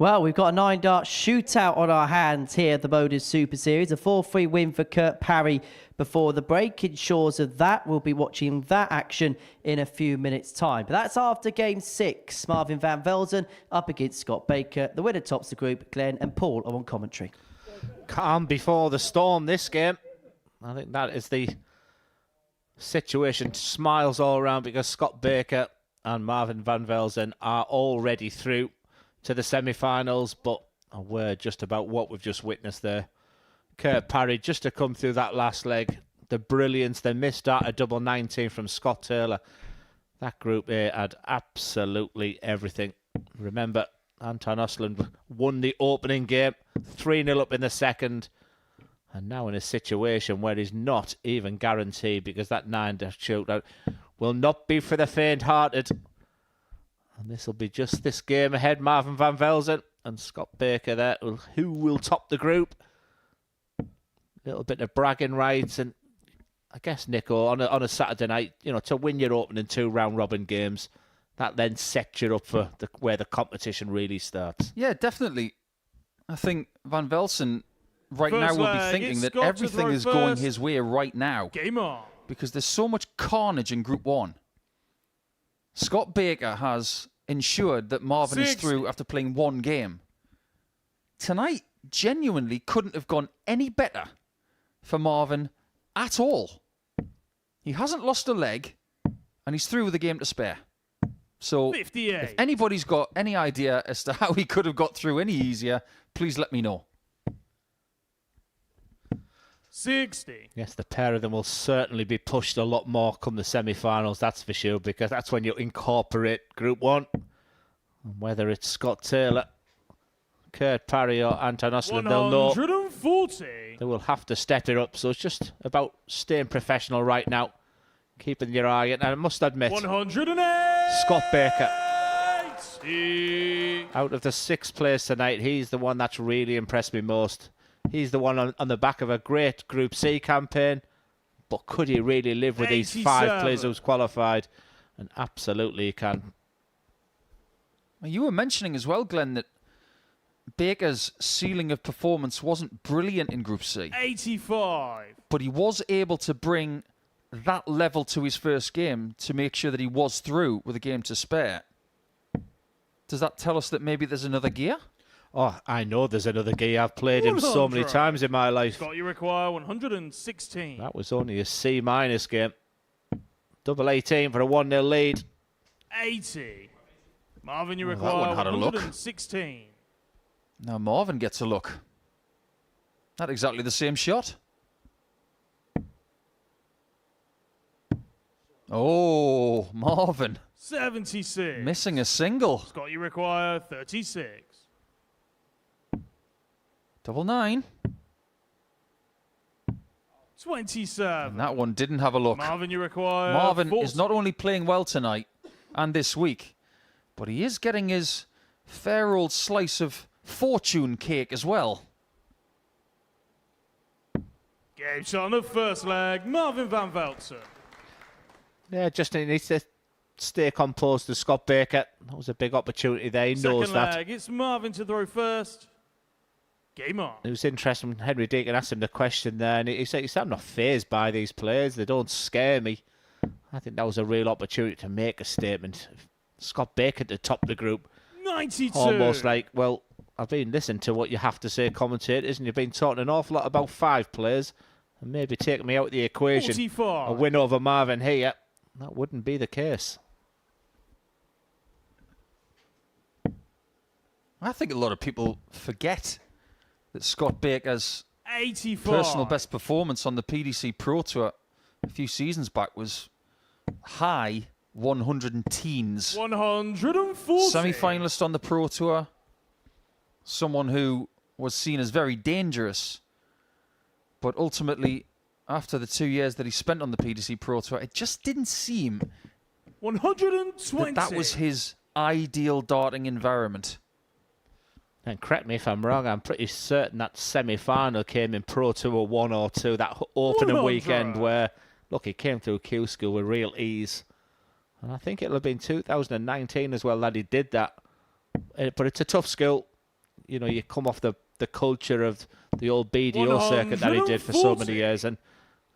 Well, we've got a 9-dart shootout on our hands here at the Modus Super Series. A 4-3 win for Kurt Parry before the break. Ensures of that. We'll be watching that action in a few minutes' time. But that's after Game 6. Marvin van Velzen up against Scott Baker. The winner tops the group. Glenn and Paul are on commentary. Calm before the storm this game. I think that is the situation. Smiles all around because Scott Baker and Marvin van Velzen are already through to the semi-finals, but a word just about what we've just witnessed there. Kurt Parry just to come through that last leg. The brilliance, the missed out a double 19 from Scott Taylor. That Group A had absolutely everything. Remember, Anton Osland won the opening game, 3-0 up in the second, and now in a situation where he's not even guaranteed because that 9-dart shootout will not be for the faint-hearted. And this will be just this game ahead. Marvin van Velzen and Scott Baker there. Who will top the group? A little bit of bragging rights. And I guess, Nico, on a Saturday night, you know, to win your opening 2 round-robin games, that then sets you up for where the competition really starts. Yeah, definitely. I think Van Velzen right now will be thinking that everything is going his way right now. Game on. Because there's so much carnage in Group 1. Scott Baker has ensured that Marvin is through after playing 1 game. Tonight genuinely couldn't have gone any better for Marvin at all. He hasn't lost a leg, and he's through with a game to spare. So 58. If anybody's got any idea as to how he could have got through any easier, please let me know. 60. Yes, the pair of them will certainly be pushed a lot more come the semi-finals, that's for sure, because that's when you incorporate Group 1. And whether it's Scott Taylor, Kurt Parry or Anton Osland, they'll know 140. they will have to step it up. So it's just about staying professional right now, keeping your eye on. And I must admit, 108. Scott Baker, out of the 6 players tonight, he's the one that's really impressed me most. He's the one on the back of a great Group C campaign, but could he really live with these 5 players who's qualified? And absolutely he can. You were mentioning as well, Glenn, that Baker's ceiling of performance wasn't brilliant in Group C. 85. But he was able to bring that level to his first game to make sure that he was through with a game to spare. Does that tell us that maybe there's another gear? Oh, I know there's another gear. I've played him so many times in my life. Scott, you require 116. That was only a C- game. Double 18 for a 1-0 lead. 80. Marvin, you That require one had a look. 116. Now Marvin gets a look. Not exactly the same shot. Oh, Marvin. 76. Missing a single. Scott, you require 36. Double 9. 27. And that one didn't have a look. Marvin, you require Marvin 40. is not only playing well tonight and this week, but he is getting his fair old slice of fortune cake as well. Game shot on the first leg. Marvin van Velzen. Yeah, just needs to stay composed to Scott Baker. That was a big opportunity there. He knows Second that. leg. It's Marvin to throw first. Game on. It was interesting when Henry Deacon asked him the question there, and he said, I'm not fazed by these players. They don't scare me. I think that was a real opportunity to make a statement. Scott Baker to top the group. 92. Almost like, well, I've been listening to what you have to say, commentators, and you've been talking an awful lot about 5 players, and maybe taking me out of the equation. 45. A win over Marvin here. That wouldn't be the case. I think a lot of people forget that Scott Baker's 85. personal best performance on the PDC Pro Tour a few seasons back was high 110s. 140. Semi-finalist on the Pro Tour. Someone who was seen as very dangerous. But ultimately, after the 2 years that he spent on the PDC Pro Tour, it just didn't seem 120. that was his ideal darting environment. And correct me if I'm wrong, I'm pretty certain that semi-final came in Pro Tour 1 or 2, that opening 100. weekend where, look, he came through Q School with real ease. And I think it'll have been 2019 as well that he did that. But it's a tough skill. you come off the culture of the old BDO circuit that he did for so many years and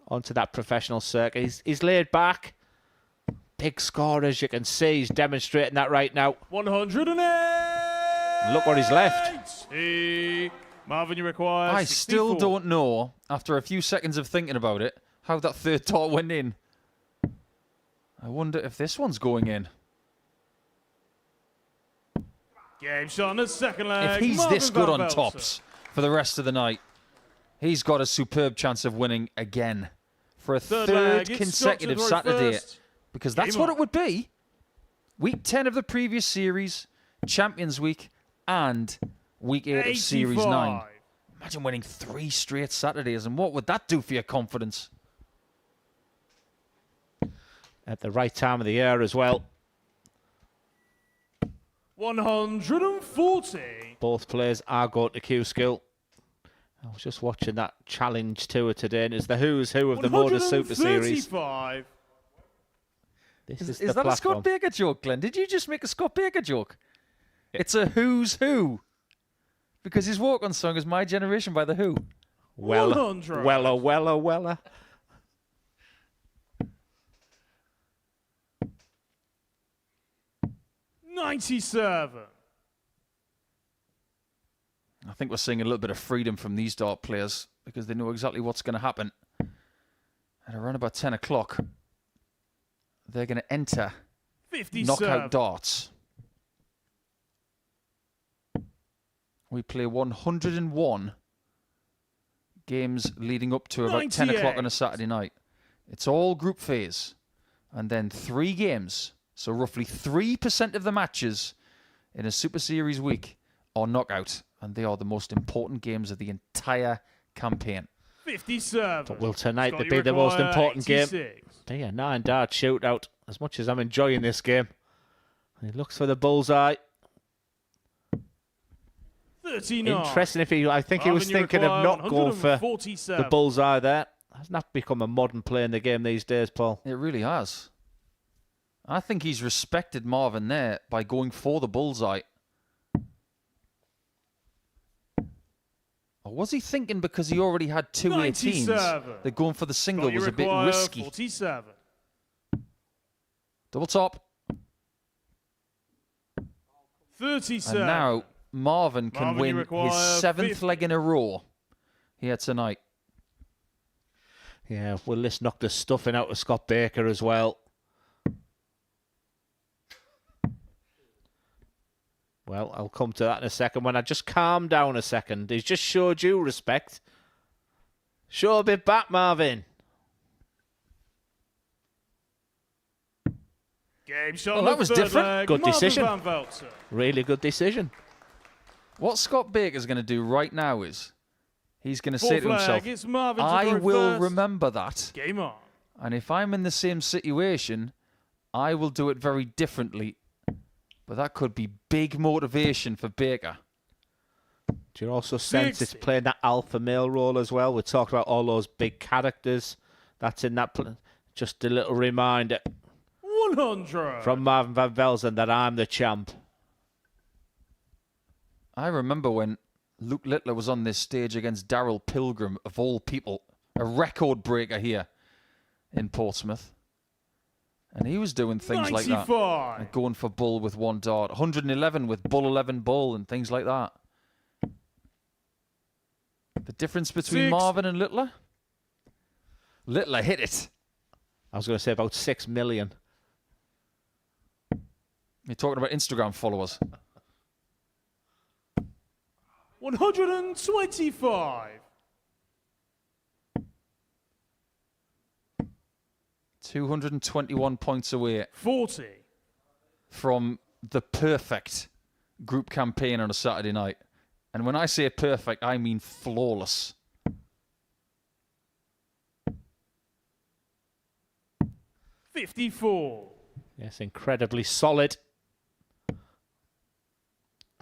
onto that professional circuit. He's laid back. Big score, as you can see. He's demonstrating that right now. 108. Look what he's left. Marvin, you require I 64. still don't know, after a few seconds of thinking about it, how that third dart went in. I wonder if this one's going in. Game shot on the second leg. If he's Marvin this good van on Velsen. tops for the rest of the night, he's got a superb chance of winning again for a Third third leg, it's consecutive Scott to throw Saturday. first. Because that's Game what on. it would be. Week 10 of the previous series, Champions Week, and Week 8 of Series 9. 85. Imagine winning 3 straight Saturdays, and what would that do for your confidence? At the right time of the year as well. 140. Both players are going to Q-Skill. I was just watching that challenge tour today, and it's the who's who of the Modus Super Series. 135. This Is the that a platform. Scott Baker joke, Glenn? Did you just make a Scott Baker joke? It's a who's who. Because his walk-on song is My Generation by The Who. Weller, 100. Weller. 97. I think we're seeing a little bit of freedom from these dart players because they know exactly what's going to happen. At around about 10 o'clock, they're going to enter 57. knockout darts. We play 101 games leading up to about 10 o'clock on a Saturday night. It's all group phase. And then 3 games. So roughly 3% of the matches in a Super Series week are knockout. And they are the most important games of the entire campaign. 57. But will tonight Scott, you be the most require important 86. game? Be a 9-dart shootout. As much as I'm enjoying this game. He looks for the bullseye. 39. Interesting if I think he was Marvin, you thinking of require not going for 147. the bullseye there. Hasn't that become a modern play in the game these days, Paul? It really has. I think he's respected Marvin there by going for the bullseye. Or was he thinking because he already had 2 18s 97. that going for the single Scott, you was a bit require risky? 47. Double top. 37. And now Marvin can Marvin, you win his require 7th 50. leg in a row here tonight. Yeah, will this knock the stuffing out of Scott Baker as well? Well, I'll come to that in a second. When I just calm down a second, he's just showed you respect. Show a bit back, Marvin. Game shot. Well, on that the was third different. leg. Good Marvin decision. van Velsen. Really good decision. What Scott Baker's going to do right now is he's going to say Fourth to himself, leg, it's Marvin to I throw will first. remember that. Game on. And if I'm in the same situation, I will do it very differently. But that could be big motivation for Baker. Do you also sense 60. it's playing that alpha male role as well? We talked about all those big characters that's in that. Just a little reminder 100. from Marvin van Velsen that I'm the champ. I remember when Luke Littler was on this stage against Darryl Pilgrim, of all people, a record breaker here in Portsmouth. And he was doing things like that. 95. Like going for bull with 1 dart. 111 with bull 11 bull and things like that. The difference between 6. Marvin and Littler? Littler hit it. I was going to say about 6 million. You're talking about Instagram followers. 125. 221 points away 40. from the perfect group campaign on a Saturday night. And when I say perfect, I mean flawless. 54. Yes, incredibly solid. I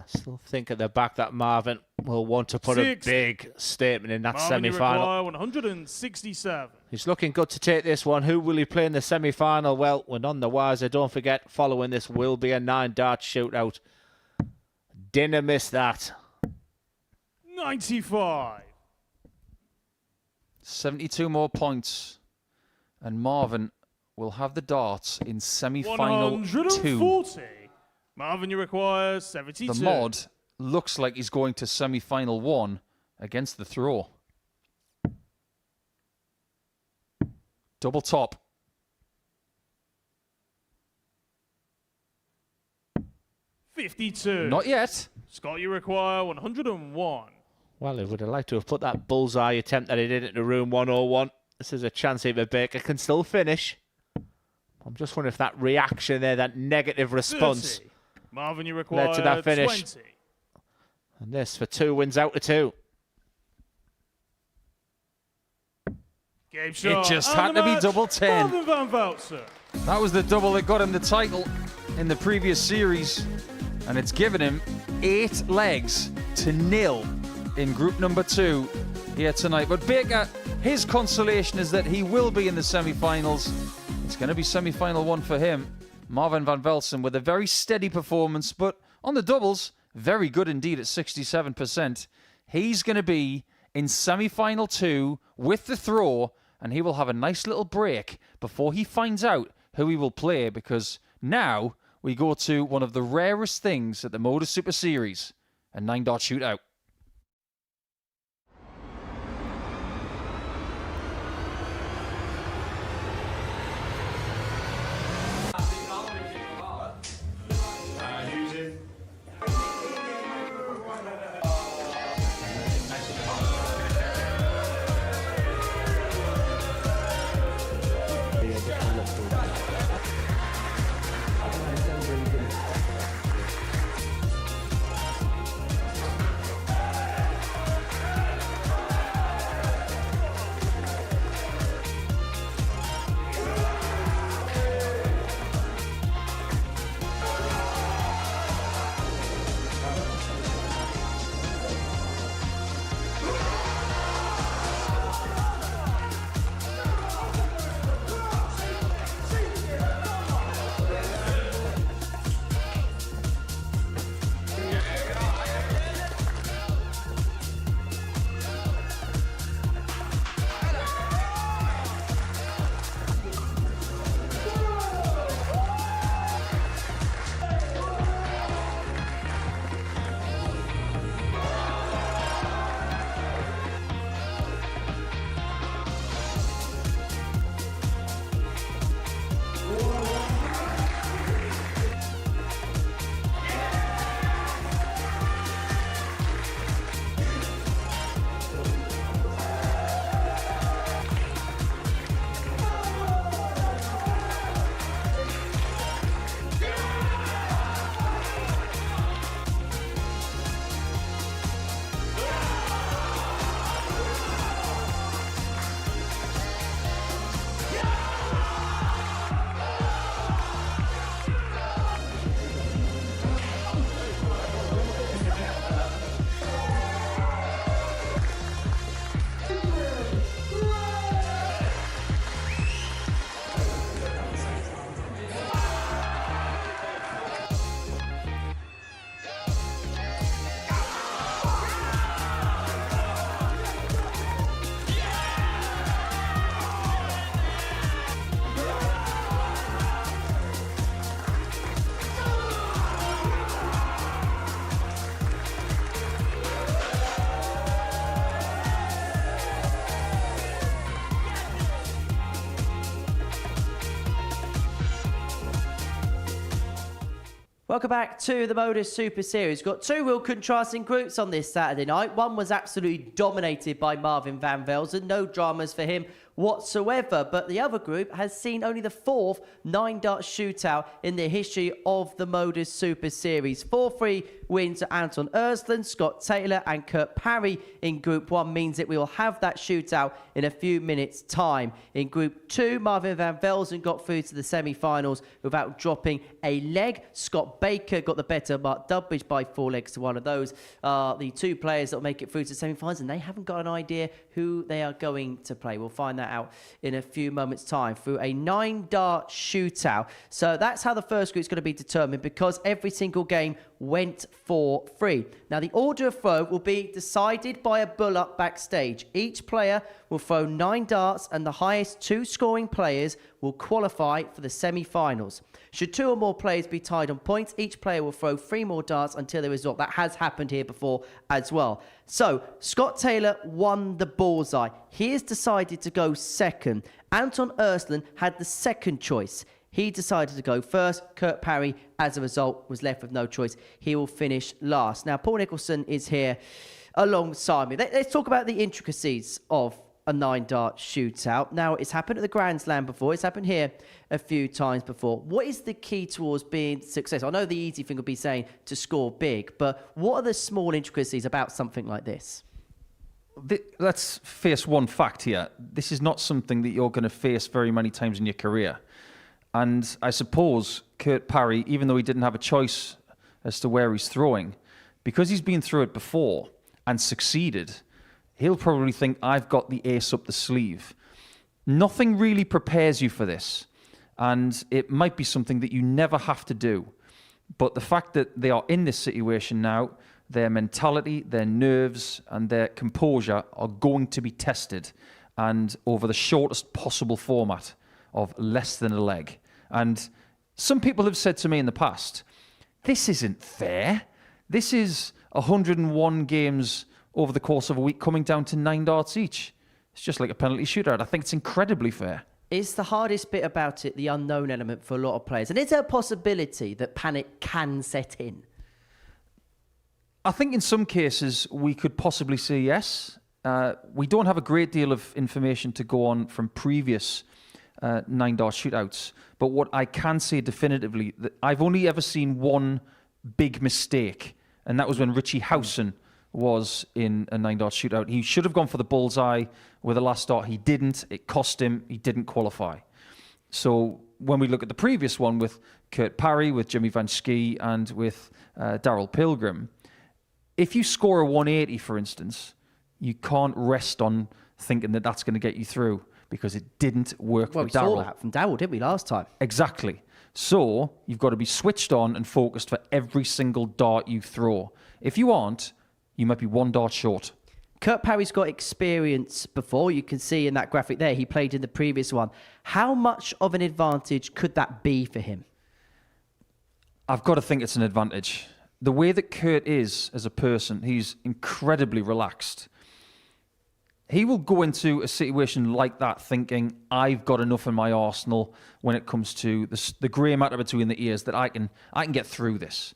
still think at the back that Marvin will want to put 6. a big statement in that Marvin, you semi-final. require 167. He's looking good to take this one. Who will he play in the semi-final? Well, we're none the wiser. Don't forget, following this will be a 9-dart shootout. Dinner missed that. 95. 72 more points. And Marvin will have the darts in semi-final 2. 140. Marvin, you require 72. The mod looks like he's going to semi-final 1 against the throw. Double top. $52. Not yet. Scott, you require 101. Well, he would have liked to have put that bullseye attempt that he did into room 101. This is a chance Eva Baker can still finish. I'm just wondering if that reaction there, that negative response, 30. Marvin, you require led to that finish. 20. And this for 2 wins out to 2. Game shot. It just And had the to be match, double 10. Marvin van Velzen. That was the double that got him the title in the previous series. And it's given him 8 legs to 0 in group number 2 here tonight. But Baker, his consolation is that he will be in the semi-finals. It's going to be semi-final 1 for him. Marvin van Velzen with a very steady performance, but on the doubles, very good indeed at 67%. He's going to be in semi-final 2 with the throw, and he will have a nice little break before he finds out who he will play, because now we go to one of the rarest things at the Modus Super Series, a 9-dart shootout. Welcome back to the Modus Super Series. We've got 2 real contrasting groups on this Saturday night. One was absolutely dominated by Marvin van Velzen. No dramas for him whatsoever. But the other group has seen only the 4th 9-dart shootout in the history of the Modus Super Series. 4-3 wins to Anton Ersland, Scott Taylor and Kurt Parry in Group 1 means that we will have that shootout in a few minutes' time. In Group 2, Marvin van Velzen got through to the semi-finals without dropping a leg. Scott Baker got the better Mark Dudbridge by 4 legs to one of those. The 2 players that will make it through to the semi-finals, and they haven't got an idea who they are going to play. We'll find that out in a few moments' time through a 9-dart shootout. So that's how the first group is going to be determined, because every single game went 4-3. Now, the order of throw will be decided by a bull-up backstage. Each player will throw 9 darts, and the highest 2 scoring players will qualify for the semi-finals. Should 2 or more players be tied on points, each player will throw 3 more darts until the result. That has happened here before as well. So, Scott Taylor won the bullseye. He has decided to go second. Anton Ersland had the second choice. He decided to go first. Kurt Parry, as a result, was left with no choice. He will finish last. Now, Paul Nicholson is here alongside me. Let's talk about the intricacies of a 9-dart shootout. Now, it's happened at the Grand Slam before. It's happened here a few times before. What is the key towards being successful? I know the easy thing would be saying to score big, but what are the small intricacies about something like this? Let's face one fact here. This is not something that you're going to face very many times in your career. And I suppose Kurt Parry, even though he didn't have a choice as to where he's throwing, because he's been through it before and succeeded, he'll probably think, I've got the ace up the sleeve. Nothing really prepares you for this. And it might be something that you never have to do. But the fact that they are in this situation now, their mentality, their nerves, and their composure are going to be tested, and over the shortest possible format of less than a leg. And some people have said to me in the past, this isn't fair. This is 101 games over the course of a week coming down to 9 darts each. It's just like a penalty shootout. I think it's incredibly fair. Is the hardest bit about it the unknown element for a lot of players? And is there a possibility that panic can set in? I think in some cases we could possibly say yes. We don't have a great deal of information to go on from previous 9-dart shootouts. But what I can say definitively, that I've only ever seen one big mistake, and that was when Richie Howson was in a 9-dart shootout. He should have gone for the bullseye with the last dart. He didn't. It cost him. He didn't qualify. So when we look at the previous one with Kurt Parry, with Jimmy Van Schie, and with Darryl Pilgrim, if you score a 180, for instance, you can't rest on thinking that that's going to get you through, because it didn't work for Darryl. We saw that from Darryl, didn't we, last time? Exactly. So you've got to be switched on and focused for every single dart you throw. If you aren't, you might be 1 dart short. Kurt Parry's got experience before. You can see in that graphic there, he played in the previous one. How much of an advantage could that be for him? I've got to think it's an advantage. The way that Kurt is as a person, he's incredibly relaxed. He will go into a situation like that thinking, I've got enough in my arsenal when it comes to the grey matter between the ears that I can get through this.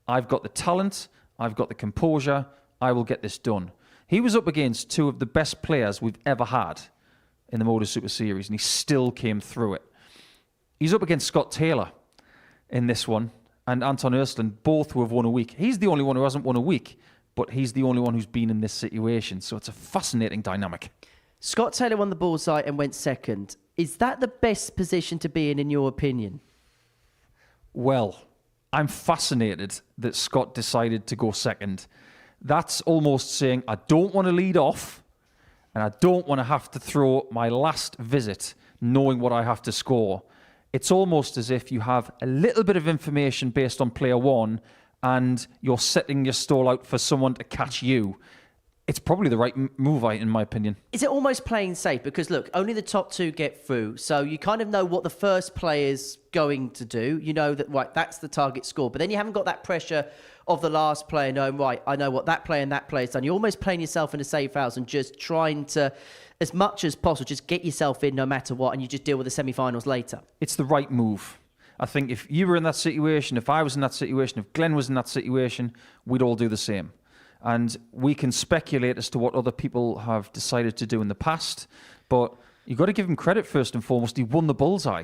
I've got the talent, I've got the composure, I will get this done. He was up against 2 of the best players we've ever had in the Modus Super Series, and he still came through it. He's up against Scott Taylor in this one, and Anton Ersland, both who have won a week. He's the only one who hasn't won a week, but he's the only one who's been in this situation. So it's a fascinating dynamic. Scott Taylor won the bullseye and went second. Is that the best position to be in your opinion? Well, I'm fascinated that Scott decided to go second. That's almost saying, I don't want to lead off, and I don't want to have to throw my last visit knowing what I have to score. It's almost as if you have a little bit of information based on player 1, and you're setting your stall out for someone to catch you. It's probably the right move, in my opinion. Is it almost playing safe? Because, look, only the top 2 get through. So you kind of know what the first player's going to do. You know that, right, that's the target score. But then you haven't got that pressure of the last player knowing, right, I know what that player and that player's done. You're almost playing yourself in a safe house and just trying to, as much as possible, just get yourself in no matter what, and you just deal with the semi-finals later. It's the right move. I think if you were in that situation, if I was in that situation, if Glenn was in that situation, we'd all do the same. And we can speculate as to what other people have decided to do in the past, but you've got to give him credit first and foremost. He won the bullseye.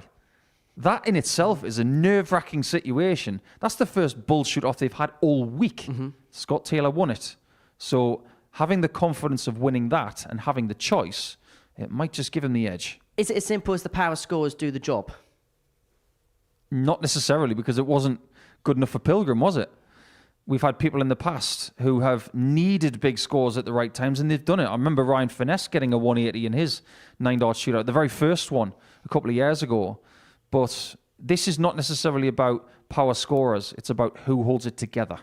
That in itself is a nerve-wracking situation. That's the first bull shoot-off they've had all week. Mm-hmm. Scott Taylor won it. So having the confidence of winning that and having the choice, it might just give him the edge. Is it as simple as the power scores do the job? Not necessarily, because it wasn't good enough for Pilgrim, was it? We've had people in the past who have needed big scores at the right times, and they've done it. I remember Ryan Finesse getting a 180 in his 9-dart shootout, the very first one, a couple of years ago. But this is not necessarily about power scorers. It's about who holds it together.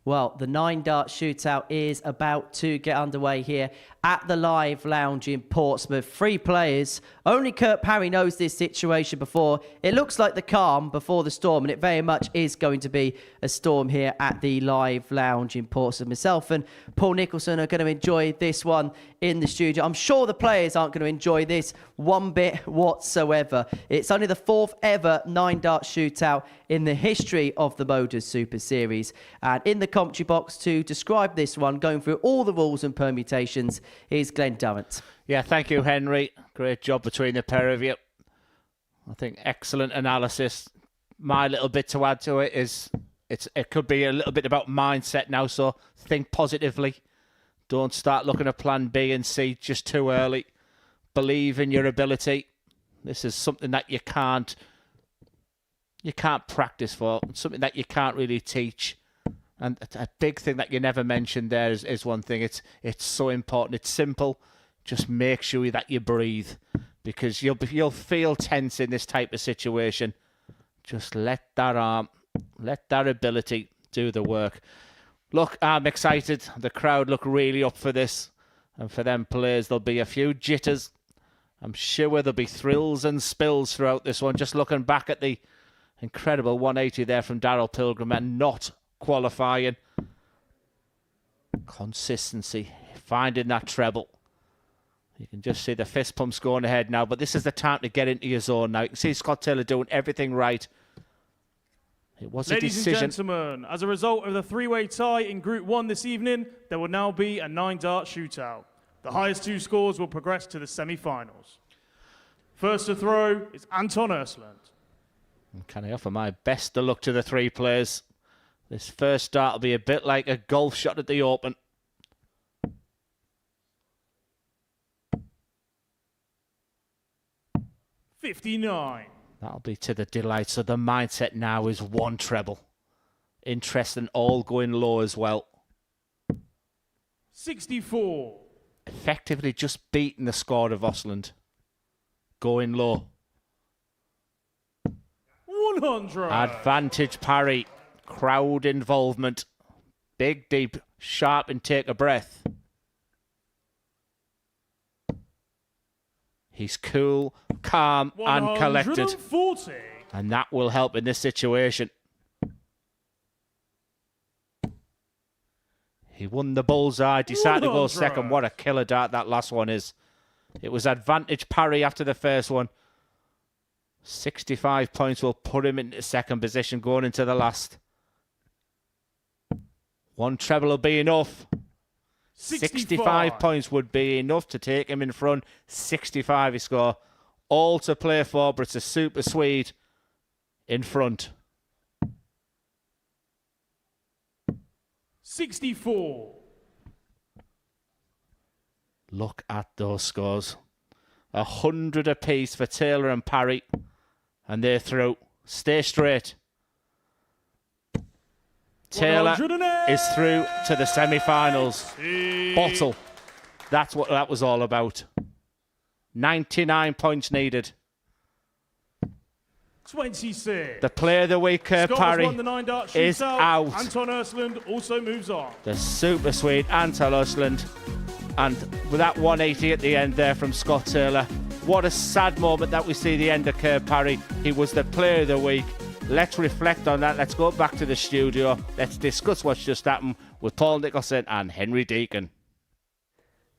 Well, the 9-dart shootout is about to get underway here at the Live Lounge in Portsmouth. 3 players. Only Kurt Parry knows this situation before. It looks like the calm before the storm, and it very much is going to be a storm here at the Live Lounge in Portsmouth. Myself and Paul Nicholson are going to enjoy this one in the studio. I'm sure the players aren't going to enjoy this one bit whatsoever. It's only the 4th ever 9-dart shootout in the history of the Modus Super Series. And in the commentary box to describe this one, going through all the rules and permutations, is Glenn Durrant. Yeah, thank you, Henry. Great job between the pair of you. I think excellent analysis. My little bit to add to it is it could be a little bit about mindset now, so think positively. Don't start looking at plan B and C just too early. Believe in your ability. This is something that you can't practice for. It's something that you can't really teach. And a big thing that you never mentioned there is one thing. It's so important. It's simple. Just make sure that you breathe, because you'll feel tense in this type of situation. Just let that arm, let that ability do the work. Look, I'm excited. The crowd look really up for this. And for them players, there'll be a few jitters. I'm sure there'll be thrills and spills throughout this one. Just looking back at the incredible 180 there from Darryl Pilgrim and not qualifying. Consistency, finding that treble. You can just see the fist pumps going ahead now, but this is the time to get into your zone now. You can see Scott Taylor doing everything right. It was a decision. Ladies and gentlemen, as a result of the 3-way tie in Group 1 this evening, there will now be a 9-dart shootout. The highest 2 scores will progress to the semi-finals. First to throw is Anton Ursland. Can I offer my best of luck to the 3 players? This first start will be a bit like a golf shot at the Open. $59. That'll be to the delight. So the mindset now is 1 treble. Interesting, all going low as well. 64. Effectively just beating the score of Osland. Going low. 100. Advantage parry. Crowd involvement. Big, deep, sharp intake of breath. He's cool, calm, and collected. 140. And that will help in this situation. He won the bullseye, decided to go second. What a killer dart that last one is. It was advantage parry after the first one. 65 points will put him into second position going into the last. 1 treble will be enough. 65 points would be enough to take him in front. 65 he score. All to play for, but it's a super Swede in front. 64. Look at those scores. 100 apiece for Taylor and Parry. And they're through. Stay straight. Taylor is through to the semi-finals. Bottle. That's what that was all about. 99 points needed. 26. The player of the week, Kurt Parry, won the 9-dart shootout. is out. Anton Ursland also moves on. The super Swede, Anton Ursland. And with that 180 at the end there from Scott Taylor. What a sad moment that we see the end of Kurt Parry. He was the player of the week. Let's reflect on that. Let's go back to the studio. Let's discuss what's just happened with Paul Nicholson and Henry Deacon.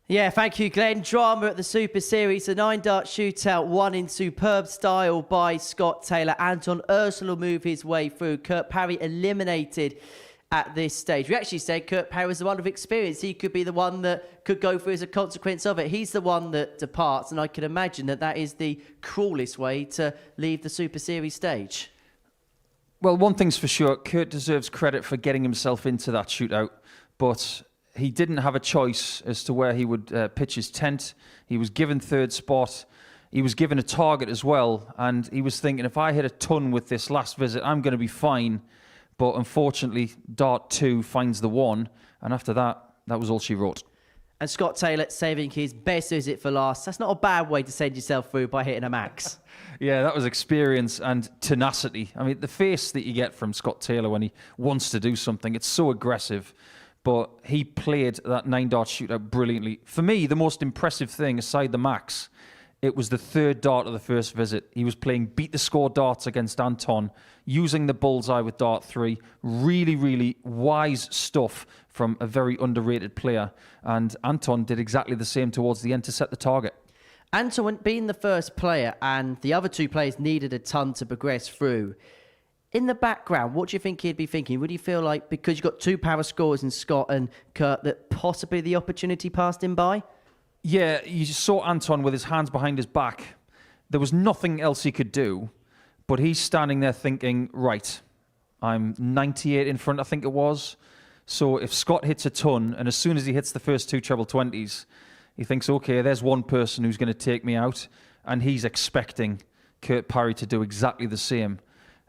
Yeah, thank you, Glenn. Drama at the Super Series. The 9-dart shootout won in superb style by Scott Taylor. Anton Ursula will move his way through. Kurt Parry eliminated at this stage. We actually said Kurt Parry was the one with experience. He could be the one that could go through as a consequence of it. He's the one that departs, and I can imagine that that is the cruelest way to leave the Super Series stage. Well, one thing's for sure, Kurt deserves credit for getting himself into that shootout, but he didn't have a choice as to where he would pitch his tent. He was given 3rd spot. He was given a target as well, and he was thinking, if I hit a ton with this last visit, I'm going to be fine. But unfortunately, Dart 2 finds the 1, and after that, that was all she wrote. And Scott Taylor saving his best visit for last. That's not a bad way to send yourself through by hitting a max. Yeah, that was experience and tenacity. I mean, the face that you get from Scott Taylor when he wants to do something, it's so aggressive. But he played that 9-dart shootout brilliantly. For me, the most impressive thing, aside the max, it was the third dart of the first visit. He was playing beat-the-score darts against Anton, using the bullseye with dart 3. Really, really wise stuff from a very underrated player. And Anton did exactly the same towards the end to set the target. Anton, being the first player, and the other two players needed a ton to progress through. In the background, what do you think he'd be thinking? Would he feel like, because you've got two power scorers in Scott and Kurt, that possibly the opportunity passed him by? Yeah, you saw Anton with his hands behind his back. There was nothing else he could do, but he's standing there thinking, right, I'm 98 in front, I think it was. So if Scott hits a ton, and as soon as he hits the first two treble 20s, he thinks, okay, there's one person who's going to take me out, and he's expecting Kurt Parry to do exactly the same.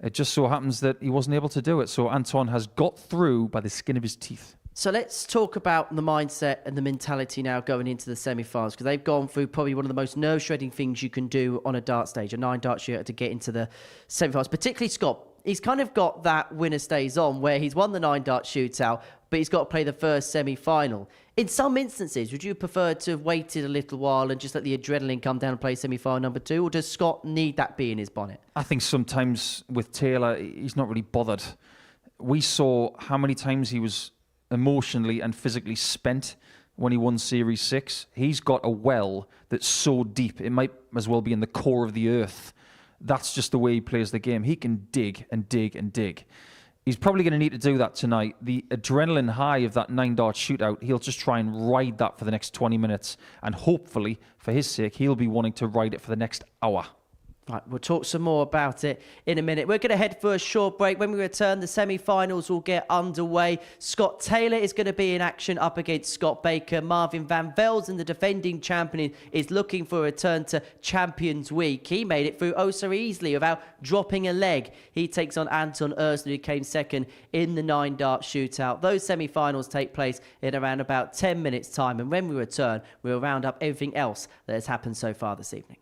It just so happens that he wasn't able to do it, so Anton has got through by the skin of his teeth. So let's talk about the mindset and the mentality now going into the semi-finals, because they've gone through probably one of the most nerve-shredding things you can do on a dart stage, a 9-dart shooter, to get into the semi-finals, particularly Scott. He's kind of got that winner stays on, where he's won the 9-dart shootout, but he's got to play the first semi-final. In some instances, would you prefer to have waited a little while and just let the adrenaline come down and play semi-final number 2, or does Scott need that bee in his bonnet? I think sometimes with Taylor, he's not really bothered. We saw how many times he was emotionally and physically spent when he won Series 6. He's got a well that's so deep, it might as well be in the core of the earth. That's just the way he plays the game. He can dig and dig and dig. He's probably going to need to do that tonight. The adrenaline high of that 9-dart shootout, he'll just try and ride that for the next 20 minutes. And hopefully, for his sake, he'll be wanting to ride it for the next hour. Right, we'll talk some more about it in a minute. We're going to head for a short break. When we return, the semi-finals will get underway. Scott Taylor is going to be in action up against Scott Baker. Marvin van Velzen, the defending champion, is looking for a return to Champions Week. He made it through oh so easily without dropping a leg. He takes on Anton Ersner, who came second in the 9-dart shootout. Those semi-finals take place in around about 10 minutes' time. And when we return, we'll round up everything else that has happened so far this evening.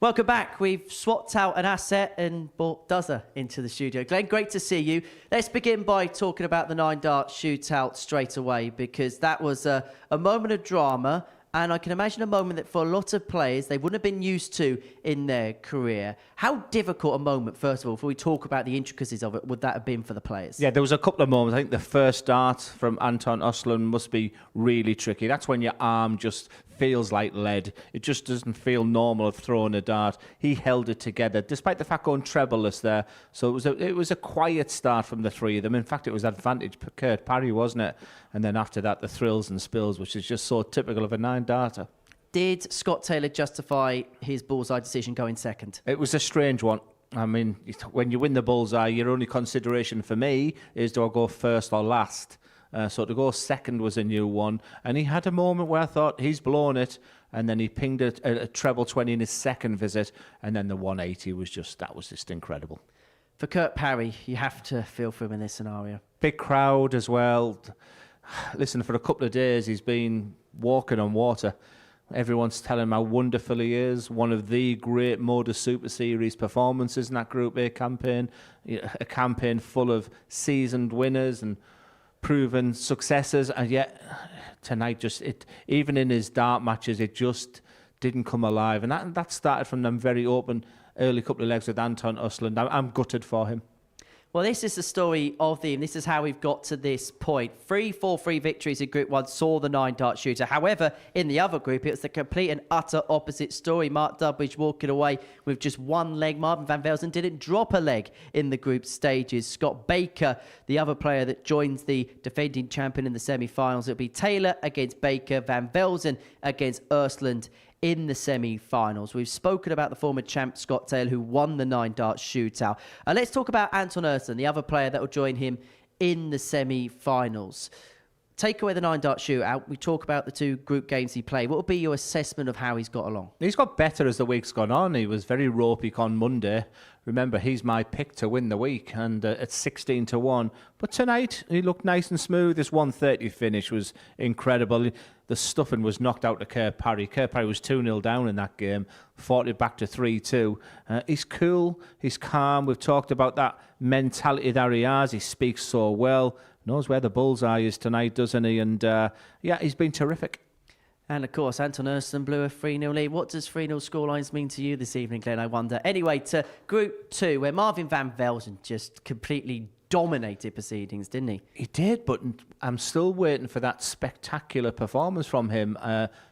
Welcome back. We've swapped out an asset and brought Duzza into the studio. Glenn, great to see you. Let's begin by talking about the 9-dart shootout straight away, because that was a moment of drama, and I can imagine a moment that for a lot of players they wouldn't have been used to in their career. How difficult a moment, first of all, before we talk about the intricacies of it, would that have been for the players? Yeah, there was a couple of moments. I think the first dart from Anton Östlund must be really tricky. That's when your arm just feels like lead. It just doesn't feel normal of throwing a dart. He held it together, despite the fact going trebleless there. So it was a quiet start from the three of them. In fact, it was advantage for Kurt Parry, wasn't it? And then after that, the thrills and spills, which is just so typical of a 9-darter. Did Scott Taylor justify his bullseye decision going second? It was a strange one. I mean, when you win the bullseye, your only consideration for me is, do I go first or last? So to go second was a new one. And he had a moment where I thought, he's blown it. And then he pinged a treble 20 in his second visit. And then the 180 was just incredible. For Kurt Parry, you have to feel for him in this scenario. Big crowd as well. Listen, for a couple of days, he's been walking on water. Everyone's telling him how wonderful he is. One of the great Modus Super Series performances in that Group A campaign. A campaign full of seasoned winners and proven successes. And yet, tonight, even in his dart matches, it just didn't come alive. And that started from them very open early couple of legs with Anton Östlund. I'm gutted for him. Well, this is the story of the, and this is how we've got to this point. 3-4-3 victories in Group 1 saw the 9-dart shooter. However, in the other group, it was the complete and utter opposite story. Mark Dubridge walking away with just one leg. Marvin van Velzen didn't drop a leg in the group stages. Scott Baker, the other player that joins the defending champion in the semi-finals, it'll be Taylor against Baker, van Velzen against Östlund in the semi-finals. We've spoken about the former champ Scott Taylor, who won the 9-dart shootout. Let's talk about Anton Östlund, the other player that will join him in the semi-finals. Take away the 9-dart shootout. We talk about the two group games he played. What would be your assessment of how he's got along? He's got better as the week's gone on. He was very ropey on Monday. Remember, he's my pick to win the week, and at 16-1. But tonight, he looked nice and smooth. This 130 finish was incredible. The stuffing was knocked out to Kurt Parry. Kurt Parry was 2-0 down in that game, fought it back to 3-2. He's cool, he's calm. We've talked about that mentality that he has. He speaks so well, knows where the bullseye is tonight, doesn't he? And yeah, he's been terrific. And of course, Anton Östlund blew a 3-0 lead. What does 3-0 scorelines mean to you this evening, Glenn, I wonder? Anyway, to Group 2, where Marvin van Velzen just completely dominated proceedings, didn't he? He did, but I'm still waiting for that spectacular performance from him.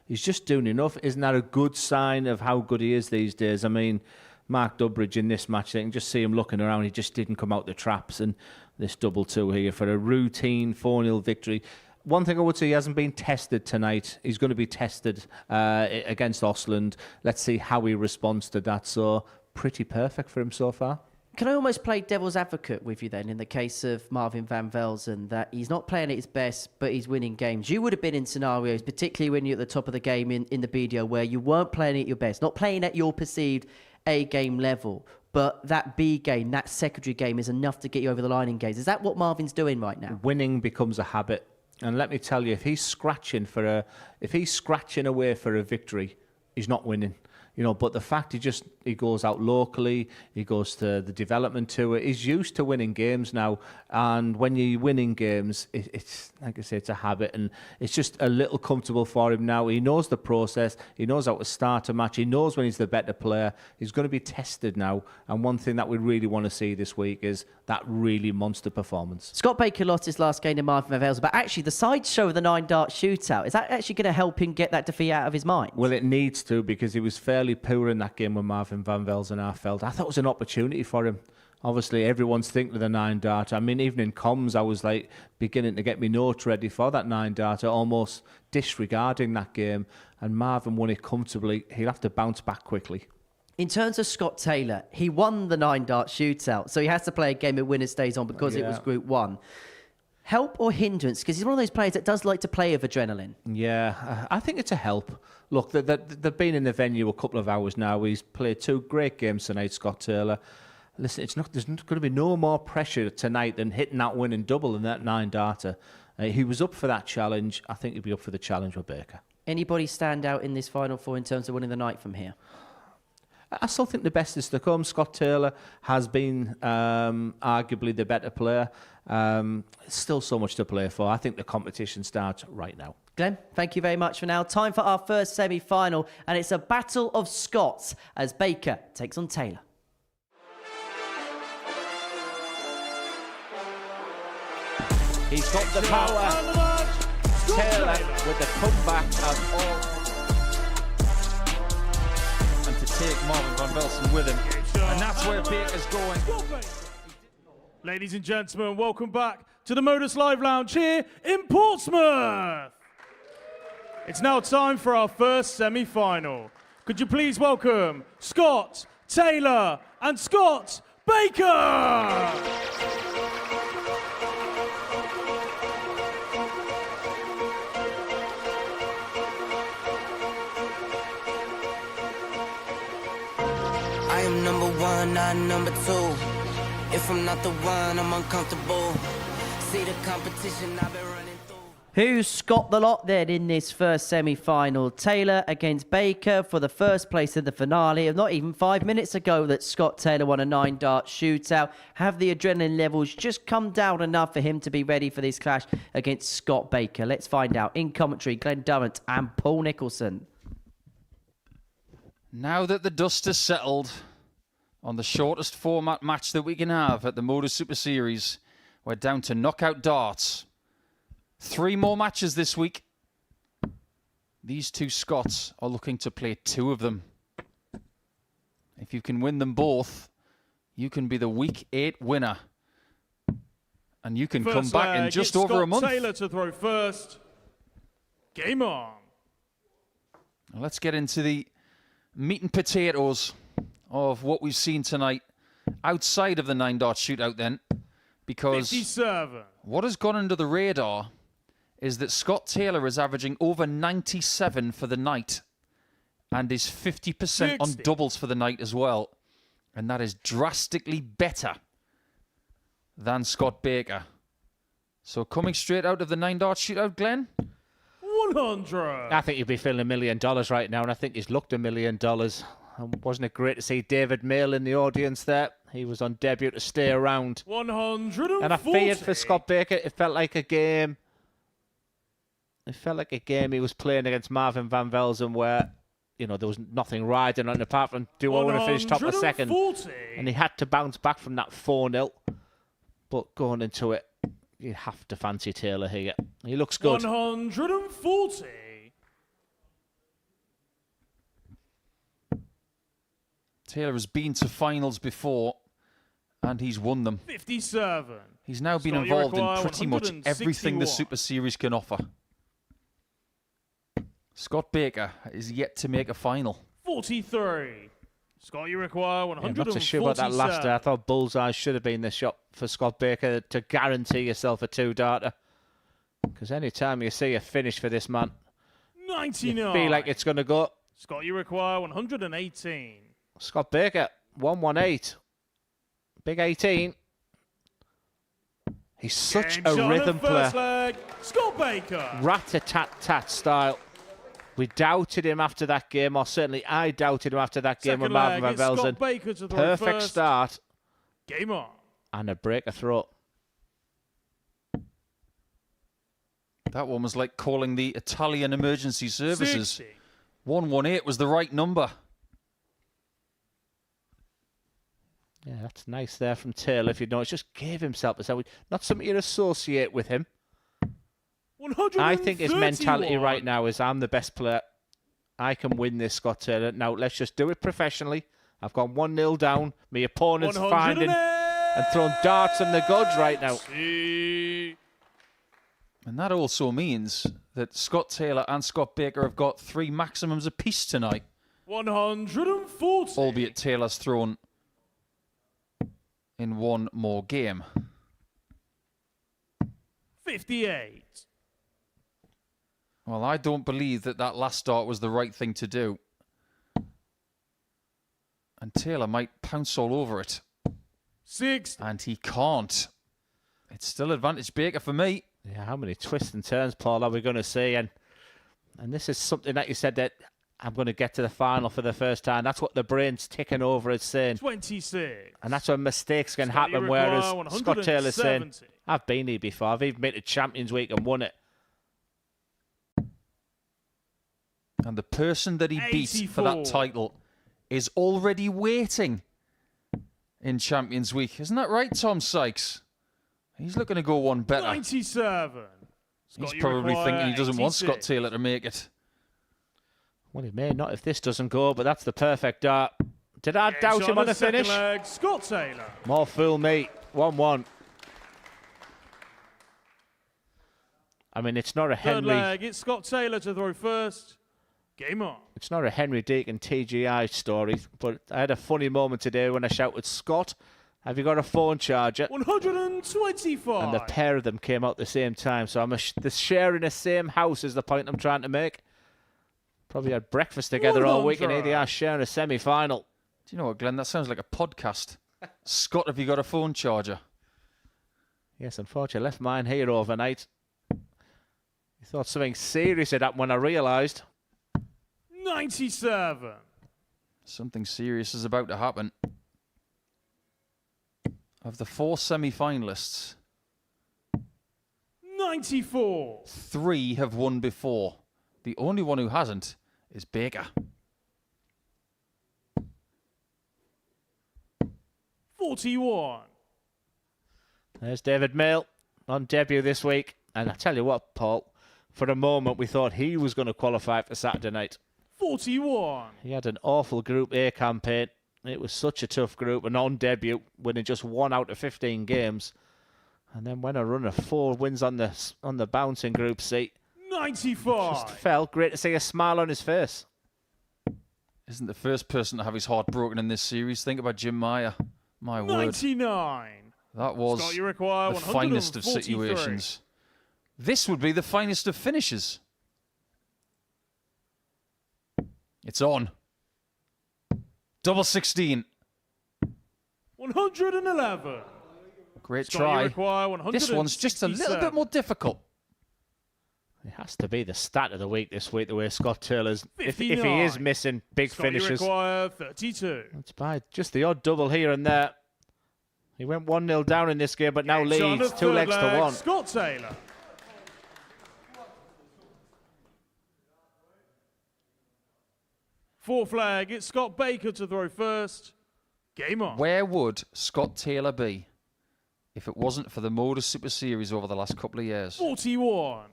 He's just doing enough. Isn't that a good sign of how good he is these days? I mean, Mark Dubridge in this match, I can just see him looking around. He just didn't come out the traps. And this 2-2 here for a routine 4-0 victory. One thing I would say, he hasn't been tested tonight. He's going to be tested against Östlund. Let's see how he responds to that. So, pretty perfect for him so far. Can I almost play devil's advocate with you then, in the case of Marvin van Velzen, that he's not playing at his best, but he's winning games? You would have been in scenarios, particularly when you're at the top of the game in the BDO, where you weren't playing at your best, not playing at your perceived A-game level, but that B game, that secondary game is enough to get you over the line in games. Is that what Marvin's doing right now? Winning becomes a habit. And let me tell you, if he's scratching away for a victory, he's not winning. You know, but the fact he goes out locally, he goes to the development tour, he's used to winning games now. And when you're winning games, it's like I say, it's a habit, and it's just a little comfortable for him now. He knows the process, he knows how to start a match, he knows when he's the better player. He's going to be tested now. And one thing that we really want to see this week is that really monster performance. Scott Baker lost his last game to Marvin van Velzen, but actually the sideshow of the 9-dart shootout, is that actually going to help him get that defeat out of his mind? Well, it needs to, because he was fairly poor in that game with Marvin van Velzen, I felt. I thought it was an opportunity for him. Obviously, everyone's thinking of the 9-darter. I mean, even in comms, I was like beginning to get my notes ready for that 9-darter, almost disregarding that game. And Marvin won it comfortably. He'll have to bounce back quickly. In terms of Scott Taylor, he won the 9-dart shootout, so he has to play a game of winner stays on because it was Group 1. Help or hindrance? Because he's one of those players that does like to play with adrenaline. Yeah, I think it's a help. Look, they've been in the venue a couple of hours now. He's played 2 great games tonight, Scott Taylor. Listen, there's going to be no more pressure tonight than hitting that winning double in that 9-darter. He was up for that challenge. I think he'll be up for the challenge with Baker. Anybody stand out in this Final Four in terms of winning the night from here? I still think the best is to come. Scott Taylor has been arguably the better player. Still so much to play for. I think the competition starts right now. Glenn, thank you very much for now. Time for our first semi-final, and it's a battle of Scots as Baker takes on Taylor. He's got the power. Taylor with the comeback of all. And to take Marvin Van Velsen with him. And that's where Baker's going. Ladies and gentlemen, welcome back to the Modus Live Lounge here in Portsmouth. It's now time for our first semi-final. Could you please welcome Scott Taylor and Scott Baker? I am number one, not number two. If I'm not the one, I'm uncomfortable. See the competition I've been running through. Who's got the lot then in this first semi-final? Taylor against Baker for the first place in the finale. Not even 5 minutes ago that Scott Taylor won a 9-dart shootout. Have the adrenaline levels just come down enough for him to be ready for this clash against Scott Baker? Let's find out. In commentary, Glenn Durrant and Paul Nicholson. Now that the dust has settled on the shortest format match that we can have at the Modus Super Series, we're down to knockout darts. 3 more matches this week. These two Scots are looking to play 2 of them. If you can win them both, you can be the week 8 winner. And you can come back in just over a month. Taylor to throw first. Game on. Now let's get into the meat and potatoes of what we've seen tonight outside of the 9-dart shootout then, because 57. What has gone under the radar is that Scott Taylor is averaging over 97 for the night and is 50% on doubles for the night as well, and that is drastically better than Scott Baker. So coming straight out of the 9-dart shootout, Glenn? 100. I think you'd be feeling $1 million right now, and I think he's looked $1 million. And wasn't it great to see David Mail in the audience there? He was on debut to stay around. 140. And I feared for Scott Baker. It felt like a game. It felt like a game he was playing against Marvin Van Velsen where, you know, there was nothing riding on it apart from do I want to finish top of the second? And he had to bounce back from that 4-0. But going into it, you have to fancy Taylor here. He looks good. 140. Taylor has been to finals before, and he's won them. 57. He's now been involved in pretty much everything the Super Series can offer. Scott Baker is yet to make a final. 43. Scott, you require 147. I'm not so sure about that last day. I thought bullseye should have been the shot for Scott Baker to guarantee yourself a 2-darter. Because any time you see a finish for this man, 99. you feel like it's going to go. Scott, you require 118. Scott Baker, 118. Big 18. He's such a rhythm player. Leg. Scott Baker. Rat-a-tat-tat style. We doubted him after that game, or certainly I doubted him after that game with Marvin Van Velsen. Perfect start. Game on. And a breaker throw. That one was like calling the Italian emergency services. 60. 118 was the right number. Yeah, that's nice there from Taylor. If you know, just gave himself a not something you'd associate with him. I think his mentality right now is I'm the best player. I can win this, Scott Taylor. Now, let's just do it professionally. I've gone 1-0 down. My opponent's finding and throwing darts on the gods right now. And that also means that Scott Taylor and Scott Baker have got 3 maximums apiece tonight. 140. Albeit Taylor's thrown in 1 more game. 58. Well, I don't believe that last start was the right thing to do. And Taylor might pounce all over it. 60. And he can't. It's still advantage Baker for me. Yeah, how many twists and turns, Paul, are we going to see? And this is something that you said that I'm going to get to the final for the first time. That's what the brain's ticking over is saying. 26. And that's when mistakes can Scott, happen, you whereas require Scott Taylor's saying, 170. I've been here before. I've even been to Champions Week and won it. And the person that he beat for that 84. title is already waiting in Champions Week. Isn't that right, Tom Sykes? He's looking to go one better. 97. He's Scott, you probably require thinking he doesn't want 86. Scott Taylor to make it. Well, he may not if this doesn't go, but that's the perfect dart. Did I Getting doubt shot him on the second finish? leg, Scott Taylor. More fool me. 1-1. I mean, it's not a Third Henry. leg, it's Scott Taylor to throw first. Game on. It's not a Henry Deacon TGI story, but I had a funny moment today when I shouted, Scott, have you got a phone charger? 125. And the pair of them came out at the same time. So they're sharing the same house is the point I'm trying to make. Probably had breakfast together all week, and here they are sharing a semi-final. Do you know what, Glenn? That sounds like a podcast. Scott, have you got a phone charger? Yes, unfortunately, I left mine here overnight. I thought something serious had happened when I realised. 97. Something serious is about to happen. Of the 4 semi-finalists, 94. 3 have won before. The only one who hasn't is Baker. 41. There's David Mail on debut this week. And I tell you what, Paul, for a moment we thought he was going to qualify for Saturday night. 41. He had an awful Group A campaign. It was such a tough group, and on debut, winning just 1 out of 15 games. And then went a run of 4 wins on the bounce in Group C. 95. Just felt great to see a smile on his face. Isn't the first person to have his heart broken in this series. Think about Jim Meyer. My word. 99. That was Scott, you require the finest of 143. situations. This would be the finest of finishes. It's on. Double 16. 111. Great Scott, you try. require This one's just a little bit more difficult. It has to be the stat of the week this week, the way Scott Taylor's. If he 59. is missing big Scott, you finishes. require 32. It's by just the odd double here and there. He went 1-0 down in this game, but now It's on leads the 2 third legs leg, to 1. Scott Taylor. Fourth leg, it's Scott Baker to throw first. Game on. Where would Scott Taylor be if it wasn't for the Modus Super Series over the last couple of years? 41.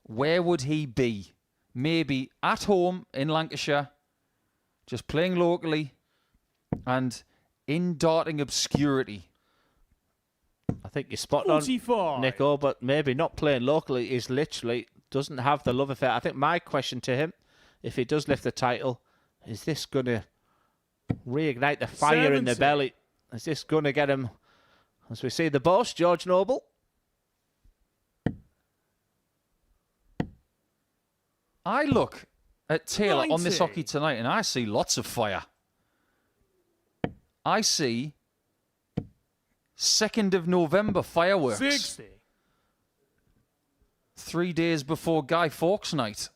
Where would he be? Maybe at home in Lancashire, just playing locally and in darting obscurity. I think you're spot 45. on, Nico, but maybe not playing locally. He's literally doesn't have the love affair. I think my question to him, if he does lift the title, is this going to reignite the fire in the 70. belly? Is this going to get him, as we see the boss, George Noble? I look at Taylor on this 90. hockey tonight and I see lots of fire. I see 2nd of November fireworks. 60. 3 days before Guy Fawkes night.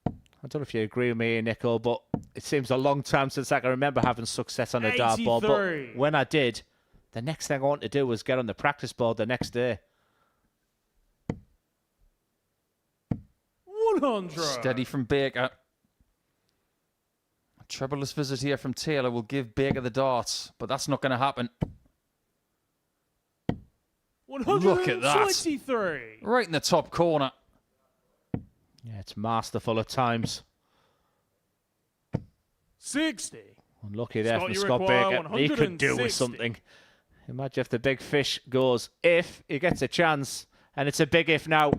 I don't know if you agree with me, Nico, but it seems a long time since I can remember having success on a dartboard. But 83. when I did, the next thing I wanted to do was get on the practice board the next day. 100. Steady from Baker. A trebleless visit here from Taylor will give Baker the darts, but that's not going to happen. Look at that. 123. Right in the top corner. Yeah, it's masterful at times. 60. Unlucky there Scott, from you Scott require Baker. He could do with 160. something. Imagine if the big fish goes, if he gets a chance, and it's a big if now.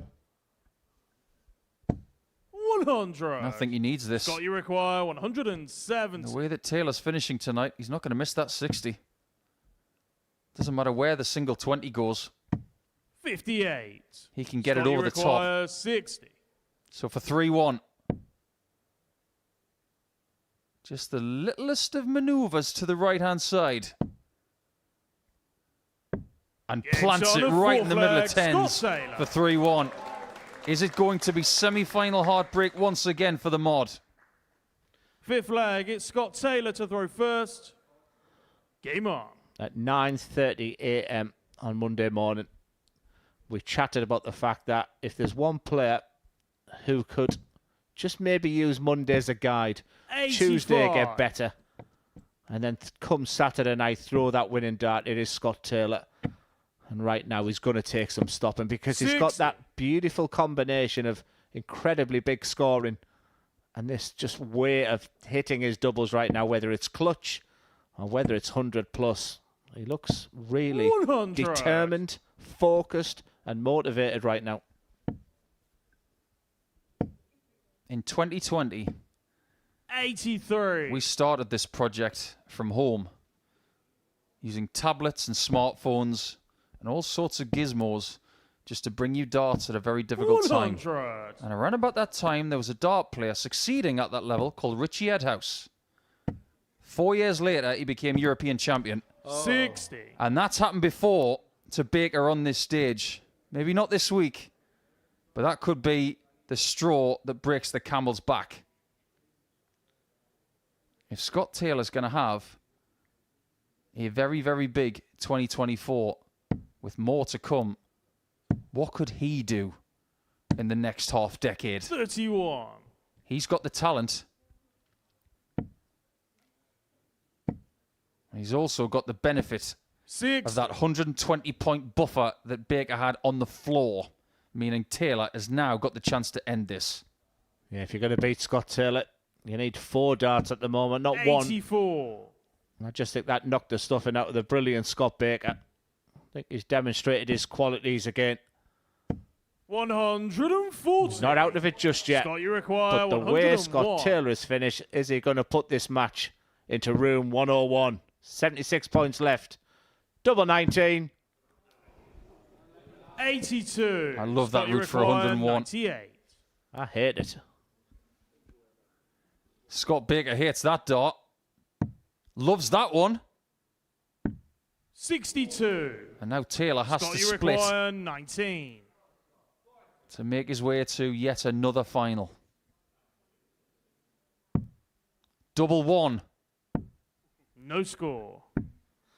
100. I think he needs this. Scott, you require 170. The way that Taylor's finishing tonight, he's not going to miss that 60. Doesn't matter where the single 20 goes. 58. He can get Scott, it you over the top. require 60. So for 3-1. Just the littlest of manoeuvres to the right-hand side. And Gets plants on it the right in the fourth middle of leg, tens Scott Taylor. for 3-1. Is it going to be semi-final heartbreak once again for the Mod? Fifth leg, it's Scott Taylor to throw first. Game on. At 9:30 a.m. on Monday morning, we chatted about the fact that if there's one player who could just maybe use Monday as a guide, 85. Tuesday get better, and then come Saturday night throw that winning dart, it is Scott Taylor. And right now he's going to take some stopping because he's got that beautiful combination of incredibly big scoring and this just way of hitting his doubles right now, whether it's clutch or whether it's 100 plus. He looks really 100. determined, focused and motivated right now. In 2020, 83. we started this project from home using tablets and smartphones and all sorts of gizmos just to bring you darts at a very difficult time. 100. And around about that time, there was a dart player succeeding at that level called Richie Edhouse. 4 years later, he became European champion. 60. And that's happened before to Baker on this stage. Maybe not this week, but that could be the straw that breaks the camel's back. If Scott Taylor's going to have a very, very big 2024 with more to come, what could he do in the next half decade? 31. He's got the talent. He's also got the benefit of that 120-point buffer that Baker had on the floor, meaning Taylor has now got the chance to end this. Yeah, if you're going to beat Scott Taylor, you need 4 darts at the moment, not 84. one. I just think that knocked the stuffing out of the brilliant Scott Baker. I think he's demonstrated his qualities again. 140. He's not out of it just yet. Scott, you require but the way 101. Scott Taylor is finished, is he going to put this match into room 101? 76 points left. Double 19. 82. I love that Scott, you route for require 101. 98. I hate it. Scott Baker hates that dart. Loves that one. 62. And now Taylor has Scott, to you split require 19. to make his way to yet another final. Double 1. No score.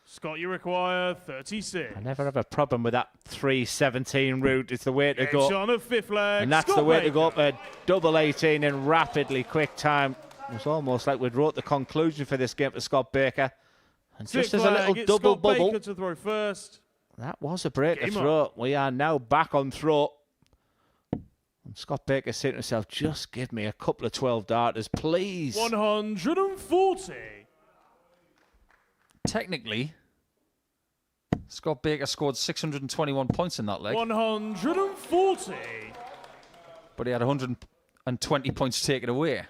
Scott, you require 36. I never have a problem with that 3:17 route. It's the way to It's go. on a fifth leg. And that's Scott the way to Baker. go up a double 18 in rapidly quick time. It was almost like we'd wrote the conclusion for this game for Scott Baker. And just Sixth as a leg, little it's double Scott bubble, Baker to throw first. that was a break to Game throw. We are now back on throw. And Scott Baker saying to himself, just give me a couple of 12 darters, please. 140. Technically, Scott Baker scored 621 points in that leg, 140. but he had 120 points taken away.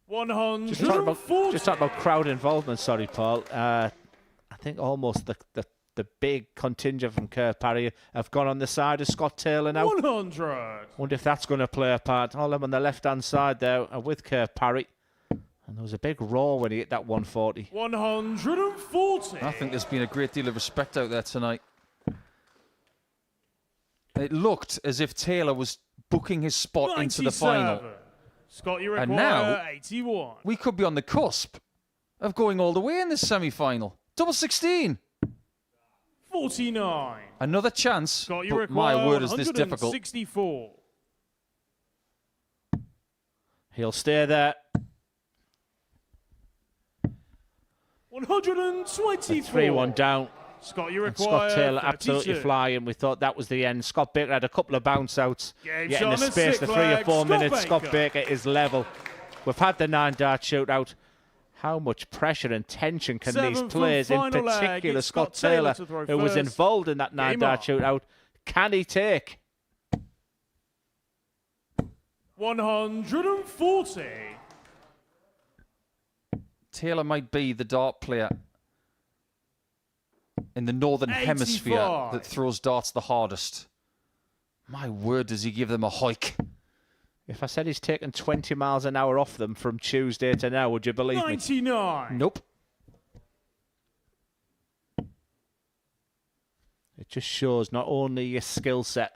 140. Just talking about crowd involvement, sorry, Paul. I think almost the big contingent from Kerr Parry have gone on the side of Scott Taylor now. 100. Wonder if that's going to play a part. All them on the left-hand side there are with Kerr Parry. And there was a big roar when he hit that 140. 140. I think there's been a great deal of respect out there tonight. It looked as if Taylor was booking his spot into the final. 97. Scott, you And require now 81. we could be on the cusp of going all the way in this semi-final. Double 16. 49. Another chance, Scott, you but require my word, is this difficult. 164. He'll stay there. 124. 3-1 down. Scott, you And require Scott Taylor 32. absolutely flying. We thought that was the end. Scott Baker had a couple of bounce outs. Game Yet in the shot on space the of sixth 3 or leg, 4 Scott minutes, Scott Baker. Baker is level. We've had the 9-dart shootout. How much pressure and tension can these Seventh players, and in final leg, particular it's Scott Scott Taylor Taylor, to throw who was first. involved in that Game 9-dart on. shootout, can he take? 140. Taylor might be the dart player in the Northern Hemisphere 85. that throws darts the hardest. My word, does he give them a hike? If I said he's taken 20 miles an hour off them from Tuesday to now, would you believe me? 99. Nope. It just shows not only your skill set,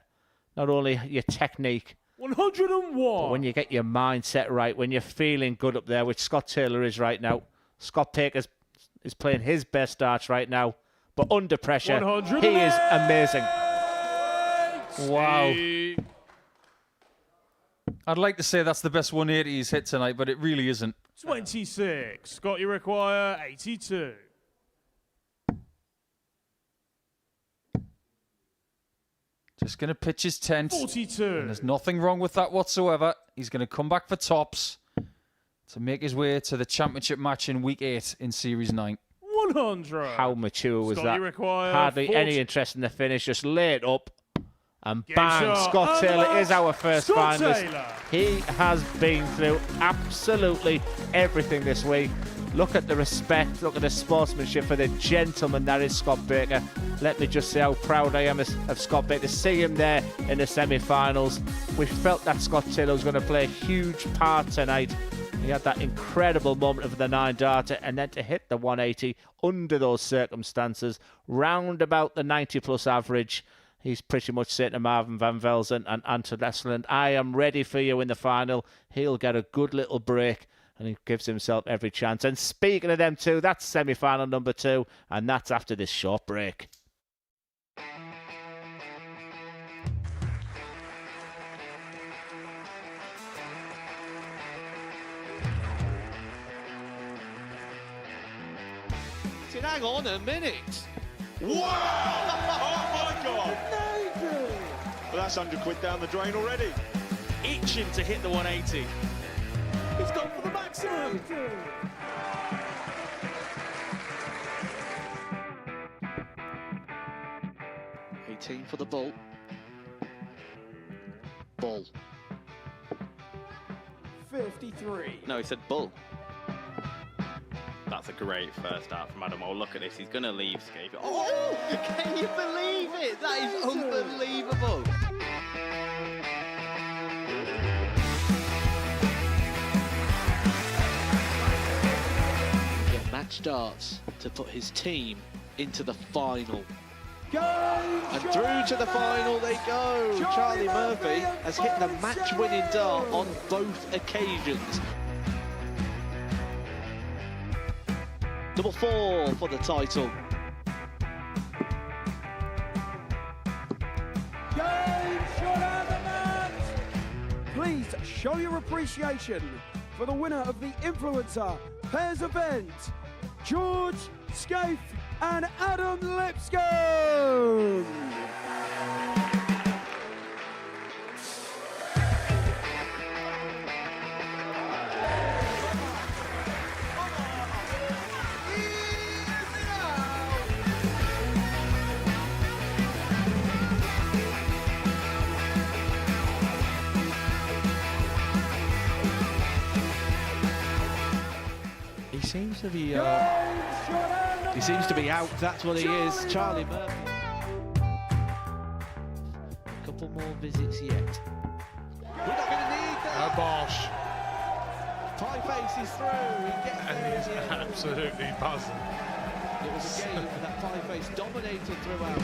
not only your technique, 101. But when you get your mindset right, when you're feeling good up there, which Scott Taylor is right now, Scott Baker is playing his best darts right now, but under pressure, he is amazing. Wow. I'd like to say that's the best 180 he's hit tonight, but it really isn't. 26. Scott, you require 82. Just going to pitch his tent. 42. And there's nothing wrong with that whatsoever. He's going to come back for tops to make his way to the championship match in week 8 in Series 9. 100. How mature was Scott, you that? require Hardly 40. any interest in the finish, just lay it up. And Game bang, shot. Scott Taylor is our first Scott finalist. Taylor. He has been through absolutely everything this week. Look at the respect, look at the sportsmanship for the gentleman that is Scott Baker. Let me just say how proud I am of Scott Baker to see him there in the semi-finals. We felt that Scott Taylor was going to play a huge part tonight. He had that incredible moment of the 9-darter, and then to hit the 180 under those circumstances, round about the 90-plus average. He's pretty much saying to Marvin van Velzen and Anton Esland, I am ready for you in the final. He'll get a good little break, and he gives himself every chance. And speaking of them two, that's semi-final number 2, and that's after this short break. Hang on a minute. Wow! Oh my God! Well, that's £100 down the drain already. Itching to hit the 180. He's gone for the maximum. 18 for the bull. Bull. 53. No, he said bull. That's a great first start from Adam. Oh, look at this. He's going to leave Scape. Oh, can you believe it? That is unbelievable. Get match darts to put his team into the final. And through to the final they go. Charlie Murphy has hit the match-winning dart on both occasions. Number 4 for the title. Game shot out the match. Please show your appreciation for the winner of the Influencer Pairs event, George Scaife and Adam Lipscomb. He seems to be out, that's what he is. Charlie Murphy. A couple more visits yet. We're not going to need that. Bosh. Pie Face is through. He gets And he's absolutely buzzing. It was a game that Pie Face dominated throughout.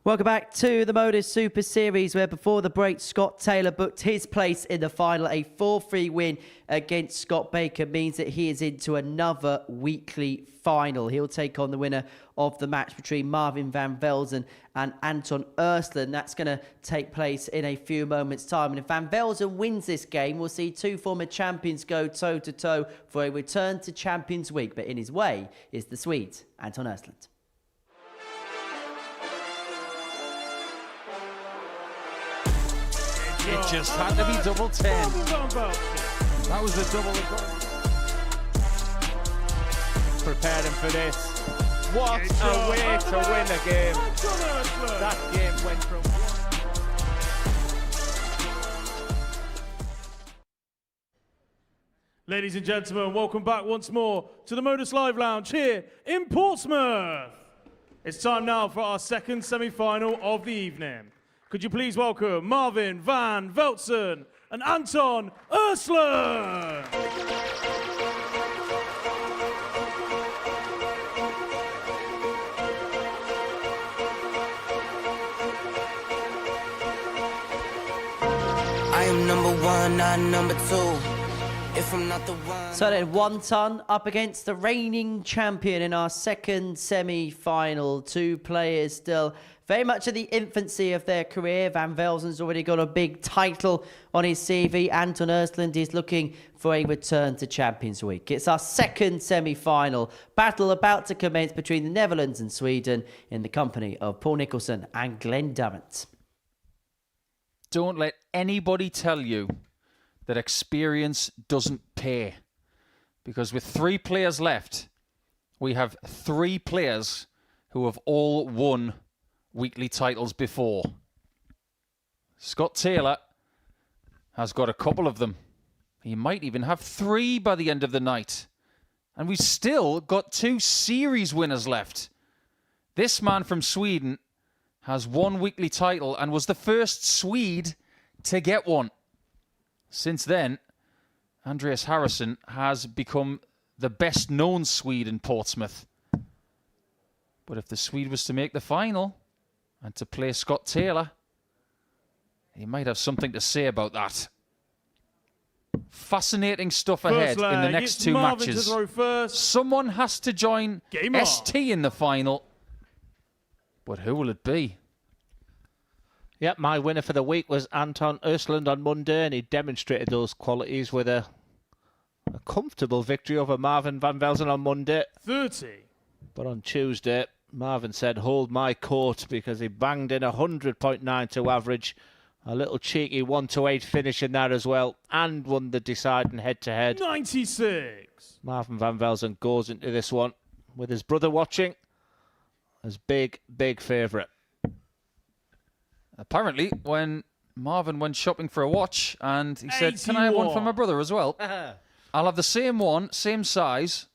Welcome back to the Modus Super Series, where before the break, Scott Taylor booked his place in the final. A 4-3 win against Scott Baker means that he is into another weekly final. He'll take on the winner of the match between Marvin van Velzen and Anton Ersland. That's going to take place in a few moments' time. And if Van Velzen wins this game, we'll see two former champions go toe-to-toe for a return to Champions Week. But in his way is the Swede, Anton Ersland. It just had to be double 10. That was the double. Prepared him for this. What a way to win a game. That game went from... Ladies and gentlemen, welcome back once more to the Modus Live Lounge here in Portsmouth. It's time now for our second semi-final of the evening. Could you please welcome Marvin van Velzen and Anton Ursland. I am number one, not number two. If I'm not the one. So then, 1 ton up against the reigning champion in our second semi-final. 2 players still very much at the infancy of their career. Van Velzen's already got a big title on his CV. Anton Ursland is looking for a return to Champions Week. It's our second semi-final. Battle about to commence between the Netherlands and Sweden in the company of Paul Nicholson and Glenn Durrant. Don't let anybody tell you that experience doesn't pay. Because with 3 players left, we have 3 players who have all won weekly titles before. Scott Taylor has got a couple of them. He might even have 3 by the end of the night. And we've still got 2 series winners left. This man from Sweden has 1 weekly title and was the first Swede to get one. Since then, Andreas Harrison has become the best known Swede in Portsmouth. But if the Swede was to make the final and to play Scott Taylor, he might have something to say about that. Fascinating stuff ahead in the next 2 matches. Someone has to join ST in the final. But who will it be? Yep, my winner for the week was Anton Ursland on Monday, and he demonstrated those qualities with a comfortable victory over Marvin van Velzen on Monday. 30. But on Tuesday, Marvin said, hold my court, because he banged in 100.92 average. A little cheeky 1-8 finish in that as well, and won the deciding head-to-head. 96. Marvin van Velzen goes into this one with his brother watching as big favourite. Apparently, when Marvin went shopping for a watch and he said, can I have one for my brother as well? I'll have the same one, same size.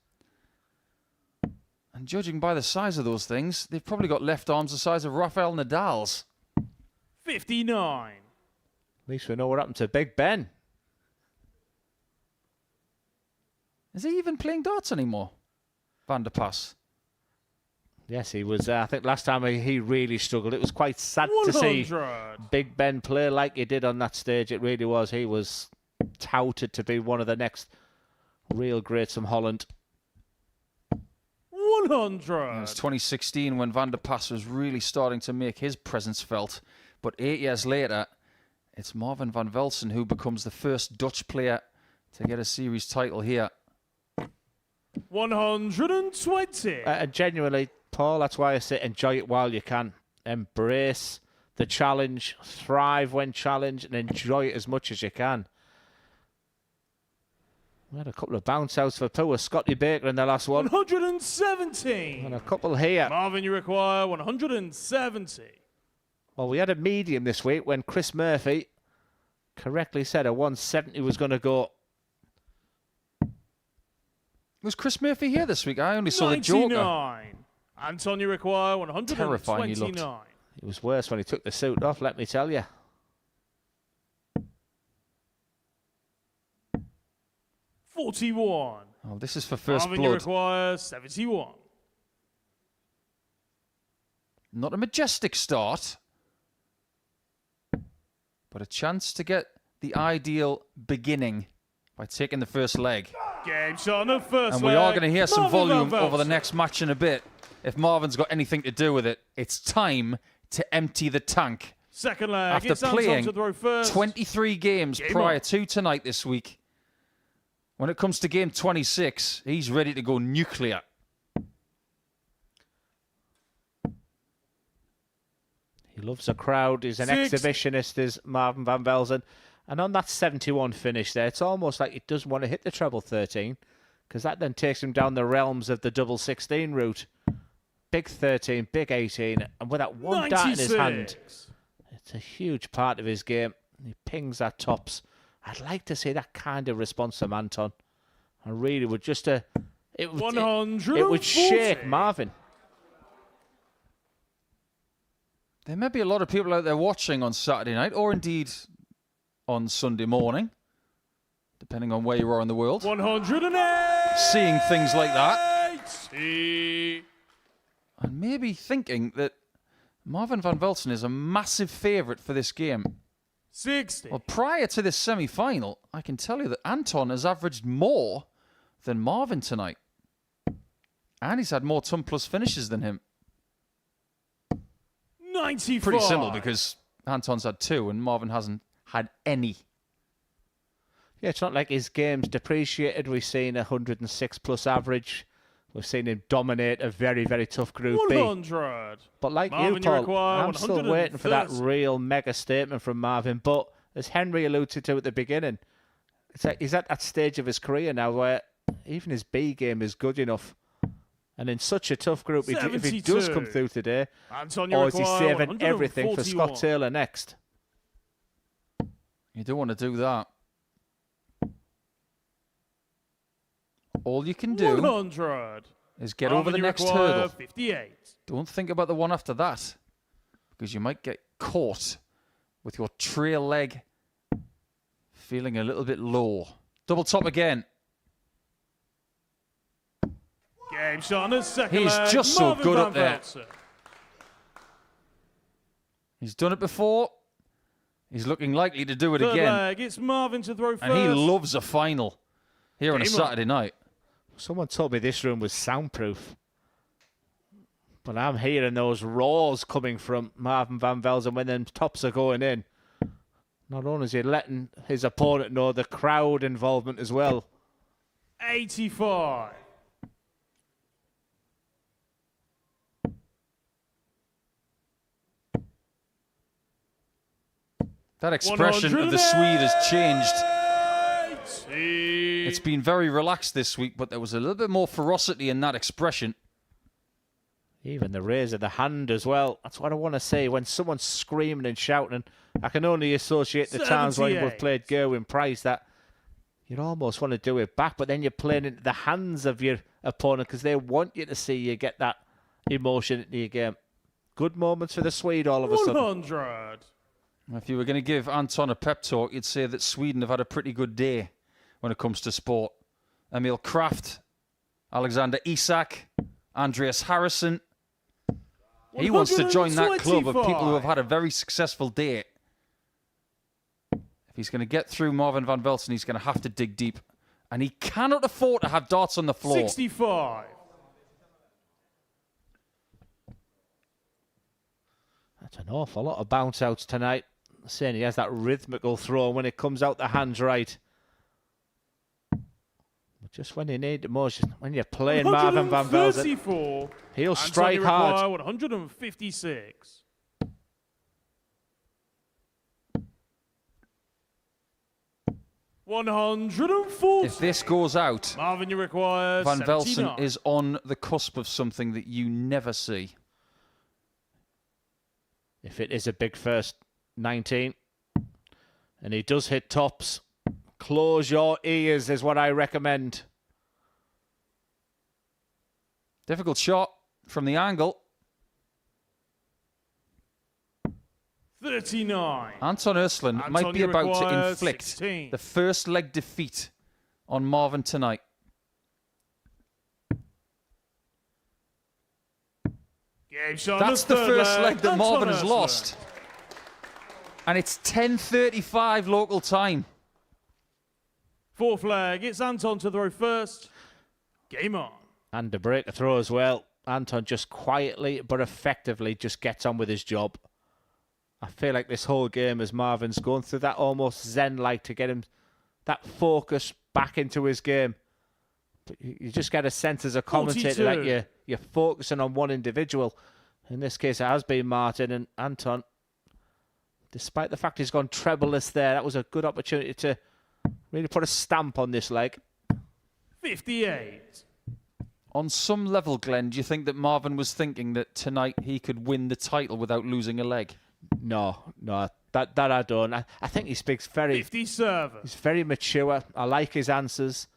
And judging by the size of those things, they've probably got left arms the size of Rafael Nadal's. 59. At least we know what happened to Big Ben. Is he even playing darts anymore? Van der Pas. Yes, he was. I think last time he really struggled. It was quite sad to see Big Ben play like he did on that stage. It really was. He was touted to be one of the next real greats from Holland. 100. It was 2016 when Van der Pas was really starting to make his presence felt. But 8 years later, it's Marvin van Velzen who becomes the first Dutch player to get a series title here. 120. Genuinely, Paul, that's why I say enjoy it while you can. Embrace the challenge, thrive when challenged, and enjoy it as much as you can. We had a couple of bounce outs for poor Scotty Baker in the last one. 117. And a couple here. Marvin, you require 170. Well, we had a medium this week when Chris Murphy correctly said a 170 was going to go. Was Chris Murphy here this week? I only saw the Joker. 99. Anton, you require 129. Terrifying he looked. It was worse when he took the suit off, let me tell you. $41. Oh, this is for first Marvin, blood. you require 71. Not a majestic start, but a chance to get the ideal beginning by taking the first leg. Game shot on the first And we leg. are going to hear some Marvin volume van over the Velzen. next match in a bit. If Marvin's got anything to do with it, it's time to empty the tank. Second leg. After It's Anton playing to throw first. 23 games Game prior on. to tonight this week, when it comes to game 26, he's ready to go nuclear. He loves a crowd. He's an 6. exhibitionist, is Marvin van Velzen. And on that 71 finish there, it's almost like he doesn't want to hit the treble 13, because that then takes him down the realms of the double 16 route. Big 13, big 18, and with that one dart in his hand, it's a huge part of his game. He pings that tops. I'd like to see that kind of response from Anton. And really would just it would 140. it would shake Marvin. There may be a lot of people out there watching on Saturday night, or indeed on Sunday morning, depending on where you are in the world. 108. Seeing things like that. And maybe thinking that Marvin van Velzen is a massive favourite for this game. 60. Well, prior to this semi-final, I can tell you that Anton has averaged more than Marvin tonight. And he's had more ton plus finishes than him. 95. Pretty simple, because Anton's had 2 and Marvin hasn't had any. Yeah, it's not like his game's depreciated. We've seen 106 plus average. We've seen him dominate a very, very tough Group 100. B. But like Marvin, you, Paul, require I'm still waiting for that 130. real mega statement from Marvin. But as Henry alluded to at the beginning, it's like he's at that stage of his career now where even his B game is good enough. And in such a tough group, if he does come through today, Antonio or is he require saving everything for Scott 141. Taylor next? You don't want to do that. All you can do 100. is get Marvin, over the you next require hurdle. 58. Don't think about the one after that, because you might get caught with your trail leg feeling a little bit low. Double top again. Game shot on the second He's leg. just so Marvin good van up there. Velzen. He's done it before. He's looking likely to do it Third again. leg. It's Marvin to throw first. And he loves a final here on a Game on. Saturday night. Someone told me this room was soundproof. But I'm hearing those roars coming from Marvin van Velzen when them tops are going in. Not only is he letting his opponent know, the crowd involvement as well. 85. That expression of the Swede has changed. It's been very relaxed this week, but there was a little bit more ferocity in that expression. Even the raise of the hand as well. That's what I want to say. When someone's screaming and shouting, I can only associate the times when we've 78. played Gerwin Price that you almost want to do it back, but then you're playing into the hands of your opponent because they want you to see you get that emotion into your game. Good moments for the Swede all of a sudden. 100. If you were going to give Anton a pep talk, you'd say that Sweden have had a pretty good day when it comes to sport. Emil Kraft, Alexander Isak, Andreas Harrison. He wants to join that club of people who have had a very successful day. If he's going to get through Marvin van Velzen, he's going to have to dig deep. And he cannot afford to have darts on the floor. 65. That's an awful lot of bounce outs tonight. Saying he has that rhythmical throw when it comes out the hands right. But just when you need the most, when you're playing Marvin van Velzen, 134. he'll strike hard. 156. If this goes out, Marvin, you require Van 79. Velzen is on the cusp of something that you never see. If it is a big first 19, and he does hit tops, close your ears is what I recommend. Difficult shot from the angle. 39. Anton Östlund might be Anton, you about to require inflict 16. the first leg defeat on Marvin tonight. Game shot. That's the third first leg that Anton Marvin has Östlund. lost. And it's 10:35 local time. Fourth leg. It's Anton to throw first. Game on. And the break throw as well. Anton just quietly but effectively just gets on with his job. I feel like this whole game as Marvin's going through that almost zen-like to get him that focus back into his game. But you just get a sense as a commentator 42. that you're focusing on one individual. In this case, it has been Martin and Anton. Despite the fact he's gone trebleless there, that was a good opportunity to really put a stamp on this leg. 58. On some level, Glenn, do you think that Marvin was thinking that tonight he could win the title without losing a leg? No, that I don't. I think he speaks very... 57. He's very mature. I like his answers.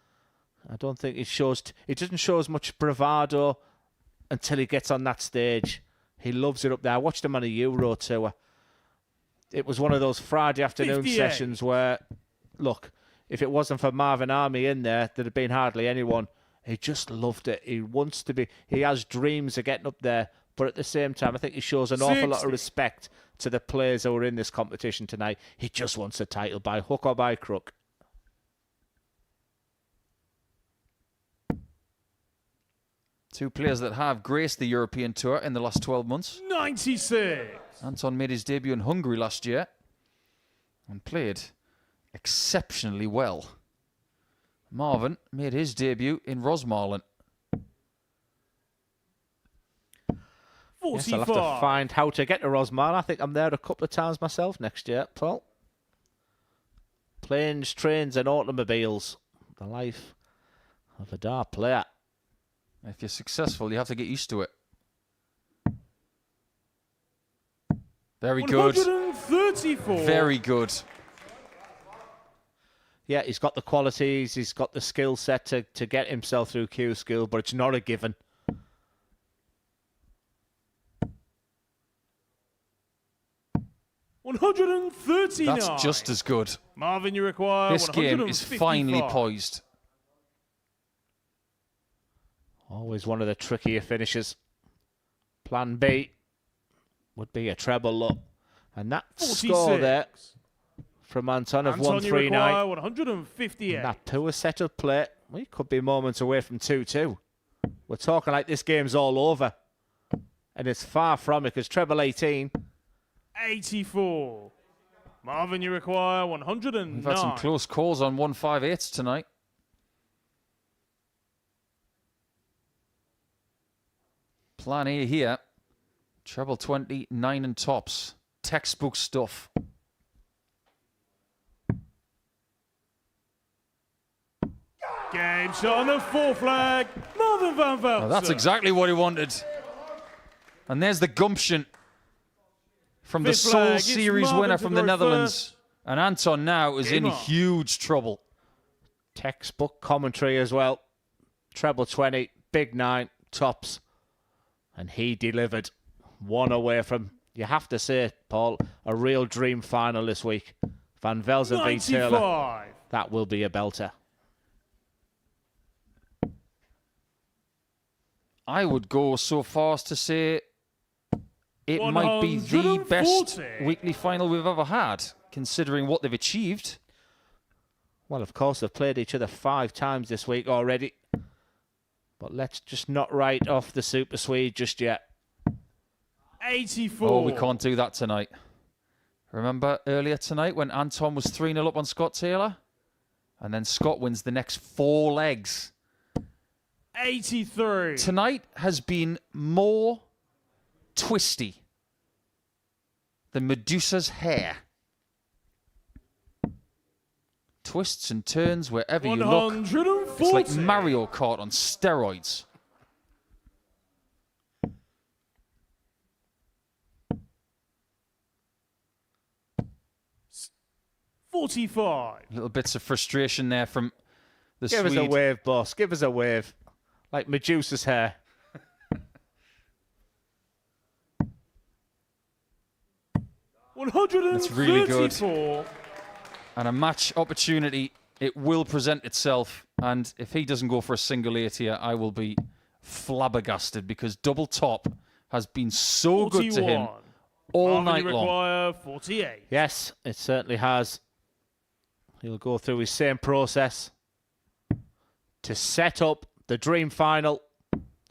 I don't think he doesn't show as much bravado until he gets on that stage. He loves it up there. I watched him on a Euro tour. It was one of those Friday afternoon 58. sessions where, look, if it wasn't for Marvin Army in there, there'd have been hardly anyone. He just loved it. He has dreams of getting up there, but at the same time, I think he shows an awful lot 60. of respect to the players who are in this competition tonight. He just wants a title by hook or by crook. Two players that have graced the European Tour in the last 12 months. 96. Anton made his debut in Hungary last year and played exceptionally well. Marvin made his debut in Rosmarlen. 45. Yes, I'll have to find how to get to Rosmar. I think I'm there a couple of times myself next year, Paul. Planes, trains and automobiles. The life of a dart player. If you're successful, you have to get used to it. Very good. 134. Very good. Yeah, he's got the qualities, he's got the skill set to get himself through Q school, but it's not a given. $139. That's just as good. Marvin, you require This game is finely 155. poised. Always one of the trickier finishes. Plan B would be a treble look. And that 46. score there from Anton of Anton, you require 139. 158. And that poor set of play, we could be moments away from 2-2. We're talking like this game's all over. And it's far from it, because treble 18. 84. Marvin, you require 109. We've had some close calls on 158s tonight. Plan A here. Treble 20, 9 and tops. Textbook stuff. Game shot on the 4 flag. Marvin van Velsen. Well, that's exactly what he wanted. And there's the gumption from the Fifth Seoul flag, it's Series Marvin winner to from the go Netherlands. first. And Anton now is Game in on. huge trouble. Textbook commentary as well. Treble 20, big 9, tops. And he delivered. One away from, you have to say, Paul, a real dream final this week. Van Velzen v Taylor. 95. That will be a belter. I would go so far as to say it might be the best 140. weekly final we've ever had, considering what they've achieved. Well, of course, they've played each other 5 times this week already. But let's just not write off the Super Swede just yet. 84. Oh, we can't do that tonight. Remember earlier tonight when Anton was 3-0 up on Scott Taylor? And then Scott wins the next 4 legs. 83. Tonight has been more twisty than Medusa's hair. Twists and turns wherever you look. 140. It's like Mario Kart on steroids. $45. Little bits of frustration there from the Give Swede. us a wave, boss. Give us a wave. Like Medusa's hair. That's really good. 134. And a match opportunity, it will present itself. And if he doesn't go for a single 8 here, I will be flabbergasted, because double top has been so good to him 41. all Marvin, night you long. require 48. Yes, it certainly has. He'll go through his same process to set up the dream final.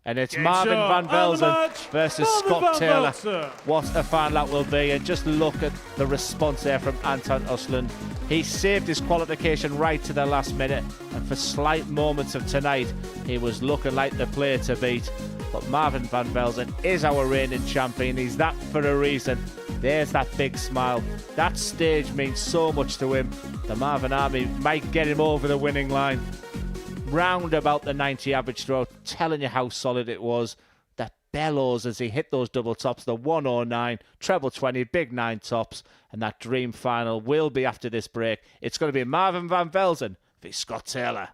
And it's Game Marvin shot. van And the Velzen match, versus Marvin Scott van Taylor. Velzen. What a final that will be. And just look at the response there from Anton Usland. He saved his qualification right to the last minute. And for slight moments of tonight, he was looking like the player to beat. But Marvin van Velzen is our reigning champion. He's that for a reason. There's that big smile. That stage means so much to him. The Marvin Army might get him over the winning line. Round about the 90 average throw, telling you how solid it was. The bellows as he hit those double tops, the 109, treble 20, big 9 tops, and that dream final will be after this break. It's going to be Marvin van Velzen v Scott Taylor.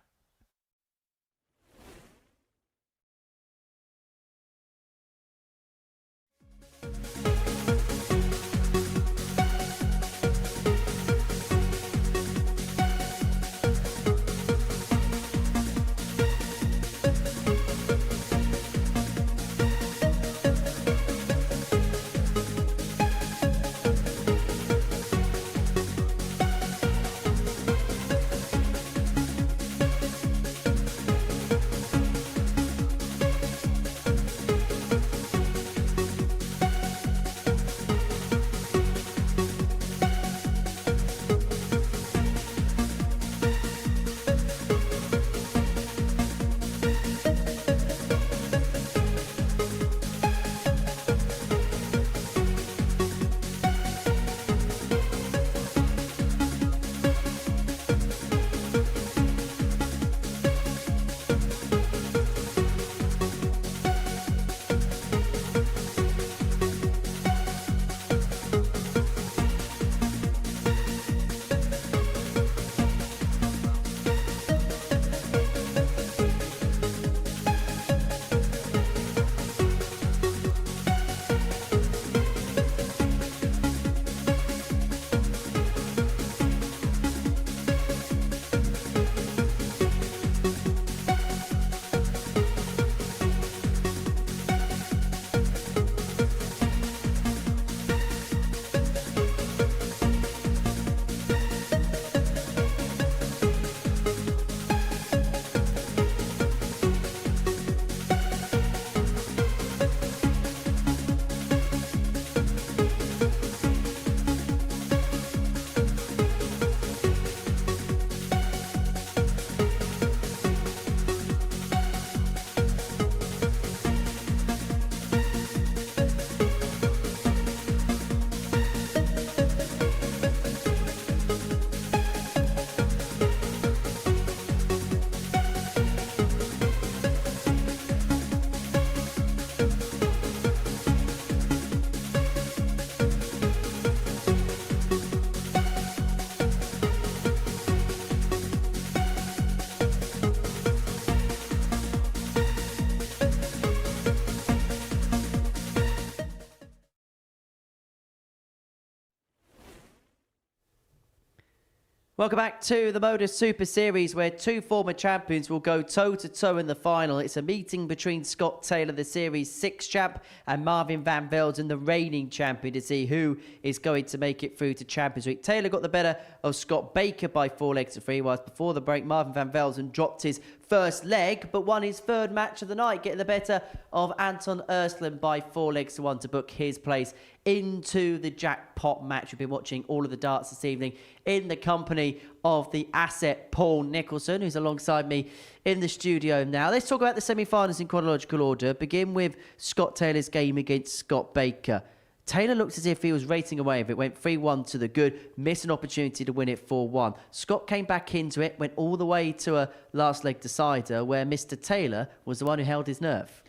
Welcome back to the Modus Super Series, where two former champions will go toe-to-toe in the final. It's a meeting between Scott Taylor, the Series 6 champ, and Marvin van Velzen, the reigning champion, to see who is going to make it through to Champions Week. Taylor got the better of Scott Baker by 4-3, whilst before the break, Marvin van Velzen dropped his first leg, but won his third match of the night, getting the better of Anton Ersland by 4-1 to book his place into the jackpot match. We've been watching all of the darts this evening in the company of the asset Paul Nicholson, who's alongside me in the studio now. Let's talk about the semi-finals in chronological order. Begin with Scott Taylor's game against Scott Baker. Taylor looked as if he was racing away with it, went 3-1 to the good, missed an opportunity to win it 4-1. Scott came back into it, went all the way to a last leg decider where Mr. Taylor was the one who held his nerve.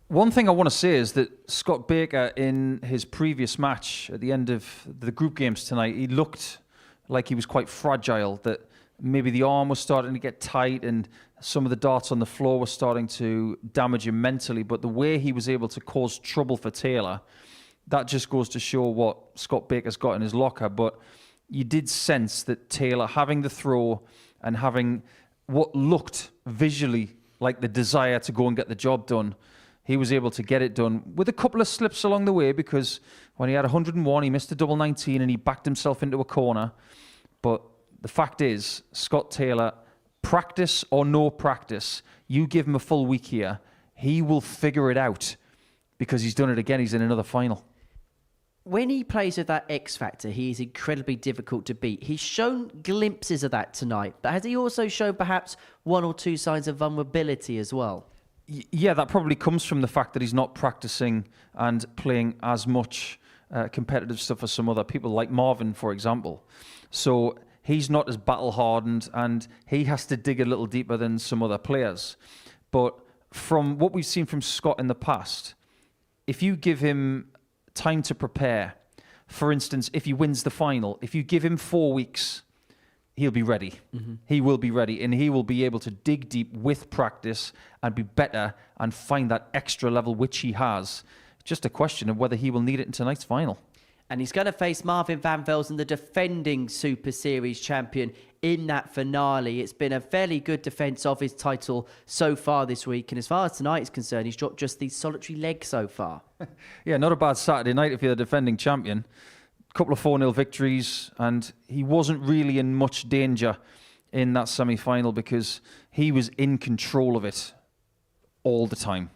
One thing I want to say is that Scott Baker, in his previous match at the end of the group games tonight, he looked like he was quite fragile, that maybe the arm was starting to get tight and some of the darts on the floor were starting to damage him mentally. But the way he was able to cause trouble for Taylor, that just goes to show what Scott Baker's got in his locker. But you did sense that Taylor, having the throw and having what looked visually like the desire to go and get the job done, he was able to get it done with a couple of slips along the way, because when he had 101, he missed a double 19 and he backed himself into a corner. But the fact is, Scott Taylor, practice or no practice, you give him a full week here, he will figure it out, because he's done it again. He's in another final. When he plays with that X factor, he is incredibly difficult to beat. He's shown glimpses of that tonight, but has he also shown perhaps one or two signs of vulnerability as well? Yeah, that probably comes from the fact that he's not practicing and playing as much competitive stuff as some other people, like Marvin, for example. So he's not as battle-hardened and he has to dig a little deeper than some other players. But from what we've seen from Scott in the past, if you give him time to prepare, for instance, if he wins the final, if you give him 4 weeks, he'll be ready. Mm-hmm. He will be ready, and he will be able to dig deep with practice and be better and find that extra level, which he has. Just a question of whether he will need it in tonight's final. And he's going to face Marvin van Velzen, the defending Super Series champion, in that finale. It's been a fairly good defence of his title so far this week. And as far as tonight is concerned, he's dropped just the solitary leg so far. Yeah, not a bad Saturday night if you're the defending champion. A couple of 4-0 victories, and he wasn't really in much danger in that semi-final because he was in control of it all the time.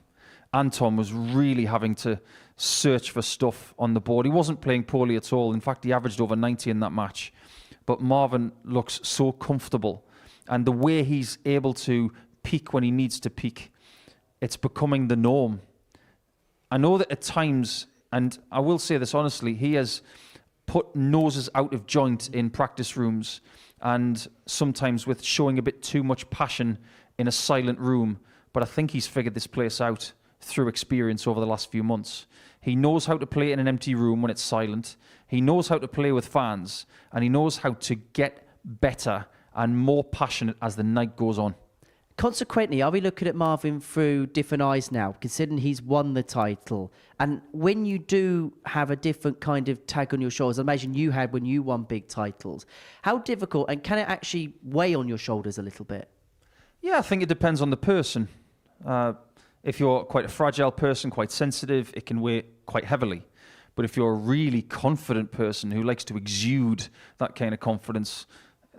Anton was really having to search for stuff on the board. He wasn't playing poorly at all. In fact, he averaged over 90 in that match. But Marvin looks so comfortable. And the way he's able to peak when he needs to peak, it's becoming the norm. I know that at times, and I will say this honestly, he has put noses out of joint in practice rooms, and sometimes with showing a bit too much passion in a silent room. But I think he's figured this place out through experience over the last few months. He knows how to play in an empty room when it's silent. He knows how to play with fans, and he knows how to get better and more passionate as the night goes on. Consequently, are we looking at Marvin through different eyes now, considering he's won the title? And when you do have a different kind of tag on your shoulders, I imagine you had when you won big titles, how difficult, and can it actually weigh on your shoulders a little bit? Yeah, I think it depends on the person. If you're quite a fragile person, quite sensitive, it can weigh quite heavily. But if you're a really confident person who likes to exude that kind of confidence,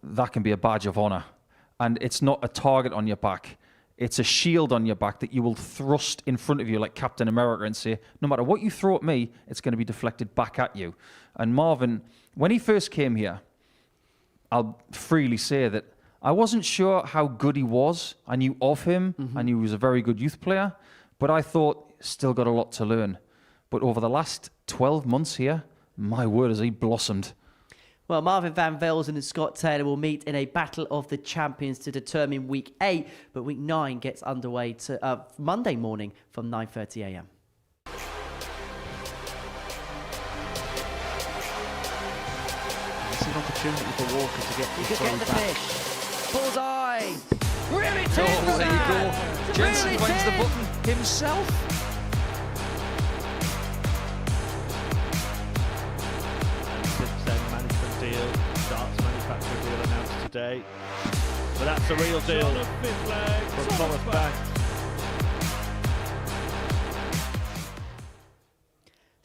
that can be a badge of honor. And it's not a target on your back. It's a shield on your back that you will thrust in front of you like Captain America and say, no matter what you throw at me, it's going to be deflected back at you. And Marvin, when he first came here, I'll freely say that I wasn't sure how good he was. I knew of him. I knew he was a very good youth player. But I thought, still got a lot to learn. But over the last 12 months here, my word, has he blossomed. Well, Marvin van Velzen and Scott Taylor will meet in a battle of the champions to determine week 8, but week 9 gets underway to Monday morning from 9:30 a.m. This is an opportunity for Walker to get He could get the back. fish. Bullseye! Really Oh, there you go. Jensen Really finds the tin. button himself. Management deal, darts manufacturer deal today. But that's the real deal from Thomas Banks.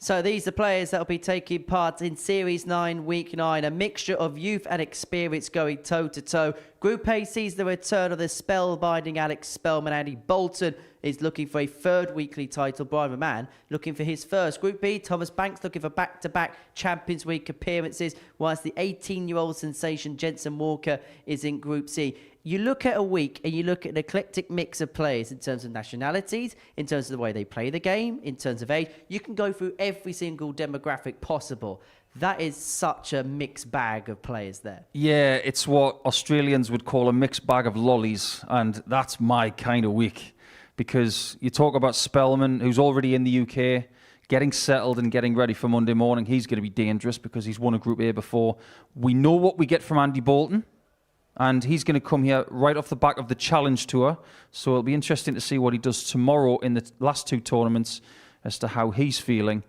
So these are players that will be taking part in Series 9, Week 9. A mixture of youth and experience going toe-to-toe. Group A sees the return of the spellbinding Alex Spellman. Andy Bolton is looking for a third weekly title. Brian McMahon looking for his first. Group B, Thomas Banks looking for back-to-back Champions Week appearances, whilst the 18-year-old sensation Jensen Walker is in Group C. You look at a week and you look at an eclectic mix of players in terms of nationalities, in terms of the way they play the game, in terms of age. You can go through every single demographic possible. That is such a mixed bag of players there. Yeah, it's what Australians would call a mixed bag of lollies, and that's my kind of week. Because you talk about Spellman, who's already in the UK, getting settled and getting ready for Monday morning. He's going to be dangerous because he's won a Group A before. We know what we get from Andy Bolton. And he's going to come here right off the back of the Challenge Tour. So it'll be interesting to see what he does tomorrow in the last two tournaments as to how he's feeling.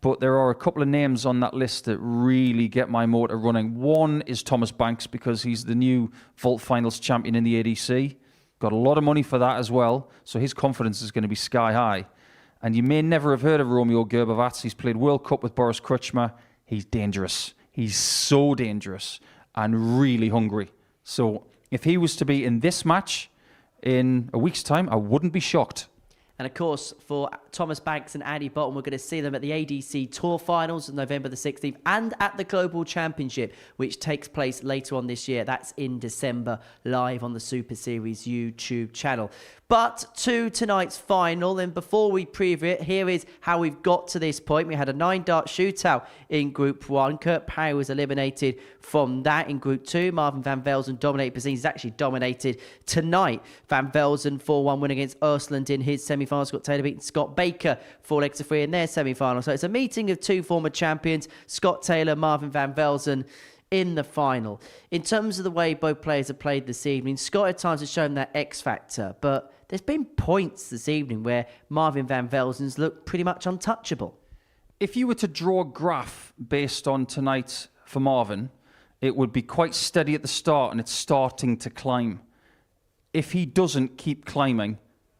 But there are a couple of names on that list that really get my motor running. One is Thomas Banks, because he's the new Vault Finals champion in the ADC. Got a lot of money for that as well. So his confidence is going to be sky high. And you may never have heard of Romeo Gerbavats. He's played World Cup with Boris Krčma. He's dangerous. He's so dangerous and really hungry. So if he was to be in this match in a week's time, I wouldn't be shocked. And of course, for Thomas Banks and Andy Bolton, we're going to see them at the ADC Tour Finals on November the 16th and at the Global Championship, which takes place later on this year. That's in December, live on the Super Series YouTube channel. But to tonight's final, and before we preview it, here is how we've got to this point. We had a 9-dart shootout in Group 1. Kurt Parry was eliminated from that. In Group 2, Marvin van Velzen dominated positions. He's actually dominated tonight. Van Velzen 4-1 win against Ursland in his semi-final. Scott Taylor beating Scott Baker 4-3 in their semi-final. So it's a meeting of two former champions, Scott Taylor, Marvin van Velzen, in the final. In terms of the way both players have played this evening, Scott at times has shown that X factor, but there's been points this evening where Marvin van Velzen's looked pretty much untouchable. If you were to draw a graph based on tonight for Marvin, it would be quite steady at the start and it's starting to climb. If he doesn't keep climbing,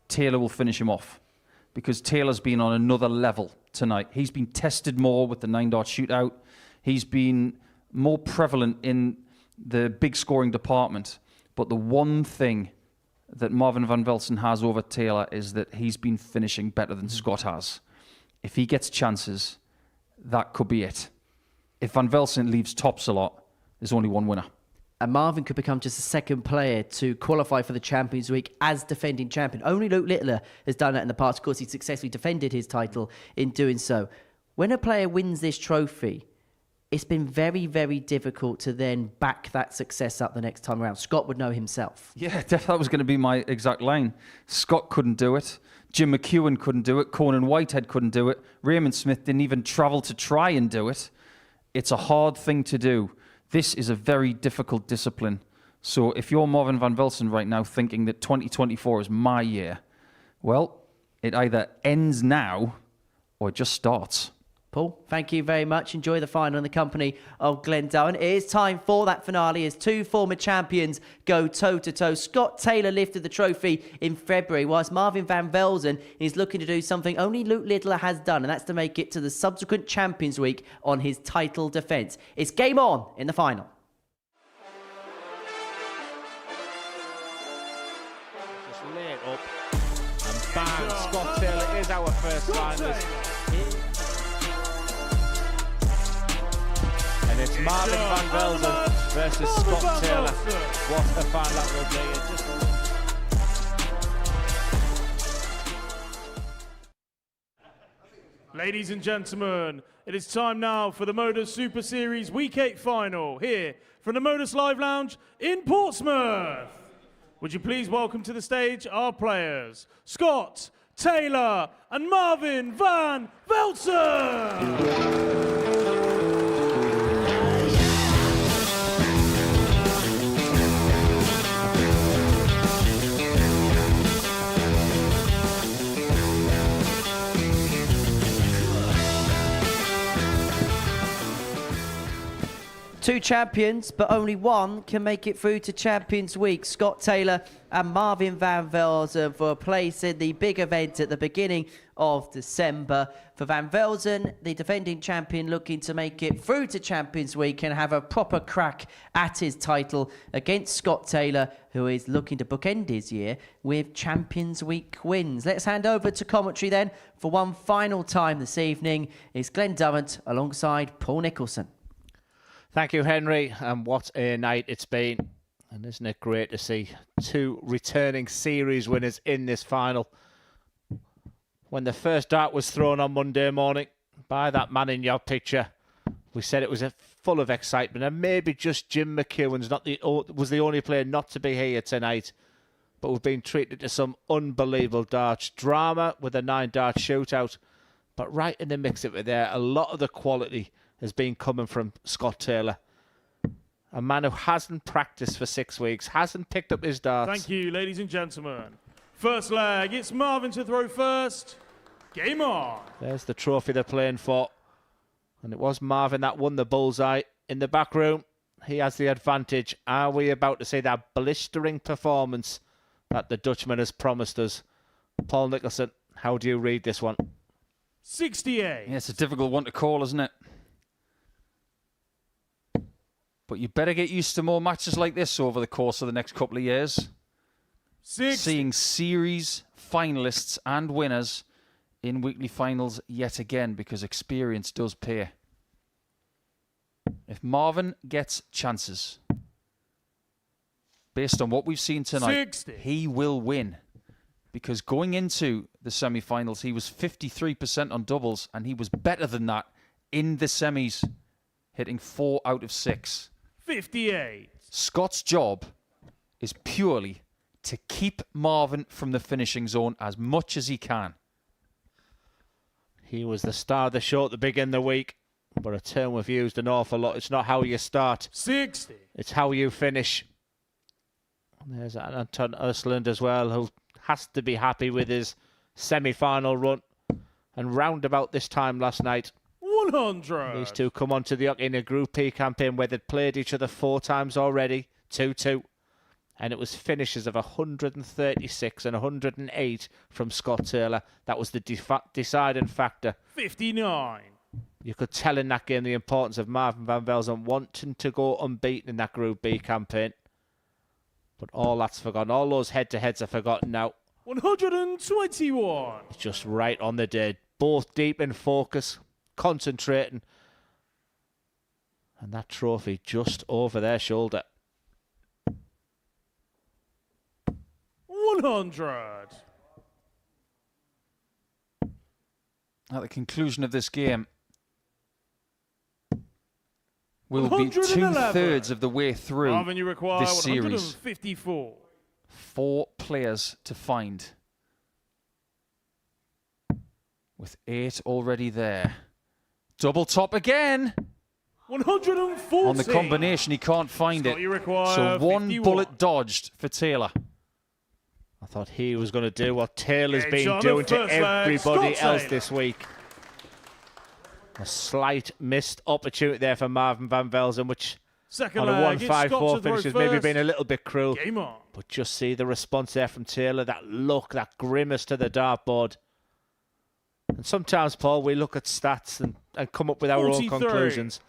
Taylor will finish him off, because Taylor's been on another level tonight. He's been tested more with the 9-dart shootout. He's been more prevalent in the big scoring department. But the one thing that Marvin van Velzen has over Taylor is that he's been finishing better than Scott has. If he gets chances, that could be it. If van Velzen leaves tops a lot, there's only one winner. And Marvin could become just the second player to qualify for the Champions Week as defending champion. Only Luke Littler has done that in the past. Of course, he successfully defended his title in doing so. When a player wins this trophy, it's been very, very difficult to then back that success up the next time around. Scott would know himself. Yeah, that was going to be my exact line. Scott couldn't do it. Jim McEwen couldn't do it. Conan Whitehead couldn't do it. Raymond Smith didn't even travel to try and do it. It's a hard thing to do. This is a very difficult discipline. So if you're Marvin van Velzen right now thinking that 2024 is my year, well, it either ends now or it just starts. Paul, thank you very much. Enjoy the final in the company of Glenn Dowen. It is time for that finale as two former champions go toe-to-toe. Scott Taylor lifted the trophy in February, whilst Marvin van Velzen is looking to do something only Luke Littler has done, and that's to make it to the subsequent Champions Week on his title defence. It's game on in the final. Just lay it up and bang. Scott Taylor is our first finalist. And it's Marvin van Velzen versus Scott Taylor. What a final that will be. Ladies and gentlemen, it is time now for the Modus Super Series Week 8 final here from the Modus Live Lounge in Portsmouth. Would you please welcome to the stage our players, Scott Taylor and Marvin van Velzen. Two champions, but only one can make it through to Champions Week. Scott Taylor and Marvin van Velzen for a place in the big event at the beginning of December. For Van Velzen, the defending champion, looking to make it through to Champions Week and have a proper crack at his title against Scott Taylor, who is looking to bookend his year with Champions Week wins. Let's hand over to commentary then for one final time this evening. It's Glenn Durrant alongside Paul Nicholson. Thank you, Henry, and what a night it's been. And isn't it great to see two returning series winners in this final? When the first dart was thrown on Monday morning by that man in your picture, we said it was full of excitement, and maybe just Jim McEwen's was the only player not to be here tonight. But we've been treated to some unbelievable darts. Drama with a 9-dart shootout, but right in the mix of it there, a lot of the quality has been coming from Scott Taylor. A man who hasn't practiced for 6 weeks, hasn't picked up his darts. Thank you, ladies and gentlemen. First leg, it's Marvin to throw first. Game on. There's the trophy they're playing for. And it was Marvin that won the bullseye. In the back room, he has the advantage. Are we about to see that blistering performance that the Dutchman has promised us? Paul Nicholson, how do you read this one? 68. Yeah, it's a difficult one to call, isn't it? But you better get used to more matches like this over the course of the next couple of years. Seeing series finalists and winners in weekly finals yet again, because experience does pay. If Marvin gets chances, based on what we've seen tonight, 60. He will win. Because going into the semi-finals, he was 53% on doubles, and he was better than that in the semis, hitting 4 out of 6. 58. Scott's job is purely to keep Marvin from the finishing zone as much as he can. He was the star of the show at the beginning of the week, but a term we've used an awful lot. It's not how you start. 60. It's how you finish. And there's Anton Östlund as well, who has to be happy with his semi-final run. And round about this time last night, 100. these two come on to the in a Group P campaign where they'd played each other 4 times already, 2-2. And it was finishes of 136 and 108 from Scott Taylor. That was the deciding factor. 59. You could tell in that game the importance of Marvin van Velzen wanting to go unbeaten in that Group B campaign. But all that's forgotten. All those head-to-heads are forgotten now. 121. It's just right on the day. Both deep in focus, concentrating. And that trophy just over their shoulder. 100. At the conclusion of this game, we'll be 111. 2/3 of the way through Marvin, you require this series. 154. 4 players to find, with 8 already there. Double top again. 140. On the combination, he can't find Scott, it. you require So 1 51. bullet dodged for Taylor. I thought he was going to do what Taylor's Edge been on the doing to first leg, everybody Scott else Taylor. this week. A slight missed opportunity there for Marvin van Velzen, which Second on a leg, it's Scott 1-5-4 to throw finish has maybe first. been a little bit cruel. Game on. But just see the response there from Taylor, that look, that grimace to the dartboard. And sometimes, Paul, we look at stats and come up with our 43. own conclusions.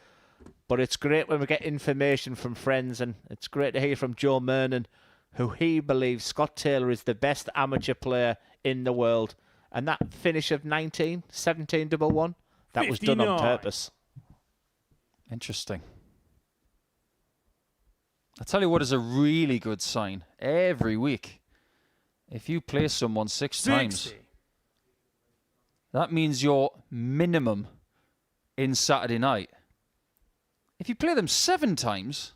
But it's great when we get information from friends, and it's great to hear from Joe Mernon, who he believes Scott Taylor is the best amateur player in the world. And that finish of 19, 17 double one, that was done on 59. purpose. Interesting. I tell you what is a really good sign every week. If you play someone 6 times, 60. that means you're minimum in Saturday night. If you play them 7 times,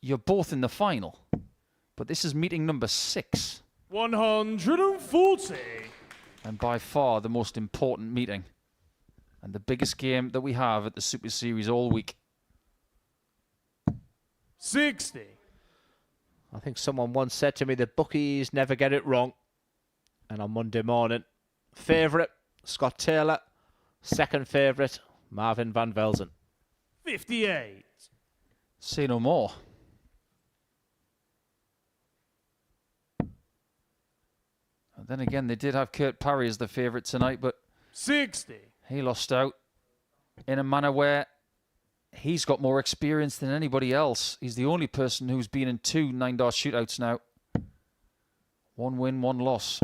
you're both in the final. But this is meeting number 6. 140. And by far the most important meeting. And the biggest game that we have at the Super Series all week. 60. I think someone once said to me, the bookies never get it wrong. And on Monday morning, favourite, Scott Taylor. Second favourite, Marvin van Velzen. 58. Say no more. And then again, they did have Kurt Parry as the favourite tonight, but 60. he lost out in a manner where he's got more experience than anybody else. He's the only person who's been in 2 9-dart shootouts now. 1 win, 1 loss.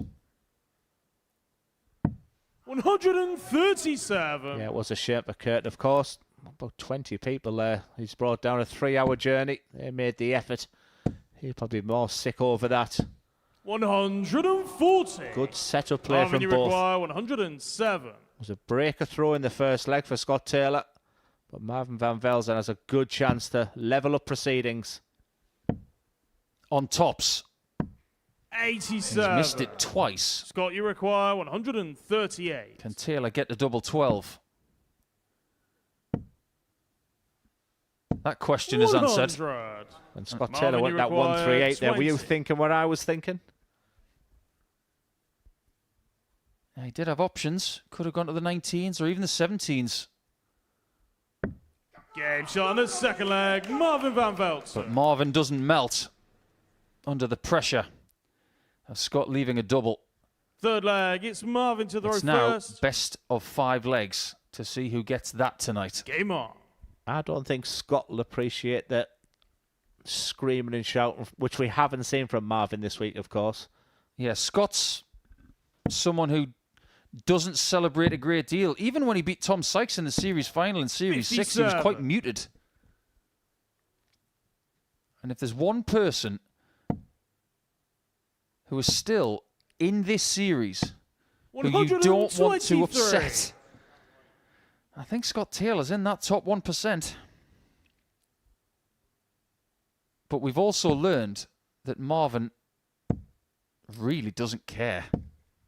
137. Yeah, it was a shame for Kurt, of course. About 20 people there. He's brought down a 3-hour journey. They made the effort. He'll probably be more sick over that. 140. Good setup play Marvin, from you both. require 107. It was a breaker throw in the first leg for Scott Taylor. But Marvin van Velzen has a good chance to level up proceedings. On tops. 87. He's missed it twice. Scott, you require 138. Can Taylor get to double 12? That question is answered. 100. And Scott Marvin, Taylor went you that require 138 there. Were you 20. thinking what I was thinking? He did have options. Could have gone to the 19s or even the 17s. Game shot on the second leg. Marvin van Velzen. But Marvin doesn't melt under the pressure of Scott leaving a double. Third leg. It's Marvin to throw It's now first. best of 5 legs to see who gets that tonight. Game on. I don't think Scott will appreciate that screaming and shouting, which we haven't seen from Marvin this week, of course. Yeah, Scott's someone who doesn't celebrate a great deal. Even when he beat Tom Sykes in the series final in Series 6, he was quite 57. muted. And if there's one person who is still in this series who you don't want to 123. upset, I think Scott Taylor's in that top 1%. But we've also learned that Marvin really doesn't care.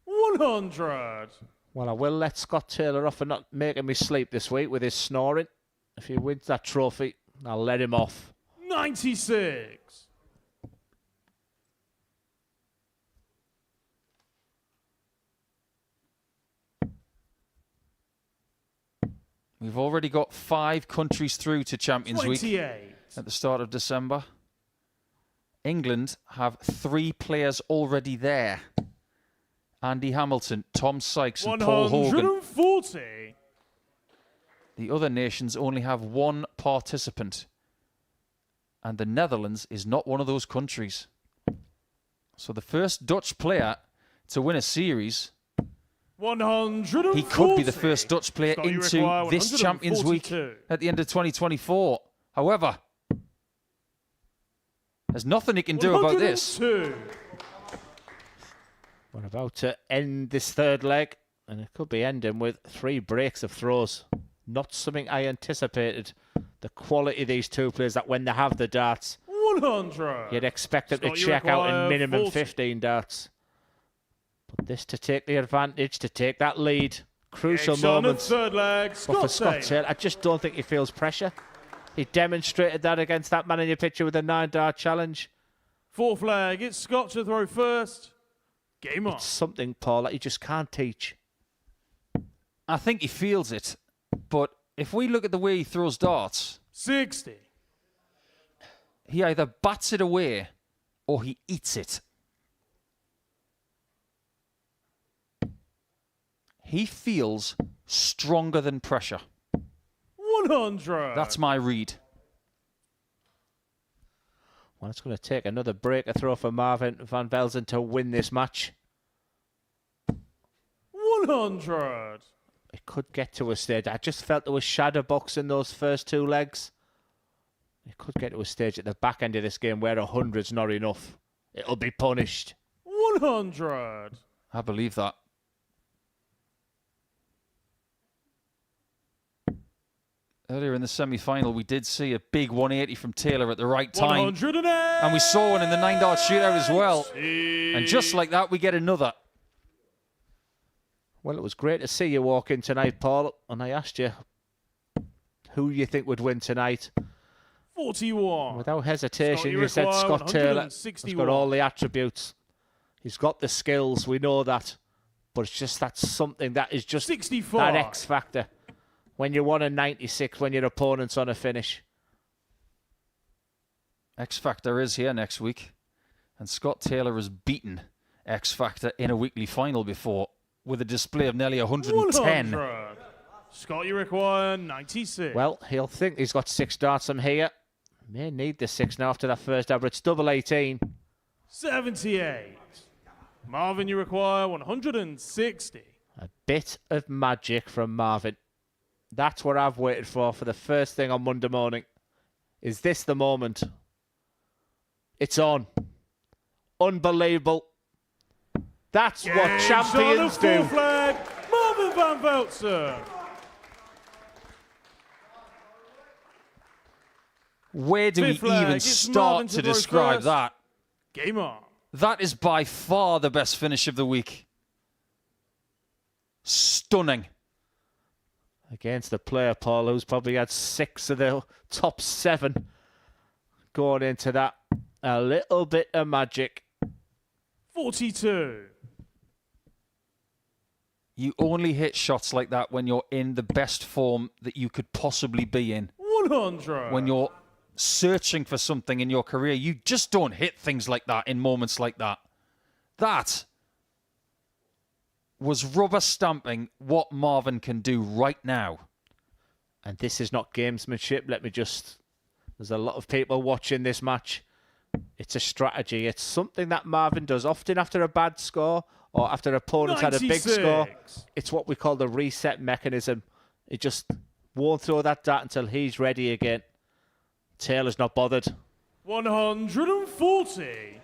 100. Well, I will let Scott Taylor off for not making me sleep this week with his snoring. If he wins that trophy, I'll let him off. 96. We've already got 5 countries through to Champions Week 28. at the start of December. England have 3 players already there. Andy Hamilton, Tom Sykes and Paul Hogan. 140. The other nations only have 1 participant. And the Netherlands is not one of those countries. So the first Dutch player to win a series, 140. he could be the first Dutch player Scott, you into require this Champions Week 142. at the end of 2024. However, there's nothing he can do about this. 102. We're about to end this third leg, and it could be ending with 3 breaks of throws. Not something I anticipated. The quality of these two players, that when they have the darts, 100. you'd expect them to Scott, you check out in require minimum 40. 15 darts. But this to take the advantage, to take that lead. Crucial Game shot on the moments. third leg. But for Scott Taylor, I just don't think he feels pressure. He demonstrated that against that man in your picture with a 9-dart challenge. Fourth leg. It's Scott to throw first. Game on. It's something, Paul, that you just can't teach. I think he feels it. But if we look at the way he throws darts, 60. he either bats it away or he eats it. He feels stronger than pressure. 100. That's my read. Well, it's going to take another breaker throw for Marvin van Velzen to win this match. 100. It could get to a stage. I just felt there was shadow boxing those first 2 legs. It could get to a stage at the back end of this game where 100's not enough. It'll be punished. 100. I believe that. Earlier in the semi-final, we did see a big 180 from Taylor at the right time. 108. And we saw one in the 9-dart shootout as well. And just like that, we get another. Well, it was great to see you walk in tonight, Paul. And I asked you who you think would win tonight. 41. Without hesitation, Scott, you said require Scott Taylor. He's 161. got all the attributes. He's got the skills. We know that. But it's just that something that is just 65. that X factor. when you won a 96 when your opponent's on a finish. X Factor is here next week, and Scott Taylor has beaten X Factor in a weekly final before with a display of nearly 110. 100. Scott, you require 96. Well, he'll think he's got 6 darts from here. May need the 6 now after that first ever. It's double 18. 78. Marvin, you require 160. A bit of magic from Marvin. That's what I've waited for the first thing on Monday morning. Is this the moment? It's on. Unbelievable. That's what champions do. Flag, Marvin van Velzen. Where do we even start to describe that? Game on. That is by far the best finish of the week. Stunning. Against the player, Paul, who's probably had 6 of the top 7 going into that. A little bit of magic. 42. You only hit shots like that when you're in the best form that you could possibly be in. 100. When you're searching for something in your career, you just don't hit things like that in moments like that. That was rubber stamping what Marvin can do right now. And this is not gamesmanship. There's a lot of people watching this match. It's a strategy. It's something that Marvin does often after a bad score or after opponents had a big score. It's what we call the reset mechanism. It just won't throw that dart until he's ready again. Taylor's not bothered. 140.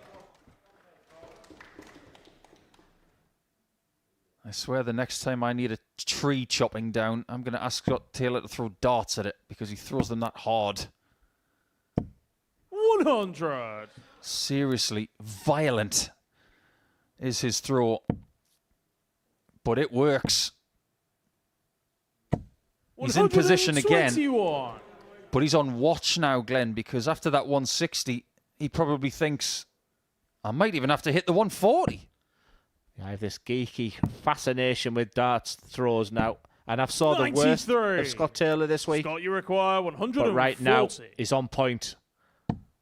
I swear the next time I need a tree chopping down, I'm going to ask Scott Taylor to throw darts at it because he throws them that hard. 100. Seriously, violent is his throw. But it works. He's in position again. But he's on watch now, Glenn, because after that 160, he probably thinks, I might even have to hit the 140. I have this geeky fascination with darts throws now. And I've saw the worst of Scott Taylor this week. Scott, you require 140. But right now, he's on point.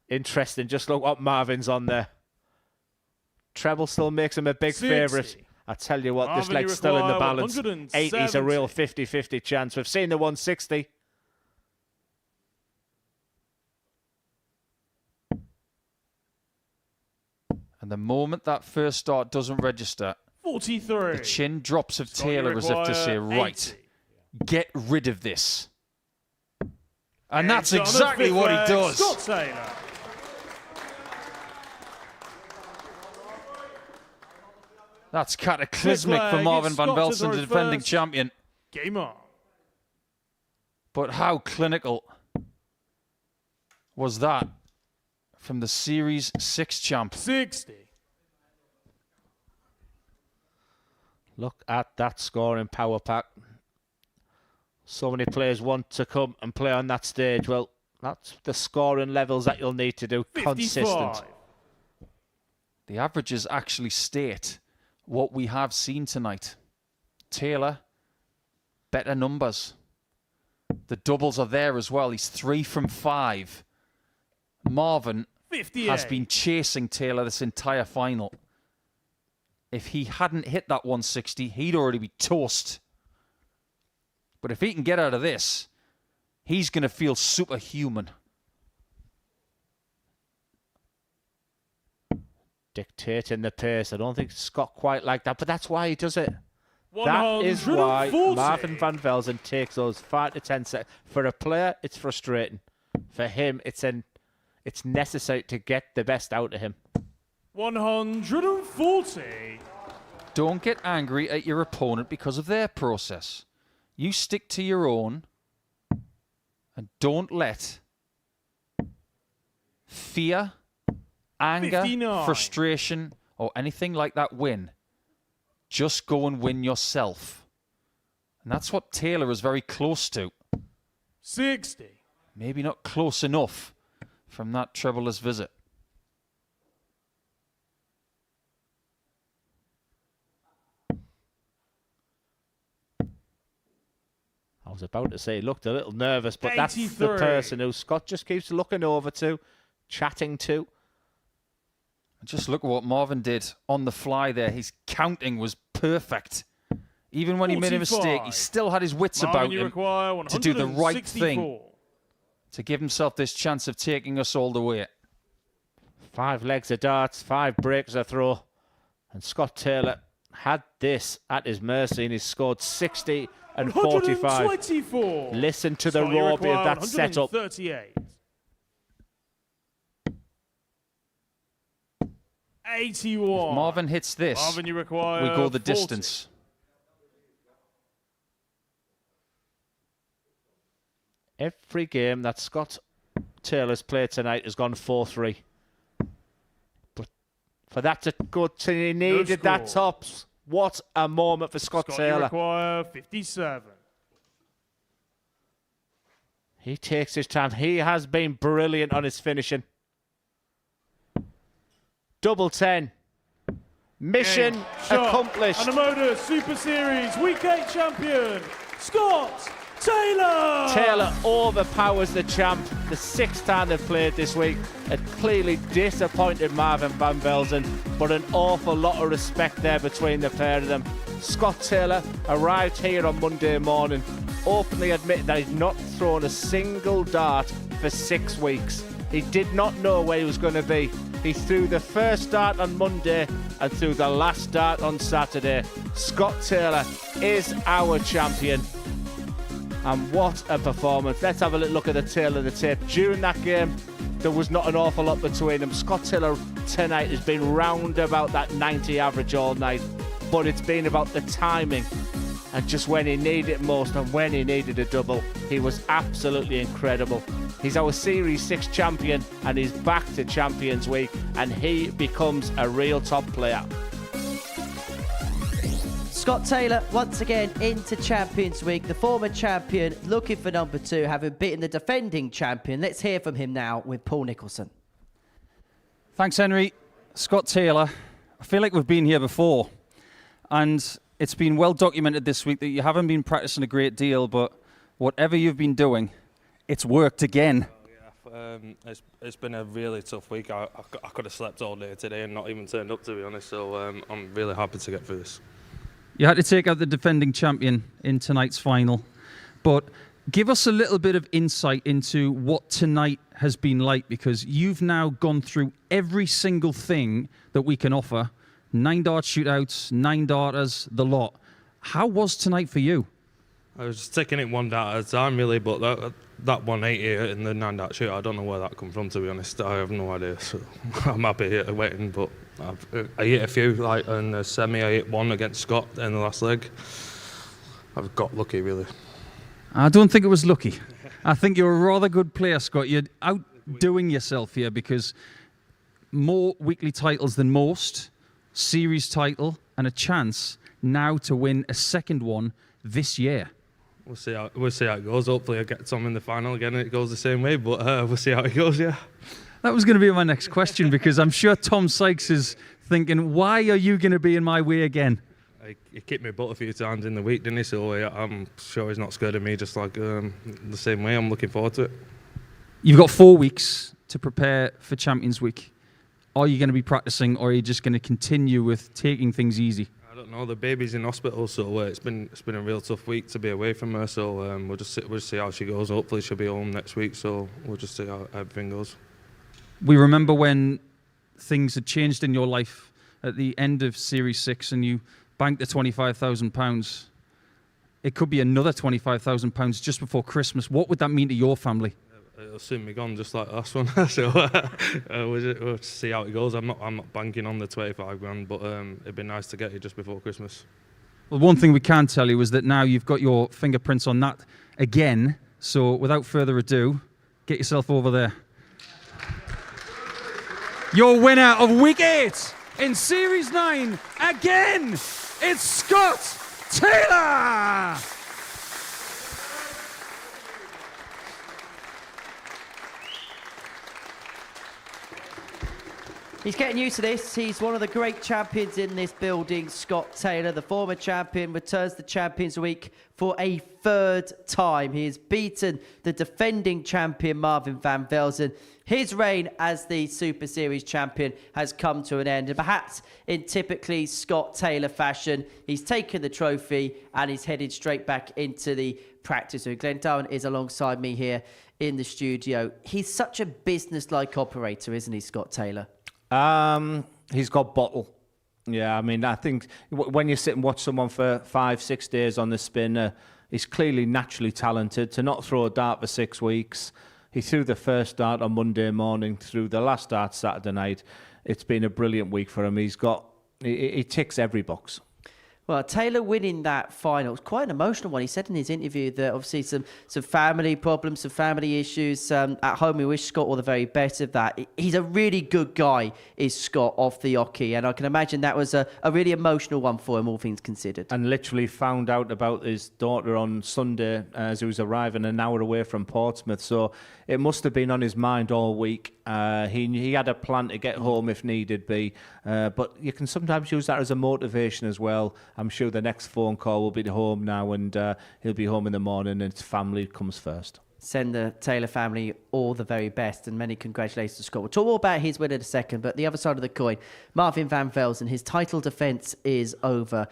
Interesting. Just look what Marvin's on there. Treble still makes him a big favourite. I tell you what, Marvin, this leg's still in the balance. 170. 80's a real 50-50 chance. We've seen the 160. And the moment that first start doesn't register, 43. The chin drops of Taylor as if to say, right, get rid of this. And that's exactly what he does. Scott Taylor. That's cataclysmic for Marvin van Velzen, the defending champion. Game on. But how clinical was that from the Series 6 champ? 60. Look at that scoring power pack. So many players want to come and play on that stage. Well, that's the scoring levels that you'll need to do 55. consistent. The averages actually state what we have seen tonight. Taylor, better numbers. The doubles are there as well. He's 3 from 5. Marvin 58. has been chasing Taylor this entire final. If he hadn't hit that 160, he'd already be toast. But if he can get out of this, he's going to feel superhuman. Dictating the pace. I don't think Scott quite like that, but that's why he does it. 140. That is why Marvin van Velzen takes those 5 to 10 seconds. For a player, it's frustrating. For him, it's necessary to get the best out of him. 140. Don't get angry at your opponent because of their process. You stick to your own and don't let fear, anger, 59. frustration, or anything like that win. Just go and win yourself. And that's what Taylor is very close to. 60. Maybe not close enough from that trebleless visit. was about to say he looked a little nervous, but that's the 83. person who Scott just keeps looking over to, chatting to. Just look at what Marvin did on the fly there. His counting was perfect. Even when he made a mistake, he still had his wits Marvin, about you him require to do the right thing 164. to give himself this chance of taking us all the way. 5 legs of darts, 5 breaks a throw. And Scott Taylor had this at his mercy and he scored 60 and 45. 124. Listen to the Scott, you roar of require that setup. 138. 81. If Marvin hits this, Marvin, you require we go the 40. distance. Every game that Scott Taylor's played tonight has gone 4-3. But for that to go to, he needed that tops. What a moment for Scott You Taylor. require 57. He takes his time. He has been brilliant on his finishing. Double 10. Mission accomplished. And the Modus Super Series Week 8 champion, Scott Taylor! Taylor overpowers the champ. The 6th time they've played this week. It clearly disappointed Marvin van Velzen, but an awful lot of respect there between the pair of them. Scott Taylor arrived here on Monday morning, openly admitted that he'd not thrown a single dart for 6 weeks. He did not know where he was going to be. He threw the first dart on Monday and threw the last dart on Saturday. Scott Taylor is our champion. And what a performance. Let's have a little look at the tail of the tape. During that game, there was not an awful lot between them. Scott Taylor tonight has been round about that 90 average all night, but it's been about the timing and just when he needed it most and when he needed a double. He was absolutely incredible. He's our Series 6 champion and he's back to Champions Week and he becomes a real top player. Scott Taylor once again into Champions Week. The former champion looking for number 2, having beaten the defending champion. Let's hear from him now with Paul Nicholson. Thanks, Henry. Scott Taylor, I feel like we've been here before. And it's been well documented this week that you haven't been practicing a great deal, but whatever you've been doing, it's worked again. It's been a really tough week. I could have slept all day today and not even turned up, to be honest. So I'm really happy to get through this. You had to take out the defending champion in tonight's final, but give us a little bit of insight into what tonight has been like, because you've now gone through every single thing that we can offer. 9 dart shootouts, 9 darters, the lot. How was tonight for you? I was just taking it 1 dart at a time, really, but that 180 in the 9 dart shootout, I don't know where that come from, to be honest. I have no idea, so I'm happy here waiting, but I hit a few, like in the semi, I hit 1 against Scott in the last leg. I've got lucky, really. I don't think it was lucky. I think you're a rather good player, Scott. You're outdoing yourself here, because more weekly titles than most, series title, and a chance now to win a second one this year. We'll see how it goes. Hopefully I get Tom in the final again and it goes the same way, but we'll see how it goes, yeah. That was going to be my next question, because I'm sure Tom Sykes is thinking, why are you going to be in my way again? He kicked me butt a few times in the week, didn't he? So I'm sure he's not scared of me, just like the same way. I'm looking forward to it. You've got 4 weeks to prepare for Champions Week. Are you going to be practicing, or are you just going to continue with taking things easy? I don't know. The baby's in hospital, so it's been a real tough week to be away from her. So we'll just see how she goes. Hopefully she'll be home next week. So we'll just see how everything goes. We remember when things had changed in your life at the end of Series 6 and you banked the £25,000. It could be another £25,000 just before Christmas. What would that mean to your family? It'll soon be gone, just like the last one. So we'll see how it goes. I'm not banking on the 25 grand, but it'd be nice to get it just before Christmas. Well, one thing we can tell you is that now you've got your fingerprints on that again. So without further ado, get yourself over there. Your winner of Week 8 in Series 9, again, it's Scott Taylor! He's getting used to this. He's one of the great champions in this building, Scott Taylor. The former champion returns to Champions Week for a third time. He has beaten the defending champion, Marvin van Velzen. His reign as the Super Series champion has come to an end. And perhaps in typically Scott Taylor fashion, he's taken the trophy and he's headed straight back into the practice room. Glenn Darwin is alongside me here in the studio. He's such a business-like operator, isn't he, Scott Taylor? He's got bottle. Yeah, I mean, I think when you sit and watch someone for 5-6 days on the spin, he's clearly naturally talented. To not throw a dart for 6 weeks, he threw the first dart on Monday morning, threw the last dart Saturday night. It's been a brilliant week for him. He ticks every box. Well, Taylor winning that final was quite an emotional one. He said in his interview that obviously some family problems, some family issues at home. We wish Scott all the very best of that. He's a really good guy, is Scott, off the hockey. And I can imagine that was a really emotional one for him, all things considered. And literally found out about his daughter on Sunday as he was arriving an hour away from Portsmouth. So it must have been on his mind all week. He had a plan to get home if needed be. But you can sometimes use that as a motivation as well. I'm sure the next phone call will be home now, and he'll be home in the morning, and his family comes first. Send the Taylor family all the very best, and many congratulations to Scott. We'll talk all about his win in a second, but the other side of the coin, Marvin van Velzen, his title defence is over.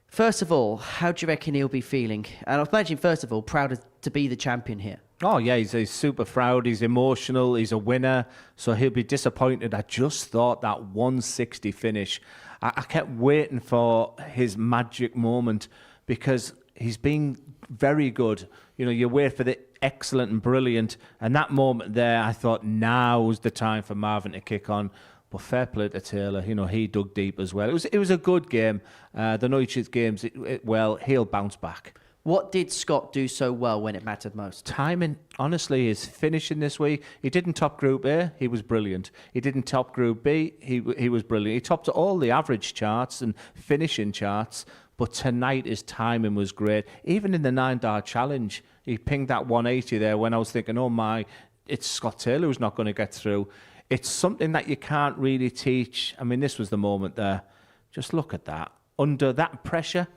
First of all, how do you reckon he'll be feeling? And I imagine, first of all, proud to be the champion here. Oh, yeah, he's super proud. He's emotional. He's a winner. So he'll be disappointed. I just thought that 160 finish, I kept waiting for his magic moment because he's been very good. You know, you wait for the excellent and brilliant. And that moment there, I thought now's the time for Marvin to kick on. But fair play to Taylor. You know, he dug deep as well. It was a good game. The Neuchâtel games, well, he'll bounce back. What did Scott do so well when it mattered most? Timing, honestly, his finishing this week. He didn't top Group A, he was brilliant. He didn't top Group B, he was brilliant. He topped all the average charts and finishing charts, but tonight his timing was great. Even in the 9-dart challenge, he pinged that 180 there when I was thinking, oh my, it's Scott Taylor who's not going to get through. It's something that you can't really teach. I mean, this was the moment there. Just look at that. Under that pressure,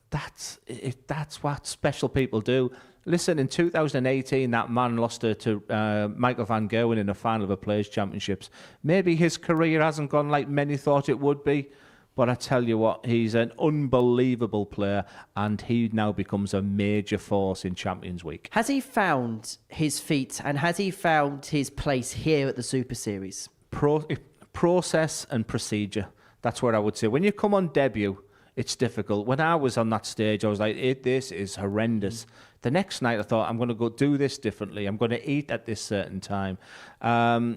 that's what special people do. Listen, in 2018, that man lost to Michael van Gerwen in the final of a Players' Championships. Maybe his career hasn't gone like many thought it would be, but I tell you what, he's an unbelievable player, and he now becomes a major force in Champions Week. Has he found his feet, and has he found his place here at the Super Series? Process and procedure. That's what I would say. When you come on debut, it's difficult. When I was on that stage, I was like, this is horrendous. The next night, I thought, I'm going to go do this differently. I'm going to eat at this certain time.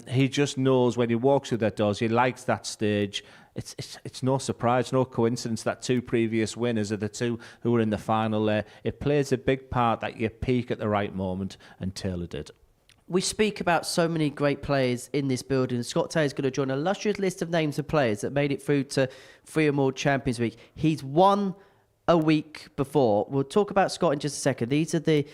He just knows when he walks through that doors, he likes that stage. It's no surprise, no coincidence that 2 previous winners are the 2 who were in the final there. It plays a big part that you peak at the right moment, and Taylor did. We speak about so many great players in this building. Scott Taylor's going to join a illustrious list of names of players that made it through to 3 or more Champions Week. He's won a week before. We'll talk about Scott in just a second. These are the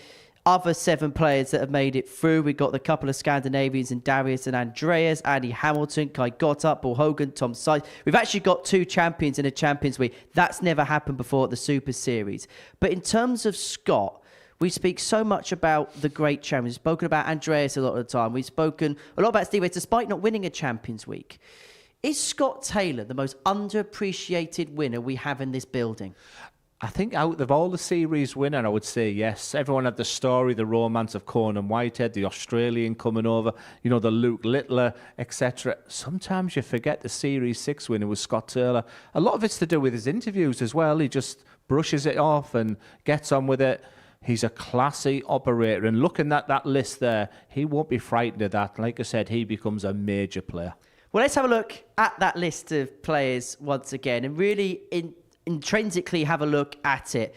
other 7 players that have made it through. We've got the couple of Scandinavians in Darius and Andreas, Andy Hamilton, Kai Gotthardt, Paul Hogan, Tom Sykes. We've actually got 2 champions in a Champions Week. That's never happened before at the Super Series. But in terms of Scott, we speak so much about the great champions. We've spoken about Andreas a lot of the time. We've spoken a lot about Steve Waite, despite not winning a Champions Week. Is Scott Taylor the most underappreciated winner we have in this building? I think out of all the series winner, I would say yes. Everyone had the story, the romance of Conan Whitehead, the Australian coming over, you know, the Luke Littler, etc. Sometimes you forget the Series 6 winner was Scott Taylor. A lot of it's to do with his interviews as well. He just brushes it off and gets on with it. He's a classy operator, and looking at that list there, he won't be frightened of that. Like I said, he becomes a major player. Well, let's have a look at that list of players once again and really intrinsically have a look at it.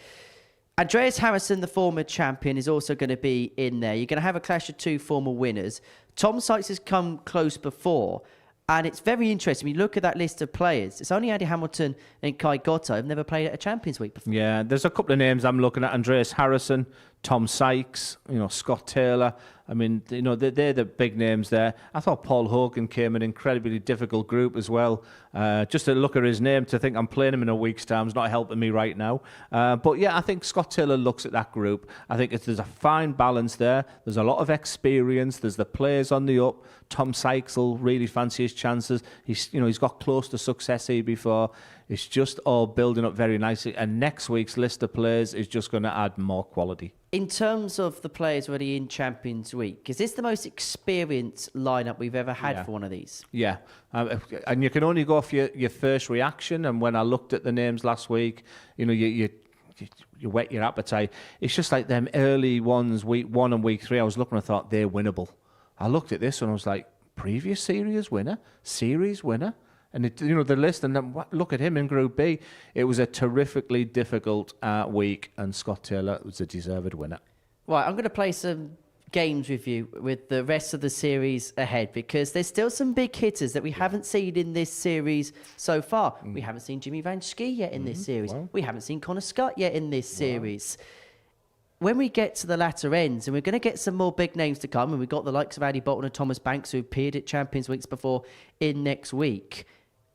Andreas Harrison, the former champion, is also going to be in there. You're going to have a clash of 2 former winners. Tom Sykes has come close before. And it's very interesting. When you look at that list of players, it's only Andy Hamilton and Kai Gotthardt who've never played at a Champions Week before. Yeah, there's a couple of names I'm looking at. Andreas Harrison, Tom Sykes, Scott Taylor. I mean, they're the big names there. I thought Paul Hogan came an incredibly difficult group as well. Just to look at his name, to think I'm playing him in a week's time is not helping me right now. But yeah, I think Scott Taylor looks at that group. I think there's a fine balance there. There's a lot of experience. There's the players on the up. Tom Sykes will really fancy his chances. He's got close to success here before. It's just all building up very nicely. And next week's list of players is just going to add more quality. In terms of the players already in Champions Week, is this the most experienced lineup we've ever had for one of these? Yeah, and you can only go off your first reaction. And when I looked at the names last week, you whet your appetite. It's just like them early ones, week 1 and week 3. I was looking and I thought they're winnable. I looked at this and I was like, previous series winner. And the list, and then look at him in Group B. It was a terrifically difficult week, and Scott Taylor was a deserved winner. Right, I'm going to play some games with you with the rest of the series ahead, because there's still some big hitters that we haven't seen in this series so far. We haven't seen Jimmy Van Schie yet in this series. Wow. We haven't seen Connor Scott yet in this series. When we get to the latter ends, and we're going to get some more big names to come, and we've got the likes of Andy Bolton and Thomas Banks, who appeared at Champions Weeks before, in next week.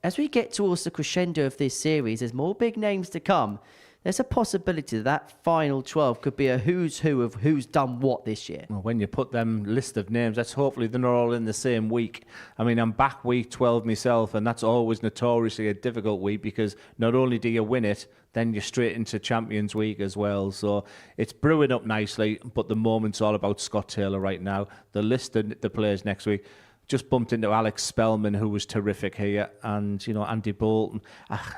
As we get towards the crescendo of this series, there's more big names to come. There's a possibility that final 12 could be a who's who of who's done what this year. Well, when you put them list of names, that's hopefully they're not all in the same week. I mean, I'm back week 12 myself, and that's always notoriously a difficult week, because not only do you win it, then you're straight into Champions Week as well. So it's brewing up nicely, but the moment's all about Scott Taylor right now. The list of the players next week. Just bumped into Alex Spellman, who was terrific here, and Andy Bolton.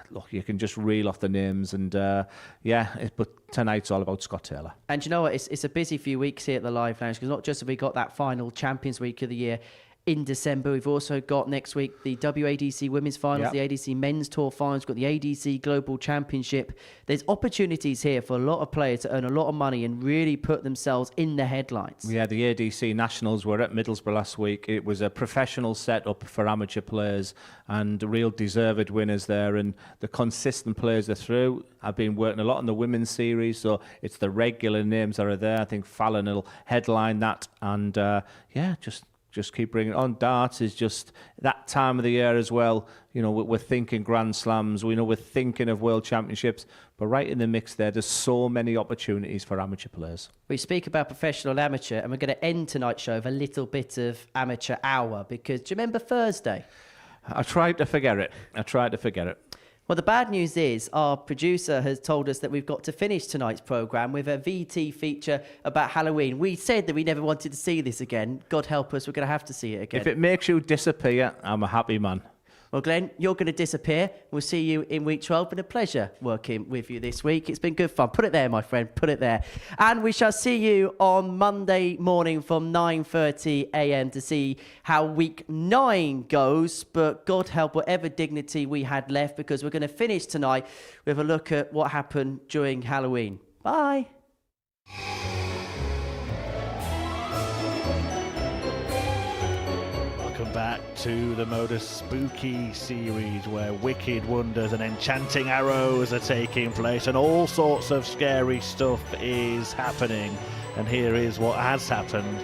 Look, you can just reel off the names, and but tonight's all about Scott Taylor. And you know what? It's a busy few weeks here at the Live Lounge, because not just have we got that final Champions Week of the year in December, we've also got next week the WADC Women's Finals, the ADC Men's Tour Finals, we've got the ADC Global Championship. There's opportunities here for a lot of players to earn a lot of money and really put themselves in the headlines. Yeah, the ADC Nationals were at Middlesbrough last week. It was a professional setup for amateur players, and real deserved winners there, and the consistent players are through. I've been working a lot on the women's series, so it's the regular names that are there. I think Fallon will headline that, and just keep bringing it on. Darts is just that time of the year as well. We're thinking Grand Slams. We're thinking of World Championships. But right in the mix there's so many opportunities for amateur players. We speak about professional and amateur, and we're going to end tonight's show with a little bit of amateur hour, because do you remember Thursday? I tried to forget it. Well, the bad news is our producer has told us that we've got to finish tonight's programme with a VT feature about Halloween. We said that we never wanted to see this again. God help us, we're going to have to see it again. If it makes you disappear, I'm a happy man. Well, Glenn, you're going to disappear. We'll see you in week 12. Been a pleasure working with you this week. It's been good fun. Put it there, my friend. Put it there. And we shall see you on Monday morning from 9:30 a.m. to see how week 9 goes. But God help whatever dignity we had left, because we're going to finish tonight with a look at what happened during Halloween. Bye. Back to the Modus Spooky series, where wicked wonders and enchanting arrows are taking place and all sorts of scary stuff is happening. And here is what has happened.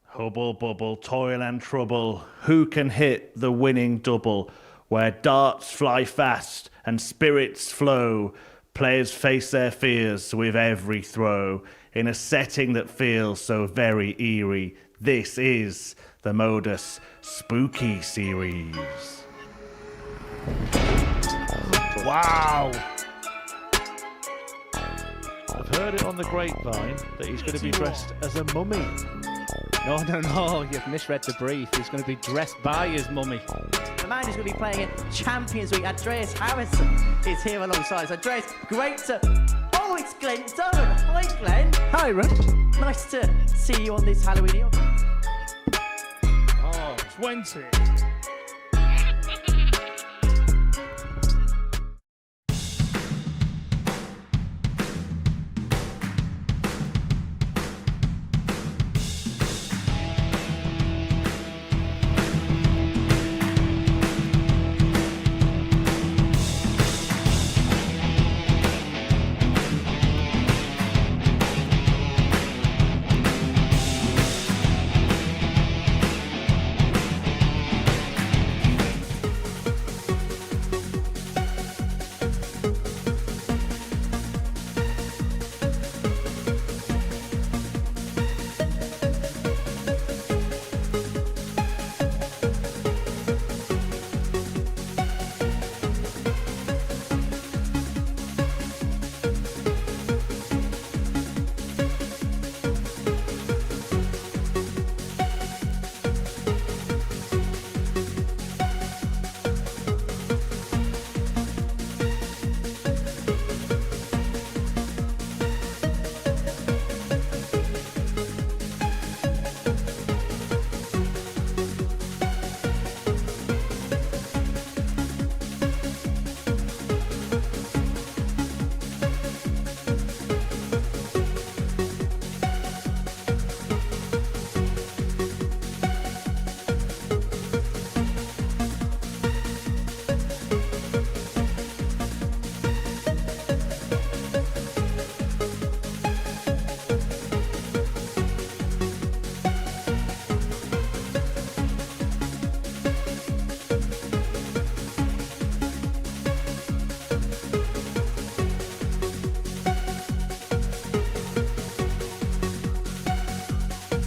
Hubble bubble, toil and trouble, who can hit the winning double? Where darts fly fast and spirits flow, players face their fears with every throw. In a setting that feels so very eerie, this is the Modus Spooky series. Wow! I've heard it on the grapevine that he's going to be dressed as a mummy. No, you've misread the brief. He's going to be dressed by his mummy. The man who's going to be playing in Champions Week, Andreas Harrison, is here alongside us. Andreas, great to... Oh, it's Glenn Durham. Hi, Glenn. Hi, Ron. Nice to see you on this Halloween. Oh, 20.